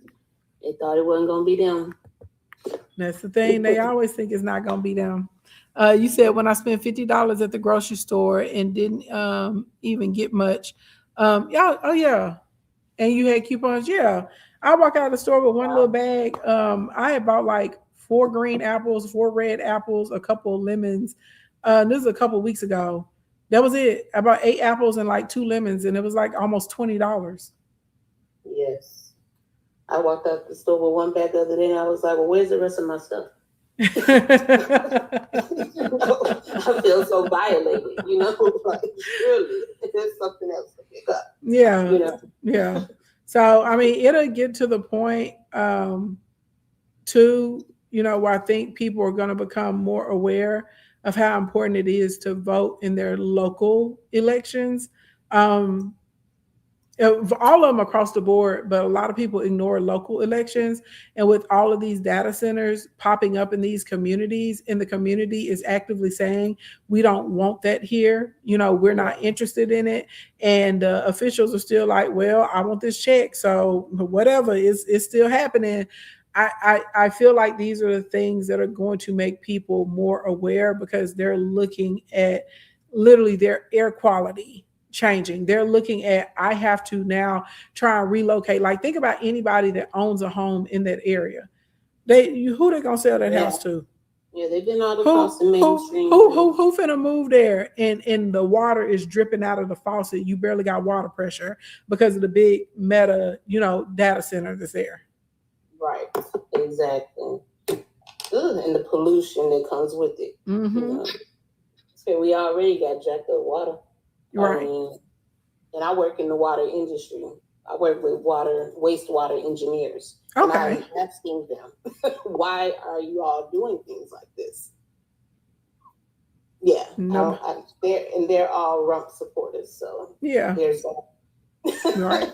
They thought it wasn't going to be them. That's the thing. They always think it's not going to be them. You said when I spent $50 at the grocery store and didn't even get much. Yeah. And you had coupons. Yeah. I walk out of the store with one little bag. I had bought like 4 green apples, 4 red apples, a couple of lemons. This is a couple of weeks ago. That was it. I bought 8 apples and like 2 lemons, and it was like almost $20. Yes. I walked out the store with one bag the other day, and I was like, well, where's the rest of my stuff? I feel so violated, like really, there's something else to pick up, Yeah. Yeah. So, I mean, it'll get to the point, too, where I think people are going to become more aware of how important it is to vote in their local elections. Um, all of them across the board, but a lot of people ignore local elections. And with all of these data centers popping up in these communities, and the community is actively saying, we don't want that here. We're not interested in it. And officials are still like, well, I want this check. So whatever is still happening. I feel like these are the things that are going to make people more aware, because they're looking at literally their air quality changing. They're looking at, I have to now try and relocate. Like, think about anybody that owns a home in that area. Who they gonna sell that house to? Yeah, they've been all across the mainstream. Who finna move there? And the water is dripping out of the faucet. You barely got water pressure because of the big meta, data center that's there. Right. Exactly. And the pollution that comes with it. Mm-hmm. So we already got jacked up water. Right. And I work in the water industry. I work with wastewater engineers. Okay. And I'm asking them, why are you all doing things like this? Yeah. No. They're all Rump supporters. So yeah. There's that. Right.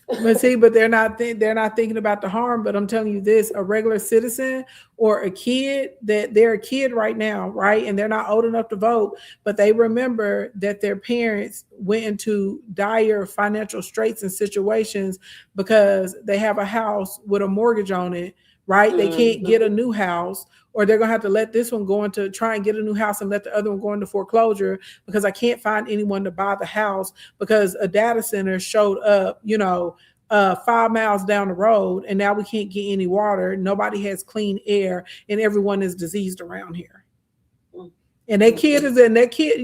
But they're not thinking about the harm. But I'm telling you this, a regular citizen or a kid, that they're a kid right now, right? And they're not old enough to vote, but they remember that their parents went into dire financial straits and situations because they have a house with a mortgage on it, right? They can't get a new house, or they're going to have to let this one go into try and get a new house and let the other one go into foreclosure because I can't find anyone to buy the house because a data center showed up, 5 miles down the road, and now we can't get any water. Nobody has clean air, and everyone is diseased around here. And that kid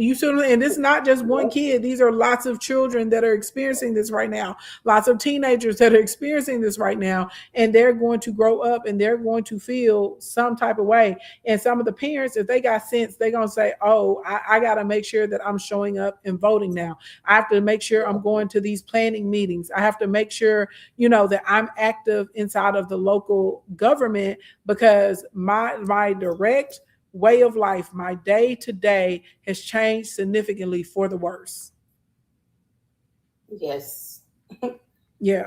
you see, and it's not just one kid. These are lots of children that are experiencing this right now. Lots of teenagers that are experiencing this right now, and they're going to grow up and they're going to feel some type of way. And some of the parents, if they got sense, they're going to say, oh, I got to make sure that I'm showing up and voting now. I have to make sure I'm going to these planning meetings. I have to make sure, that I'm active inside of the local government, because my direct way of life, my day to day has changed significantly for the worse. Yes. Yeah.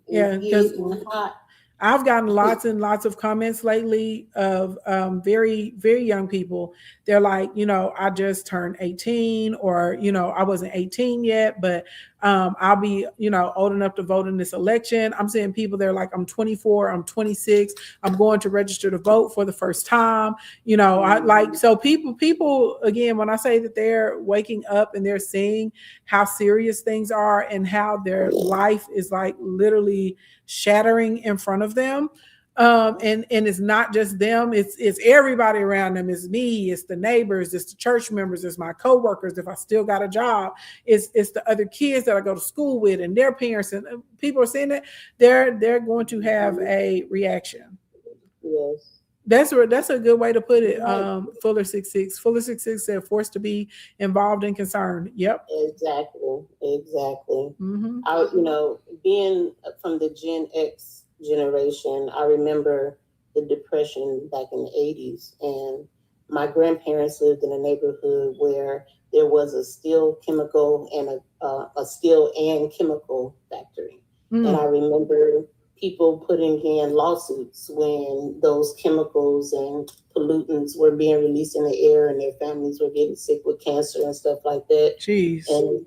Yeah. Because I've gotten lots and lots of comments lately of very, very young people. They're like, I just turned 18, or, I wasn't 18 yet, but I'll be, old enough to vote in this election. I'm seeing people, they're like, I'm 24, I'm 26, I'm going to register to vote for the first time. So people, again, when I say that they're waking up and they're seeing how serious things are and how their life is like literally shattering in front of them. And it's not just them, it's everybody around them. It's me, it's the neighbors, it's the church members, it's my coworkers, if I still got a job, it's the other kids that I go to school with and their parents, and people are saying that they're going to have a reaction. Yes. That's a good way to put it. Fuller 66 said forced to be involved and concerned. Yep. Exactly. Mm-hmm. Being from the Gen X generation, I remember the Depression back in the 80s, and my grandparents lived in a neighborhood where there was a steel chemical and a steel and chemical factory. And I remember people putting in lawsuits when those chemicals and pollutants were being released in the air, and their families were getting sick with cancer and stuff like that. Jeez. And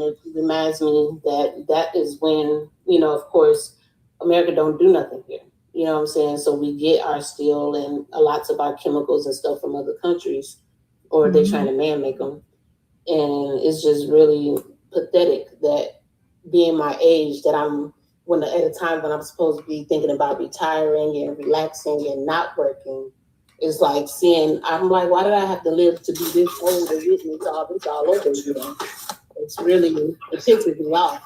it reminds me that is when, of course, America don't do nothing here. You know what I'm saying? So we get our steel and lots of our chemicals and stuff from other countries, or they're trying to man-make them. And it's just really pathetic that being my age, that I'm at a time when I'm supposed to be thinking about retiring and relaxing and not working, it's like I'm like, why did I have to live to be this old and witness all this all over again? It's really, it pisses me off.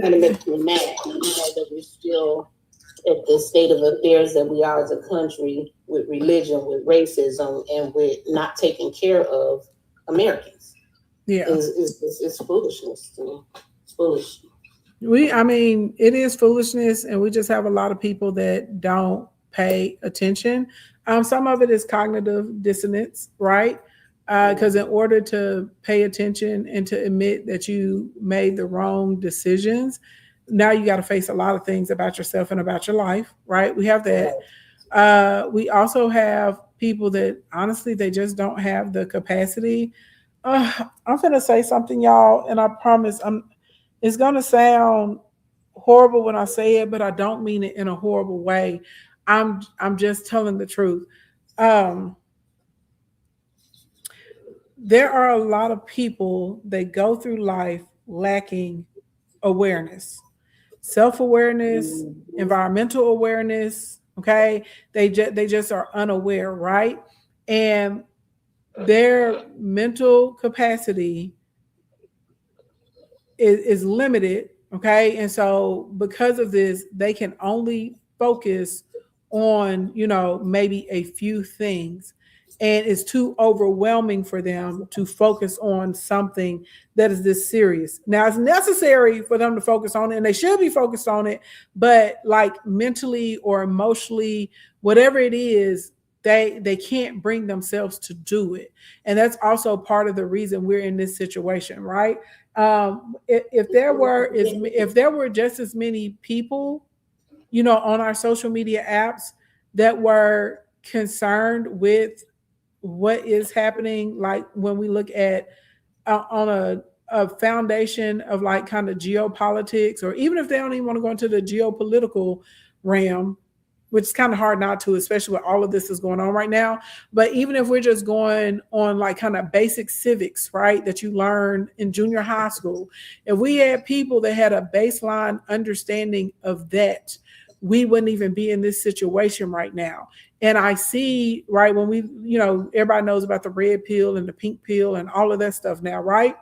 Kind of makes me mad, that we're still at the state of affairs that we are as a country with religion, with racism, and with not taking care of Americans. Yeah. It's foolishness to me. It's foolish. I mean, it is foolishness, and we just have a lot of people that don't pay attention. Some of it is cognitive dissonance, right? Because in order to pay attention and to admit that you made the wrong decisions, now you got to face a lot of things about yourself and about your life, right? We have that. We also have people that honestly, they just don't have the capacity. I'm going to say something, y'all, and I promise it's going to sound horrible when I say it, but I don't mean it in a horrible way. I'm just telling the truth. There are a lot of people that go through life lacking awareness, self-awareness, environmental awareness. Okay. They just are unaware, right? And their mental capacity is limited. Okay. And so because of this, they can only focus on, maybe a few things. And it's too overwhelming for them to focus on something that is this serious. Now, it's necessary for them to focus on it, and they should be focused on it, but like mentally or emotionally, whatever it is, they can't bring themselves to do it. And that's also part of the reason we're in this situation, right? If there were just as many people, on our social media apps that were concerned with what is happening, like when we look at on a foundation of like kind of geopolitics, or even if they don't even want to go into the geopolitical realm, which is kind of hard not to, especially with all of this is going on right now. But even if we're just going on like kind of basic civics, right, that you learn in junior high school, if we had people that had a baseline understanding of that, we wouldn't even be in this situation right now. And I see, right, when we, everybody knows about the red pill and the pink pill and all of that stuff now, right?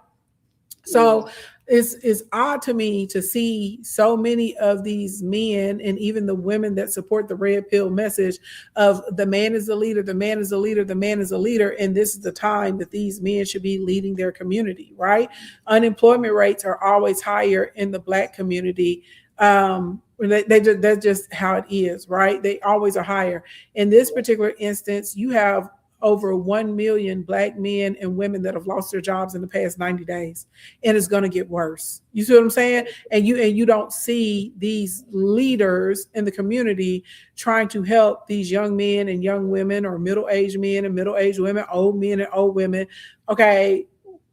So it's odd to me to see so many of these men and even the women that support the red pill message of the man is the leader, the man is the leader, the man is a leader. And this is the time that these men should be leading their community, right? Unemployment rates are always higher in the Black community. That's just how it is, right? They always are higher. In this particular instance, you have over 1 million Black men and women that have lost their jobs in the past 90 days, and it's going to get worse. You see what I'm saying? And you don't see these leaders in the community trying to help these young men and young women, or middle-aged men and middle-aged women, old men and old women. Okay,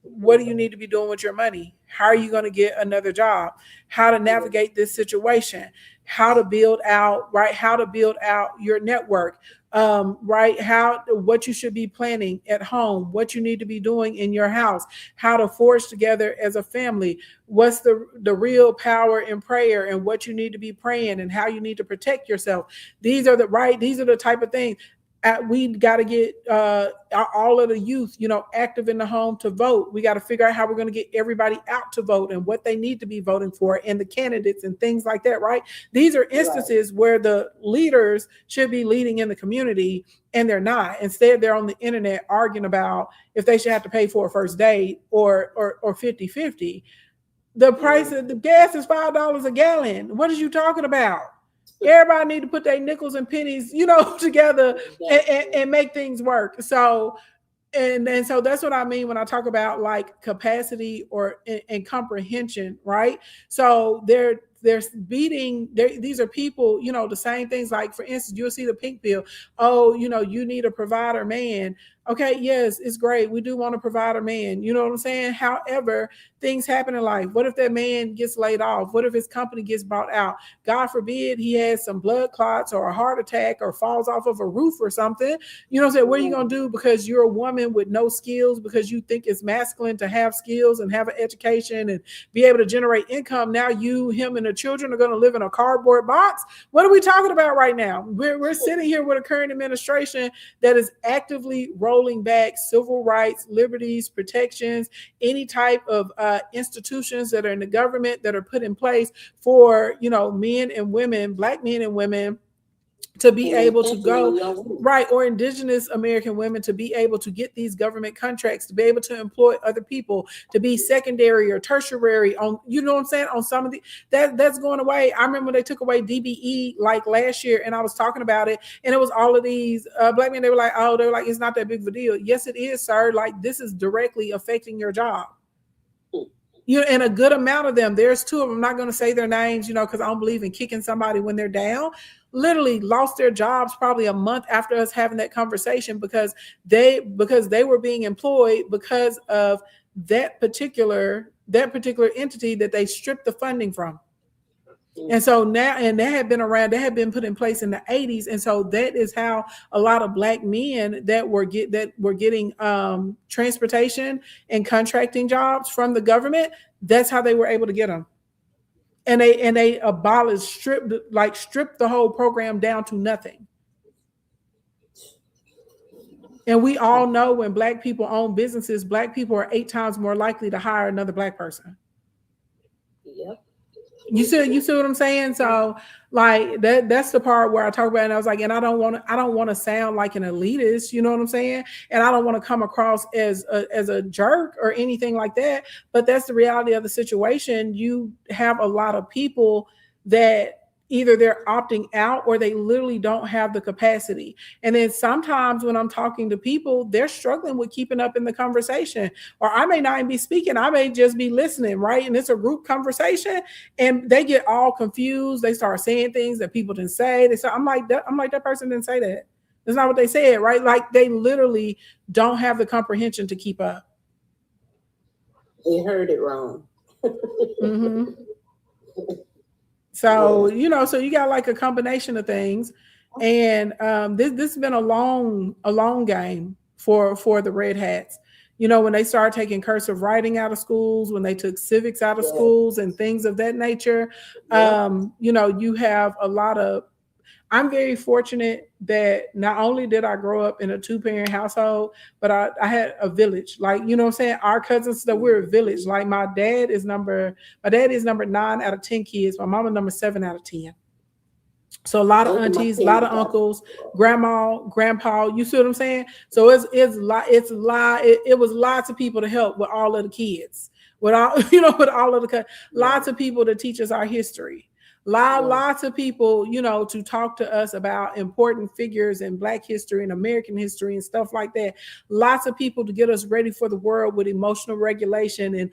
what do you need to be doing with your money? How are you going to get another job? How to navigate this situation? How to build out, right? How to build out your network, right? What you should be planning at home, what you need to be doing in your house, how to forge together as a family. What's the real power in prayer, and what you need to be praying, and how you need to protect yourself. These are the type of things. We got to get all of the youth, active in the home to vote. We got to figure out how we're going to get everybody out to vote and what they need to be voting for, and the candidates and things like that, right? These are instances where the leaders should be leading in the community, and they're not. Instead, they're on the internet arguing about if they should have to pay for a first date or 50-50. The price of the gas is $5 a gallon. What are you talking about? Everybody need to put their nickels and pennies, together and make things work. So, and so that's what I mean when I talk about like capacity and comprehension, right? So these are people, the same things. Like, for instance, you'll see the pink pill. Oh, you need a provider man. Okay, yes, it's great. We do want a provider man. You know what I'm saying? However, things happen in life. What if that man gets laid off? What if his company gets bought out? God forbid he has some blood clots or a heart attack or falls off of a roof or something. You know what I'm saying? What are you going to do because you're a woman with no skills, because you think it's masculine to have skills and have an education and be able to generate income? Now you, him, and the children are going to live in a cardboard box? What are we talking about right now? We're sitting here with a current administration that is actively rolling rolling back civil rights, liberties, protections, any type of institutions that are in the government that are put in place for, men and women, Black men and women, to be able to go, right, or indigenous American women to be able to get these government contracts, to be able to employ other people, to be secondary or tertiary on, what I'm saying, on some of the, that's going away. I remember they took away DBE like last year, and I was talking about it, and it was all of these Black men, they were like, it's not that big of a deal. Yes, it is, sir. Like, this is directly affecting your job. And a good amount of them, there's two of them, I'm not going to say their names, because I don't believe in kicking somebody when they're down, literally lost their jobs probably a month after us having that conversation because they were being employed because of that particular entity that they stripped the funding from. And so now, and that had been around, that had been put in place in the 80s. And so that is how a lot of Black men that were getting transportation and contracting jobs from the government, that's how they were able to get them. And they stripped the whole program down to nothing. And we all know when Black people own businesses, Black people are 8 times more likely to hire another Black person. Yep. You see what I'm saying? So like that's the part where I talk about it, and I was like, and I don't want to sound like an elitist, you know what I'm saying? And I don't want to come across as a jerk or anything like that, but that's the reality of the situation. You have a lot of people that either they're opting out or they literally don't have the capacity. And then sometimes when I'm talking to people, they're struggling with keeping up in the conversation, or I may not even be speaking. I may just be listening, right? And it's a group conversation and they get all confused. They start saying things that people didn't say. I'm like, that person didn't say that. That's not what they said, right? Like they literally don't have the comprehension to keep up. They heard it wrong. Mm-hmm. So, so you got like a combination of things. And this has been a long game for the Red Hats. When they started taking cursive writing out of schools, when they took civics out of schools and things of that nature, you have a lot of, I'm very fortunate that not only did I grow up in a 2-parent household, but I had a village. Like, what I'm saying? Our cousins, that we're a village. Like my dad is number 9 out of 10 kids. My mama number 7 out of 10. So a lot of aunties, a lot of uncles, grandma, grandpa, you see what I'm saying? So it was lots of people to help with all of the kids, with all, with all of the, lots of people to teach us our history. Lots of people, to talk to us about important figures in Black history and American history and stuff like that. Lots of people to get us ready for the world with emotional regulation and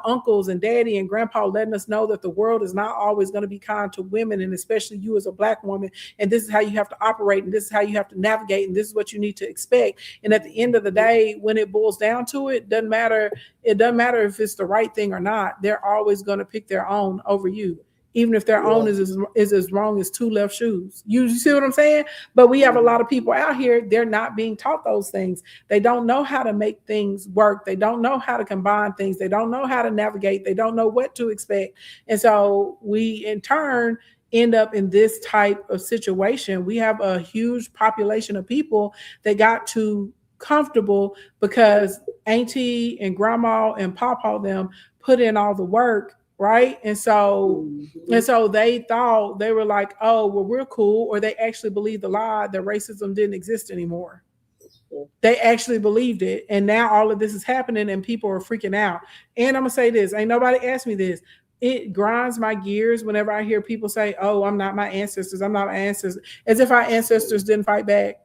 uncles and daddy and grandpa letting us know that the world is not always going to be kind to women, and especially you as a Black woman. And this is how you have to operate, and this is how you have to navigate, and this is what you need to expect. And at the end of the day, when it boils down to it, doesn't matter if it's the right thing or not. They're always going to pick their own over you, even if their own is as wrong as 2 left shoes. You see what I'm saying? But we have a lot of people out here, they're not being taught those things. They don't know how to make things work. They don't know how to combine things. They don't know how to navigate. They don't know what to expect. And so we, in turn, end up in this type of situation. We have a huge population of people that got too comfortable because auntie and grandma and papa them put in all the work. Right. And so they thought, they were like, oh, well, we're cool. Or they actually believed the lie that racism didn't exist anymore. They actually believed it. And now all of this is happening and people are freaking out. And I'm going to say this. Ain't nobody asked me this. It grinds my gears whenever I hear people say, oh, I'm not my ancestors. I'm not my ancestors. As if our ancestors didn't fight back.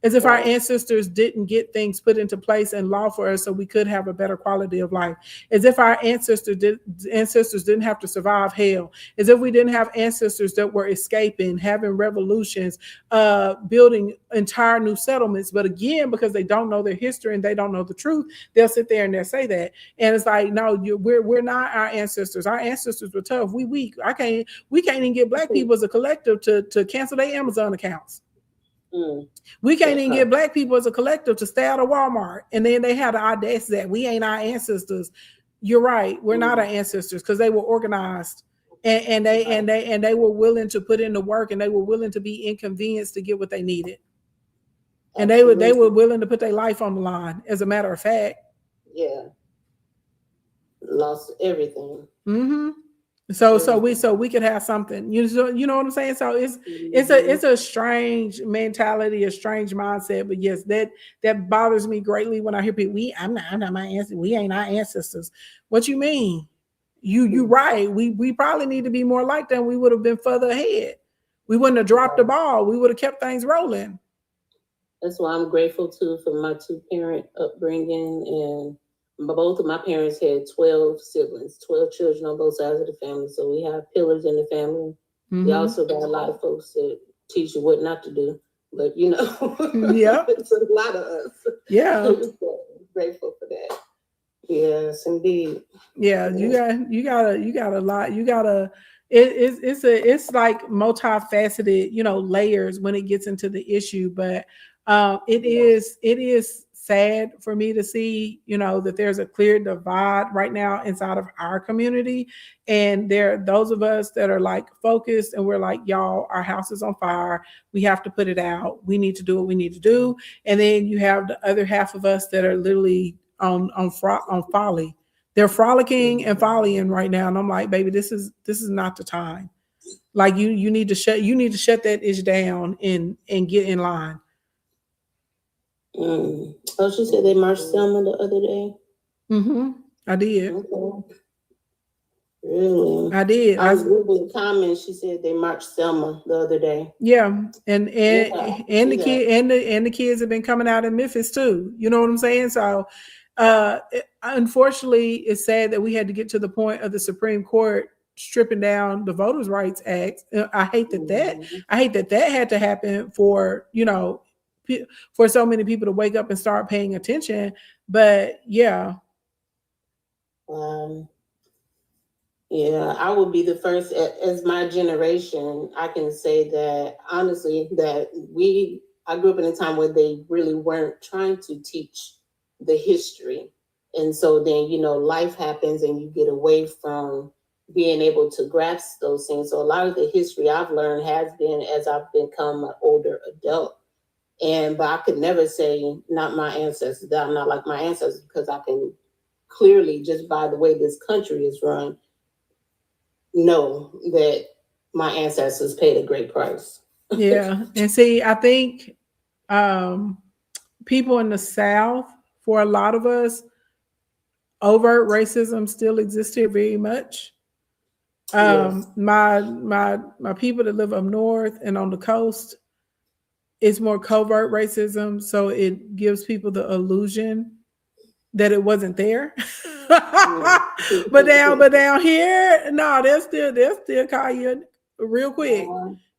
As if our ancestors didn't get things put into place and law for us so we could have a better quality of life. As if our ancestors didn't have to survive hell. As if we didn't have ancestors that were escaping, having revolutions, building entire new settlements. But again, because they don't know their history and they don't know the truth, they'll sit there and they'll say that. And it's like, no, we're not our ancestors. Our ancestors were tough. We weak. We can't even get Black people as a collective to cancel their Amazon accounts. We can't even get Black people as a collective to stay out of Walmart. And then they had the audacity that we ain't our ancestors. You're right. We're not our ancestors because they were organized and they were willing to put in the work and they were willing to be inconvenienced to get what they needed. And they were Absolutely. willing to put their life on the line, as a matter of fact. Yeah. Lost everything. Mm-hmm. So we could have something. You know what I'm saying? So it's a strange mentality, a strange mindset. But yes, that bothers me greatly when I hear people, I'm not my ancestors. We ain't our ancestors. What you mean? You right. We probably need to be more like them. We would have been further ahead. We wouldn't have dropped the ball. We would have kept things rolling. That's why I'm grateful too for my 2-parent upbringing, and both of my parents had 12 siblings, 12 children on both sides of the family. So we have pillars in the family. Mm-hmm. We also got a lot of folks that teach you what not to do, but yeah, it's a lot of us. Yeah, so grateful for that. Yes, indeed. Yeah, you got a lot. It's like multifaceted, layers when it gets into the issue. But it is sad for me to see, that there's a clear divide right now inside of our community. And there are those of us that are like focused and we're like, y'all, our house is on fire. We have to put it out. We need to do what we need to do. And then you have the other half of us that are literally on folly. They're frolicking and follying right now. And I'm like, baby, this is not the time. Like you need to shut that ish down and get in line. Oh, she said they marched Selma the other day. Mm-hmm. I did. Okay. Really? I did. I was reading the comments. She said they marched Selma the other day. Yeah, and the kids have been coming out in Memphis too. You know what I'm saying? So, unfortunately, it's sad that we had to get to the point of the Supreme Court stripping down the Voters' Rights Act. I hate that had to happen for for so many people to wake up and start paying attention. But yeah. Yeah, I would be the first, as my generation, I can say that honestly, that I grew up in a time where they really weren't trying to teach the history. And so then, life happens and you get away from being able to grasp those things. So a lot of the history I've learned has been as I've become an older adult. But I could never say not my ancestors, that I'm not like my ancestors, because I can clearly, just by the way this country is run, know that my ancestors paid a great price. Yeah. And see, I think people in the South, for a lot of us, overt racism still exists here very much. Yes. My people that live up north and on the coast, it's more covert racism, so it gives people the illusion that it wasn't there. but down here, no, they'll still call you real quick.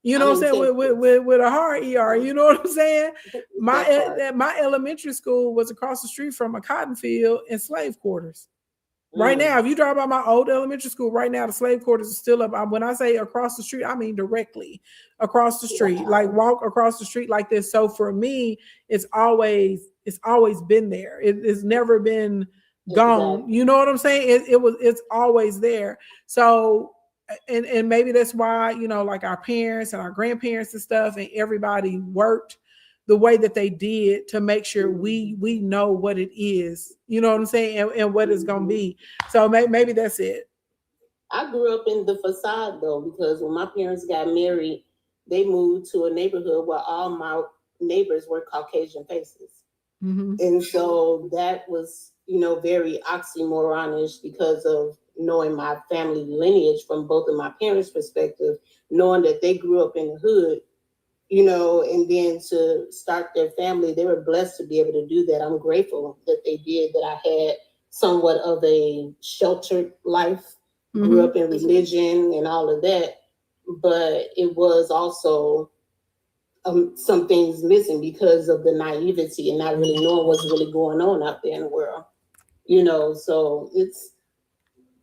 You know what I'm saying? With a hard ER. You know what I'm saying? My elementary school was across the street from a cotton field and slave quarters. Right now, if you drive by my old elementary school, right now the slave quarters are still up. When I say across the street, I mean directly across the street. Like walk across the street like this. So for me, it's always been there. It's never been gone. Exactly. You know what I'm saying? It's always there. So and maybe that's why, like our parents and our grandparents and stuff, and everybody worked the way that they did to make sure we know what it is, you know what I'm saying, and what it's gonna be. So maybe that's it. I grew up in the facade though, because when my parents got married, they moved to a neighborhood where all my neighbors were Caucasian faces. Mm-hmm. And so that was, very oxymoronish because of knowing my family lineage from both of my parents' perspective, knowing that they grew up in the hood, and then to start their family, they were blessed to be able to do that. I'm grateful that they did, that I had somewhat of a sheltered life, mm-hmm. grew up in religion and all of that, but it was also some things missing because of the naivety and not really knowing what's really going on out there in the world, so it's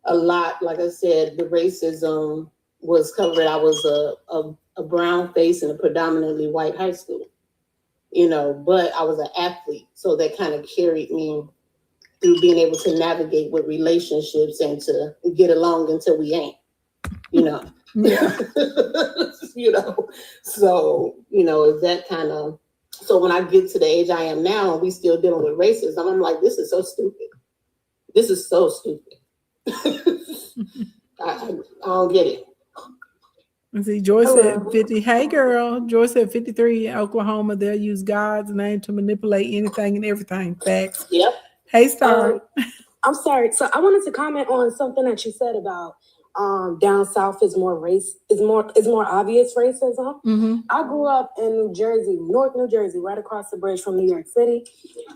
a lot. Like I said, the racism was covered. I was a brown face in a predominantly white high school, but I was an athlete. So that kind of carried me through being able to navigate with relationships and to get along until we ain't, Yeah. So, that kind of So when I get to the age I am now and we still dealing with racism, I'm like, this is so stupid. This is so stupid. I don't get it. And see, Joy said Hello. 50. Hey, girl. Joy said 53 in Oklahoma. They'll use God's name to manipulate anything and everything. Facts. Yep. Hey, Star. I'm sorry. So I wanted to comment on something that you said about down south is more obvious racism. Mm-hmm. I grew up in New Jersey, North New Jersey, right across the bridge from New York City,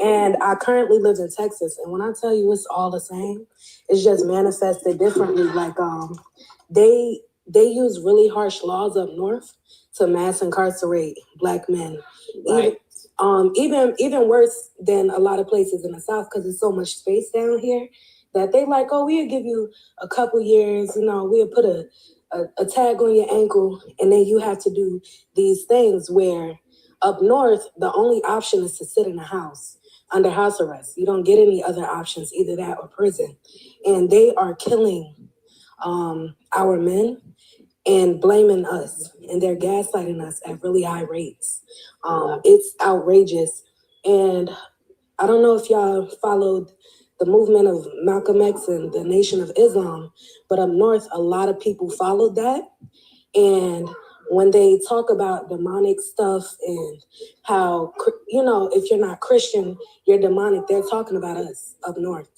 and I currently live in Texas. And when I tell you it's all the same, it's just manifested differently. Like they use really harsh laws up north to mass incarcerate Black men. Right. Even worse than a lot of places in the South, because there's so much space down here that they like, oh, we'll give you a couple years, we'll put a tag on your ankle, and then you have to do these things where up north, the only option is to sit in a house under house arrest. You don't get any other options, either that or prison. And they are killing our men and blaming us, and they're gaslighting us at really high rates. It's outrageous. And I don't know if y'all followed the movement of Malcolm X and the Nation of Islam, but up north, a lot of people followed that. And when they talk about demonic stuff and how, if you're not Christian, you're demonic, they're talking about us up north.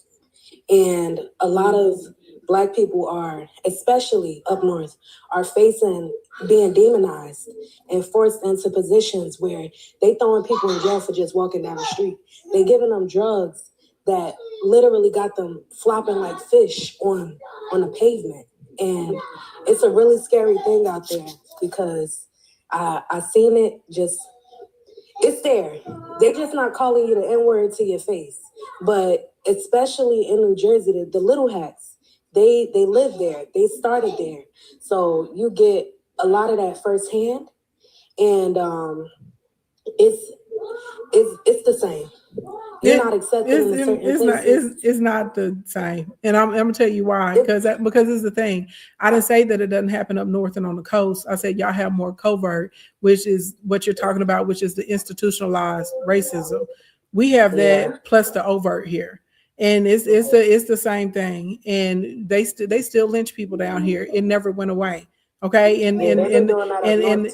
And a lot of Black people are, especially up north, are facing being demonized and forced into positions where they throwing people in jail for just walking down the street. They giving them drugs that literally got them flopping like fish on the pavement. And it's a really scary thing out there because I seen it it's there. They're just not calling you the N-word to your face. But especially in New Jersey, the Little Hats, they live there. They started there. So you get a lot of that firsthand. And it's the same. You're not accepting It's not the same, and I'm gonna tell you why. Because it's the thing. I didn't say that it doesn't happen up north and on the coast. I said y'all have more covert, which is what you're talking about, which is the institutionalized racism. We have that plus the overt here, and it's the same thing. And they still lynch people down here. It never went away. Okay, and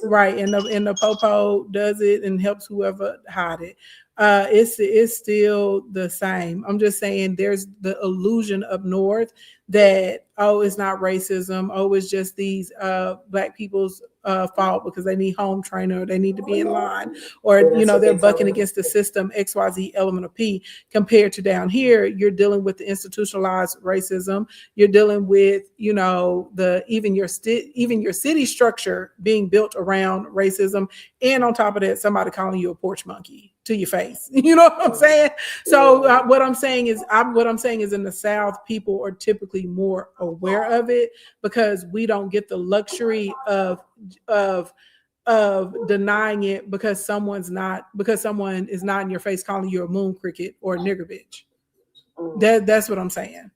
right, and the popo does it and helps whoever hide it. It's still the same. I'm just saying there's the illusion up north that, oh, it's not racism. Oh, it's just these Black people's fault because they need home trainer, or they need to be in line, or they're bucking against the system, XYZ element of P. Compared to down here, you're dealing with the institutionalized racism. You're dealing with even your city structure being built around racism, and on top of that, somebody calling you a porch monkey to your face. You know what I'm saying? So what I'm saying is in the South, people are typically more aware of it because we don't get the luxury of denying it because someone is not in your face calling you a moon cricket or a nigger bitch. That's what I'm saying.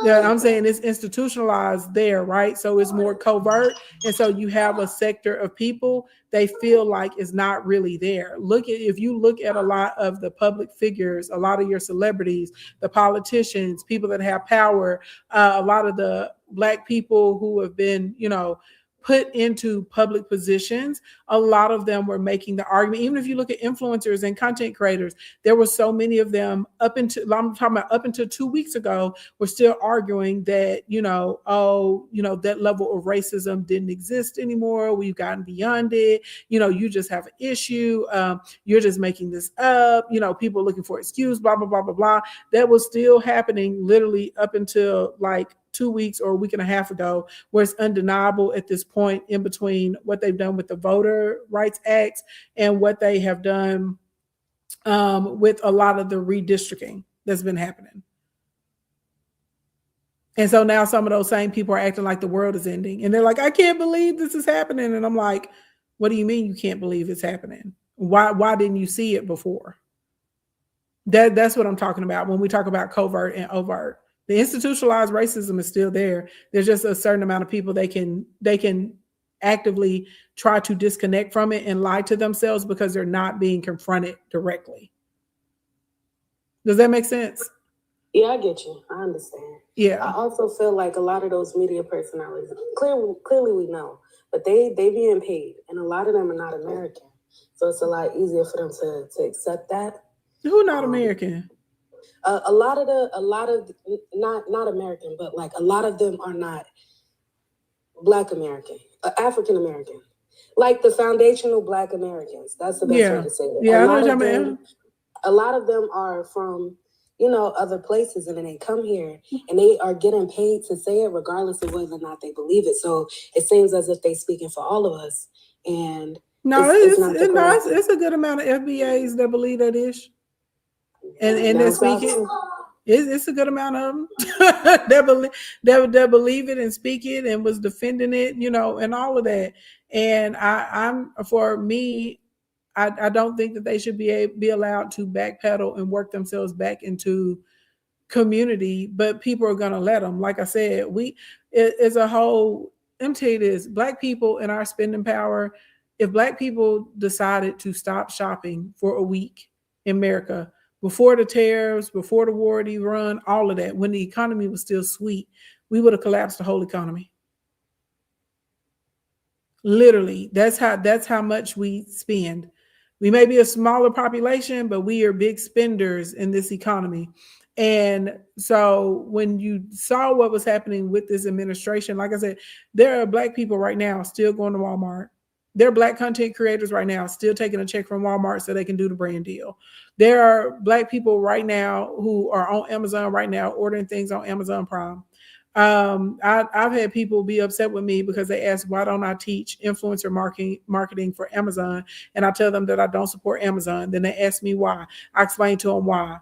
Yeah, I'm saying it's institutionalized there, right? So it's more covert, and so you have a sector of people they feel like is not really there. If you look at a lot of the public figures, a lot of your celebrities, the politicians, people that have power, a lot of the Black people who have been, put into public positions, a lot of them were making the argument. Even if you look at influencers and content creators, there were so many of them up until 2 weeks ago, were still arguing that, that level of racism didn't exist anymore. We've gotten beyond it. You just have an issue. You're just making this up. People looking for excuse, blah, blah, blah, blah, blah. That was still happening literally up until like 2 weeks or a week and a half ago, where it's undeniable at this point in between what they've done with the Voter Rights Acts and what they have done with a lot of the redistricting that's been happening. And so now some of those same people are acting like the world is ending. And they're like, I can't believe this is happening. And I'm like, what do you mean you can't believe it's happening? Why didn't you see it before? That's what I'm talking about when we talk about covert and overt. The institutionalized racism is still there. There's just a certain amount of people they can actively try to disconnect from it and lie to themselves because they're not being confronted directly. Does that make sense? Yeah, I get you. I understand. I Yeah. also feel like a lot of those media personalities, clearly we know, but they being paid, and a lot of them are not American, so it's a lot easier for them to accept that. Who not American? A lot of not American, but like a lot of them are not Black American, African American, like the foundational Black Americans. That's the best way to say it. Yeah, I know what you mean. A lot of them are from, other places, and then they come here and they are getting paid to say it regardless of whether or not they believe it. So it seems as if they're speaking for all of us. And it's a good amount of FBAs that believe that ish. And they're speaking. It's a good amount of them that believe it and speak it and was defending it, and all of that. And for me, I don't think that they should be allowed to backpedal and work themselves back into community, but people are going to let them. Like I said, it's a whole, let me tell you this, Black people and our spending power, if Black people decided to stop shopping for a week in America, before the tariffs, before the war had run, all of that, when the economy was still sweet, we would have collapsed the whole economy. Literally, that's how much we spend. We may be a smaller population, but we are big spenders in this economy. And so when you saw what was happening with this administration, like I said, there are Black people right now still going to Walmart. There are Black content creators right now still taking a check from Walmart so they can do the brand deal. There are Black people right now who are on Amazon right now ordering things on Amazon Prime. I've had people be upset with me because they ask, why don't I teach influencer marketing for Amazon? And I tell them that I don't support Amazon. Then they ask me why. I explain to them why.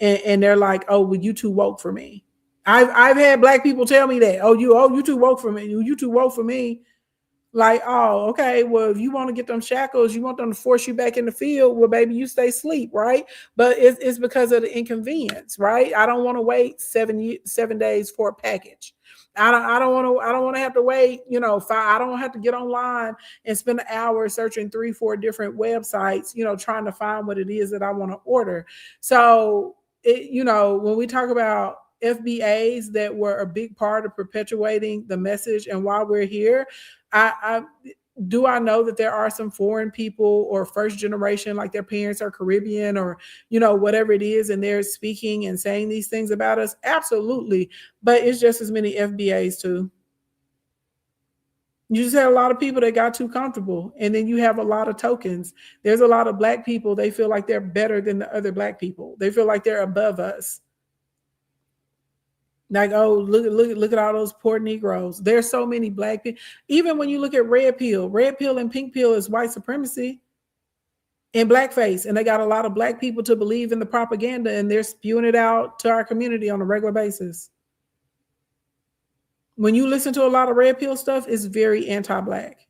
And they're like, oh, well, you too woke for me. I've had Black people tell me that, you too woke for me. You too woke for me. Like, oh, okay, well, if you want to get them shackles, you want them to force you back in the field, well, baby, you stay asleep, right? But it's because of the inconvenience, right? I don't want to wait 7 days for a package. I don't want to have to wait, 5. I don't have to get online and spend an hour searching 3-4 different websites, trying to find what it is that I want to order. So, when we talk about FBAs that were a big part of perpetuating the message and why we're here, I know that there are some foreign people or first generation, like their parents are Caribbean or, whatever it is, and they're speaking and saying these things about us? Absolutely. But it's just as many FBAs too. You just had a lot of people that got too comfortable. And then you have a lot of tokens. There's a lot of Black people. They feel like they're better than the other Black people. They feel like they're above us. Like, oh, look at all those poor Negroes. There's so many Black people. Even when you look at red pill and pink pill is white supremacy and blackface. And they got a lot of Black people to believe in the propaganda, and they're spewing it out to our community on a regular basis. When you listen to a lot of red pill stuff, it's very anti-Black.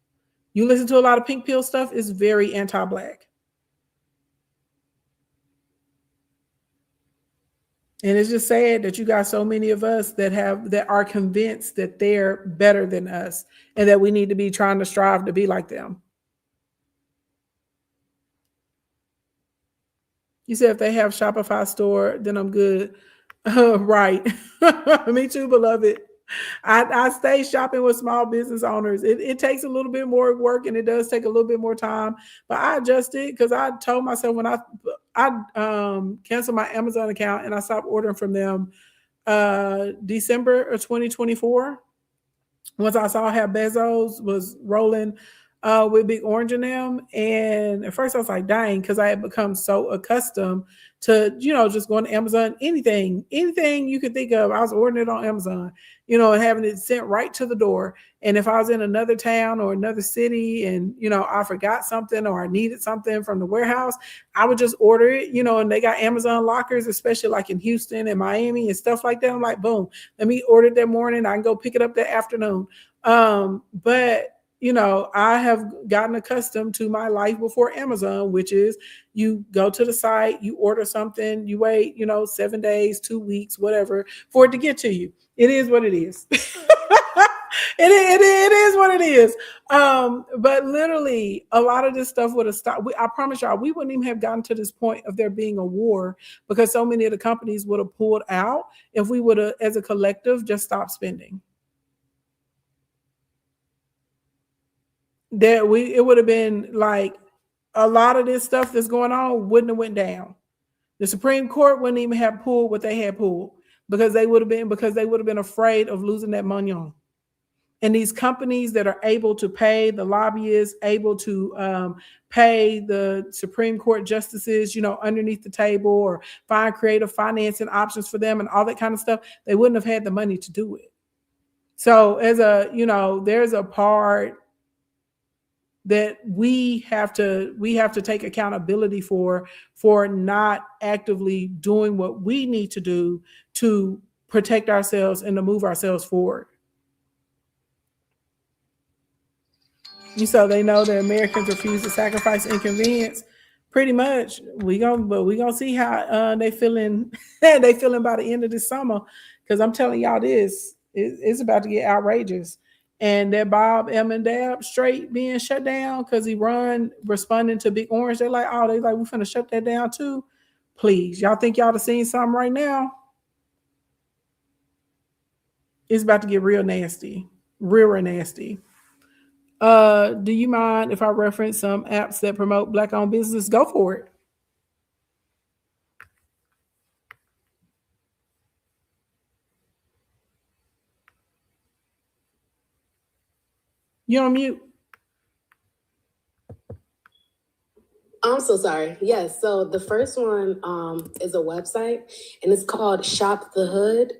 You listen to a lot of pink pill stuff, it's very anti-Black. And it's just sad that you got so many of us that are convinced that they're better than us and that we need to be trying to strive to be like them. You said if they have Shopify store, then I'm good. Right. Me too, beloved. I stay shopping with small business owners. It takes a little bit more work and it does take a little bit more time, but I adjusted because I told myself when I canceled my Amazon account and I stopped ordering from them December of 2024. Once I saw how Bezos was rolling with Big Orange in them. And at first I was like, dang, because I had become so accustomed to, just going to Amazon, anything you could think of. I was ordering it on Amazon, and having it sent right to the door. And if I was in another town or another city and, I forgot something or I needed something from the warehouse, I would just order it, and they got Amazon lockers, especially like in Houston and Miami and stuff like that. I'm like, boom, let me order it that morning. I can go pick it up that afternoon. But I have gotten accustomed to my life before Amazon, which is you go to the site, you order something, you wait, 7 days, 2 weeks, whatever, for it to get to you. It is what it is. It is what it is. But literally, a lot of this stuff would have stopped. I promise y'all, we wouldn't even have gotten to this point of there being a war because so many of the companies would have pulled out if we would have, as a collective, just stopped spending. It would have been like a lot of this stuff that's going on wouldn't have went down. The Supreme Court wouldn't even have pulled what they had pulled because they would have been afraid of losing that money on. And these companies that are able to pay the lobbyists, able to pay the Supreme Court justices, underneath the table, or find creative financing options for them and all that kind of stuff, they wouldn't have had the money to do it. So there's a part that we have to take accountability for not actively doing what we need to do to protect ourselves and to move ourselves forward. So they know that Americans refuse to sacrifice inconvenience. Pretty much, we gonna see how they feeling. They feeling by the end of this summer, because I'm telling y'all this, it's about to get outrageous. And that Bob Emmendale straight being shut down because he responding to Big Orange. They're like, we finna shut that down too. Please, y'all think y'all have seen something right now? It's about to get real nasty, real nasty. Do you mind if I reference some apps that promote Black-owned business? Go for it. You're on mute. I'm so sorry. Yes. So the first one is a website, and it's called Shop the Hood.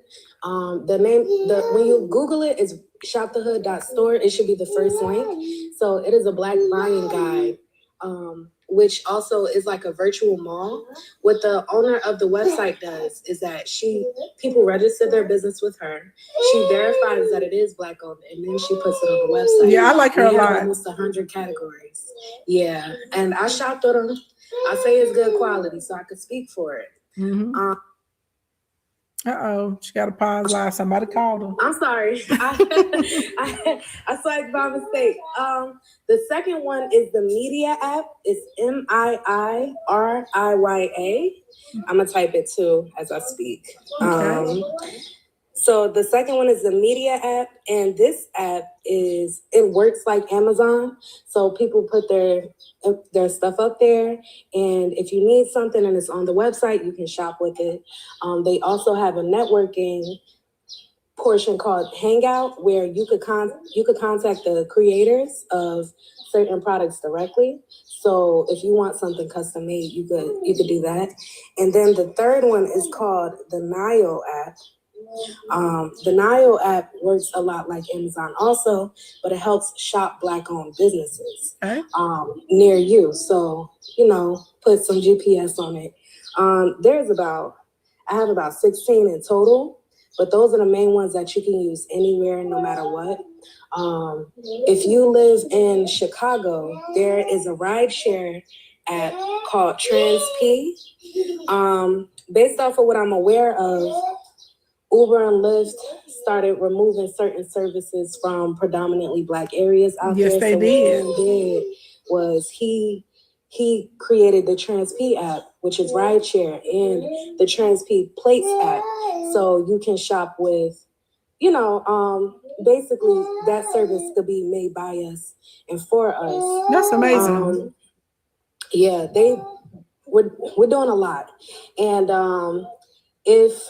When you Google it, it's shopthehood.store. It should be the first link. So it is a Black buying guide, which also is like a virtual mall. What the owner of the website does is that people register their business with her. She verifies that it is Black owned, and then she puts it on the website. Yeah, I like her a lot. Almost 100 categories. Yeah, and I shopped with them. I say it's good quality, so I could speak for it. Mm-hmm. She got a pause live. Somebody called her. I'm sorry. I swiped by mistake. The second one is the Media app. It's MIIRIYA. I'm going to type it too as I speak. Okay. So the second one is the Media app, and this app it works like Amazon. So people put their stuff up there, and if you need something and it's on the website, you can shop with it. They also have a networking portion called Hangout, where you could contact the creators of certain products directly. So if you want something custom made, you could do that. And then the third one is called the Nio app. The Nio app works a lot like Amazon also, but it helps shop Black-owned businesses near you. So, put some GPS on it. I have about 16 in total, but those are the main ones that you can use anywhere, no matter what. If you live in Chicago, there is a rideshare app called TransP. Based off of what I'm aware of, Uber and Lyft started removing certain services from predominantly Black areas out there. Yes, they so did. What he did was he created the TransP app, which is rideshare, and the TransP Plates app. So you can shop with, basically that service could be made by us and for us. That's amazing. Yeah, we're doing a lot. And if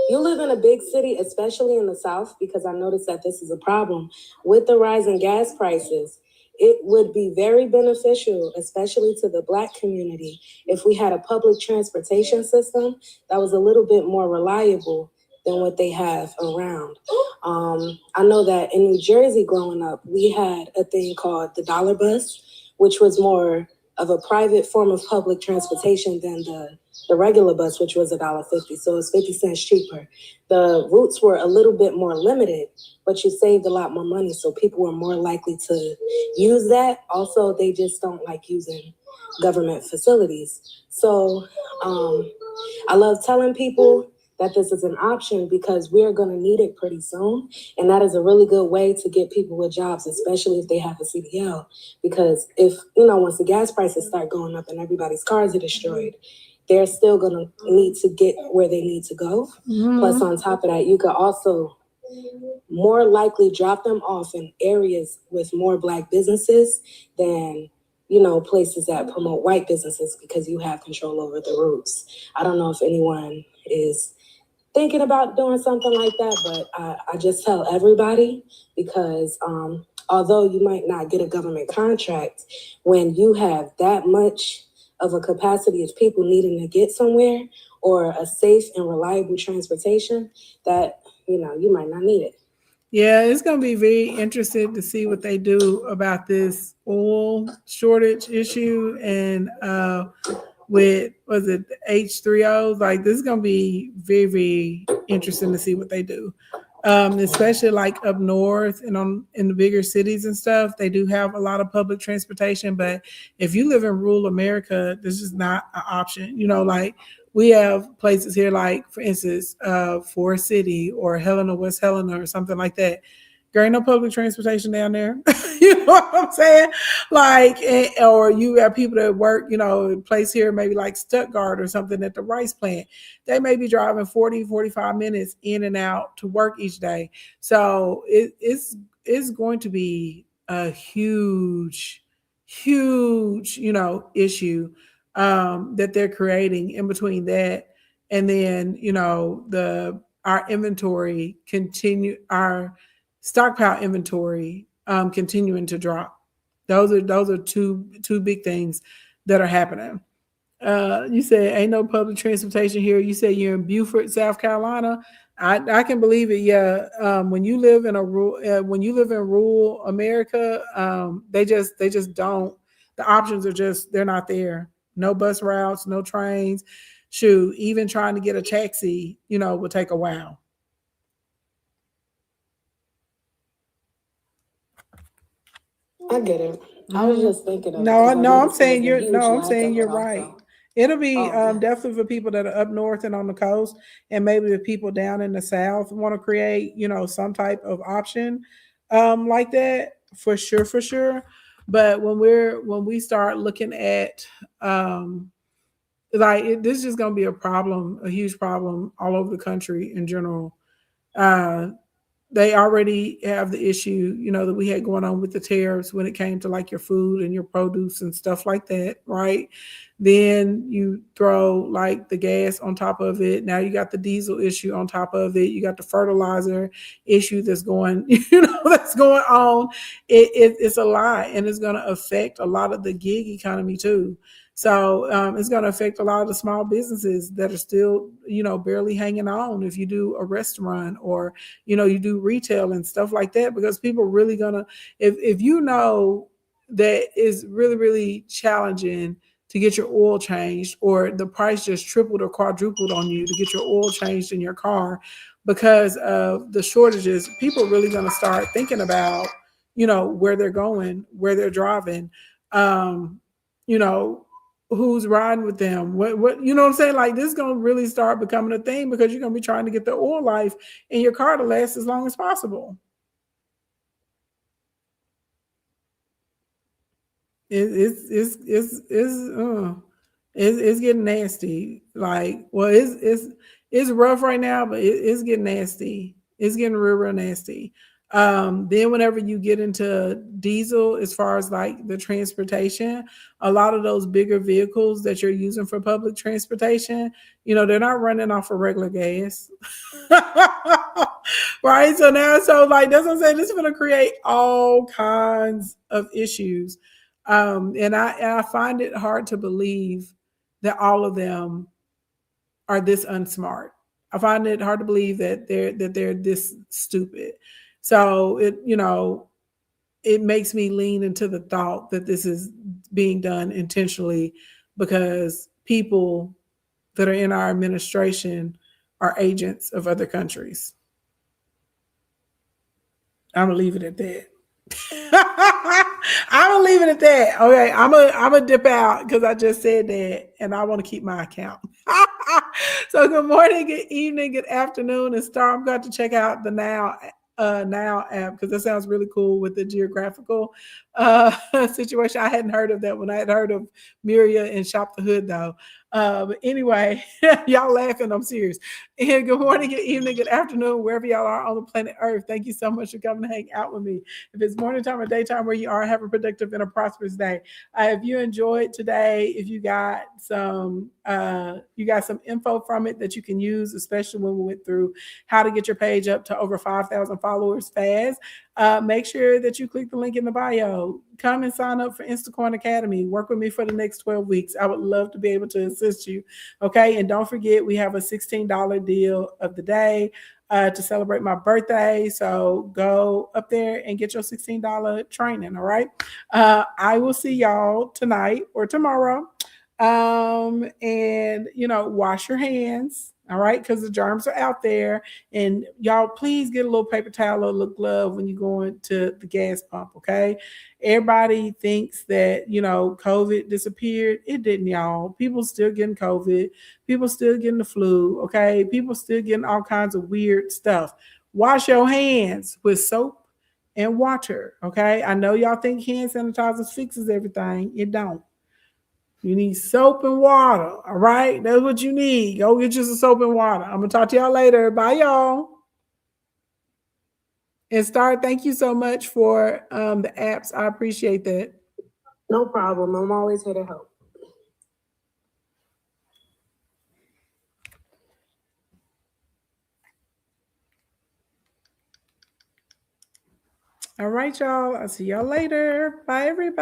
you live in a big city, especially in the South, because I noticed that this is a problem with the rise in gas prices, it would be very beneficial, especially to the Black community, if we had a public transportation system that was a little bit more reliable than what they have around. I know that in New Jersey growing up, we had a thing called the Dollar Bus, which was more of a private form of public transportation than the regular bus, which was $1.50. So it's 50 cents cheaper. The routes were a little bit more limited, but you saved a lot more money. So people were more likely to use that. Also, they just don't like using government facilities. So I love telling people that this is an option because we're going to need it pretty soon. And that is a really good way to get people with jobs, especially if they have a CDL. Because if, once the gas prices start going up and everybody's cars are destroyed, they're still going to need to get where they need to go. Mhm. Plus, on top of that, you could also more likely drop them off in areas with more Black businesses than, places that promote white businesses because you have control over the routes. I don't know if anyone is thinking about doing something like that, but I just tell everybody because although you might not get a government contract, when you have that much of a capacity of people needing to get somewhere or a safe and reliable transportation, that, you might not need it. Yeah, it's going to be very interesting to see what they do about this oil shortage issue and with, was it H3Os? Like, this is going to be very, very interesting to see what they do. Especially like up north and in the bigger cities and stuff, they do have a lot of public transportation. But if you live in rural America, this is not an option. Like we have places here, like for instance, Forest City or Helena, West Helena, or something like that. There ain't no public transportation down there. You know what I'm saying? Like, or you have people that work, in place here, maybe like Stuttgart or something at the rice plant. They may be driving 40, 45 minutes in and out to work each day. So it's going to be a huge, huge, issue that they're creating in between that. And then, our inventory our stockpile inventory continuing to drop. Those are two big things that are happening. You said ain't no public transportation here. You said you're in Beaufort, South Carolina. I can believe it. Yeah. When you live in rural America, they just don't. The options are they're not there. No bus routes, no trains. Shoot, even trying to get a taxi, will take a while. I get it. I was just thinking of I'm saying you're right. Also. It'll be okay. definitely for people that are up north and on the coast, and maybe the people down in the south want to create, some type of option like that for sure. But when we start looking at this is just going to be a problem, a huge problem all over the country in general. They already have the issue, that we had going on with the tariffs when it came to like your food and your produce and stuff like that, right? Then you throw like the gas on top of it. Now you got the diesel issue on top of it. You got the fertilizer issue that's going, that's going on. It's a lot, and it's going to affect a lot of the gig economy too. So it's going to affect a lot of the small businesses that are still, barely hanging on if you do a restaurant or, you do retail and stuff like that, because people are really going to, if that it's really, really challenging to get your oil changed, or the price just tripled or quadrupled on you to get your oil changed in your car because of the shortages, people are really going to start thinking about, where they're going, where they're driving, who's riding with them, what what I'm saying? Like, this is gonna really start becoming a thing because you're gonna be trying to get the oil life in your car to last as long as possible. It's getting nasty. Like, well, it's rough right now, but it's getting nasty. It's getting real nasty. Then whenever you get into diesel, as far as like the transportation, a lot of those bigger vehicles that you're using for public transportation, they're not running off of regular gas. Right? So that's what I'm saying. This is going to create all kinds of issues. And I find it hard to believe that all of them are this unsmart. I find it hard to believe that they're this stupid. So it makes me lean into the thought that this is being done intentionally because people that are in our administration are agents of other countries. I'm gonna leave it at that. I'm gonna leave it at that. Okay, I'm gonna dip out because I just said that, and I want to keep my account. So good morning, good evening, good afternoon, and Star. I'm going to check out the Now app because that sounds really cool with the geographical situation. I hadn't heard of that one. I had heard of Miria and Shop the Hood though. But anyway, y'all laughing. I'm serious. And good morning, good evening, good afternoon, wherever y'all are on the planet Earth. Thank you so much for coming to hang out with me. If it's morning time or daytime where you are, have a productive and a prosperous day. If you enjoyed today, if you got some info from it that you can use, especially when we went through how to get your page up to over 5,000 followers fast, make sure that you click the link in the bio. Come and sign up for Instacorn Academy. Work with me for the next 12 weeks. I would love to be able to assist you. Okay. And don't forget, we have a $16 deal of the day to celebrate my birthday. So go up there and get your $16 training. All right. I will see y'all tonight or tomorrow. And wash your hands. All right, because the germs are out there. And y'all, please get a little paper towel or a little glove when you're going to the gas pump. Okay. Everybody thinks that, COVID disappeared. It didn't, y'all. People still getting COVID. People still getting the flu. Okay. People still getting all kinds of weird stuff. Wash your hands with soap and water. Okay. I know y'all think hand sanitizer fixes everything. It don't. You need soap and water. All right. That's what you need. Go get you some soap and water. I'm going to talk to y'all later. Bye, y'all. And Star, thank you so much for the apps. I appreciate that. No problem. I'm always here to help. All right, y'all. I'll see y'all later. Bye, everybody.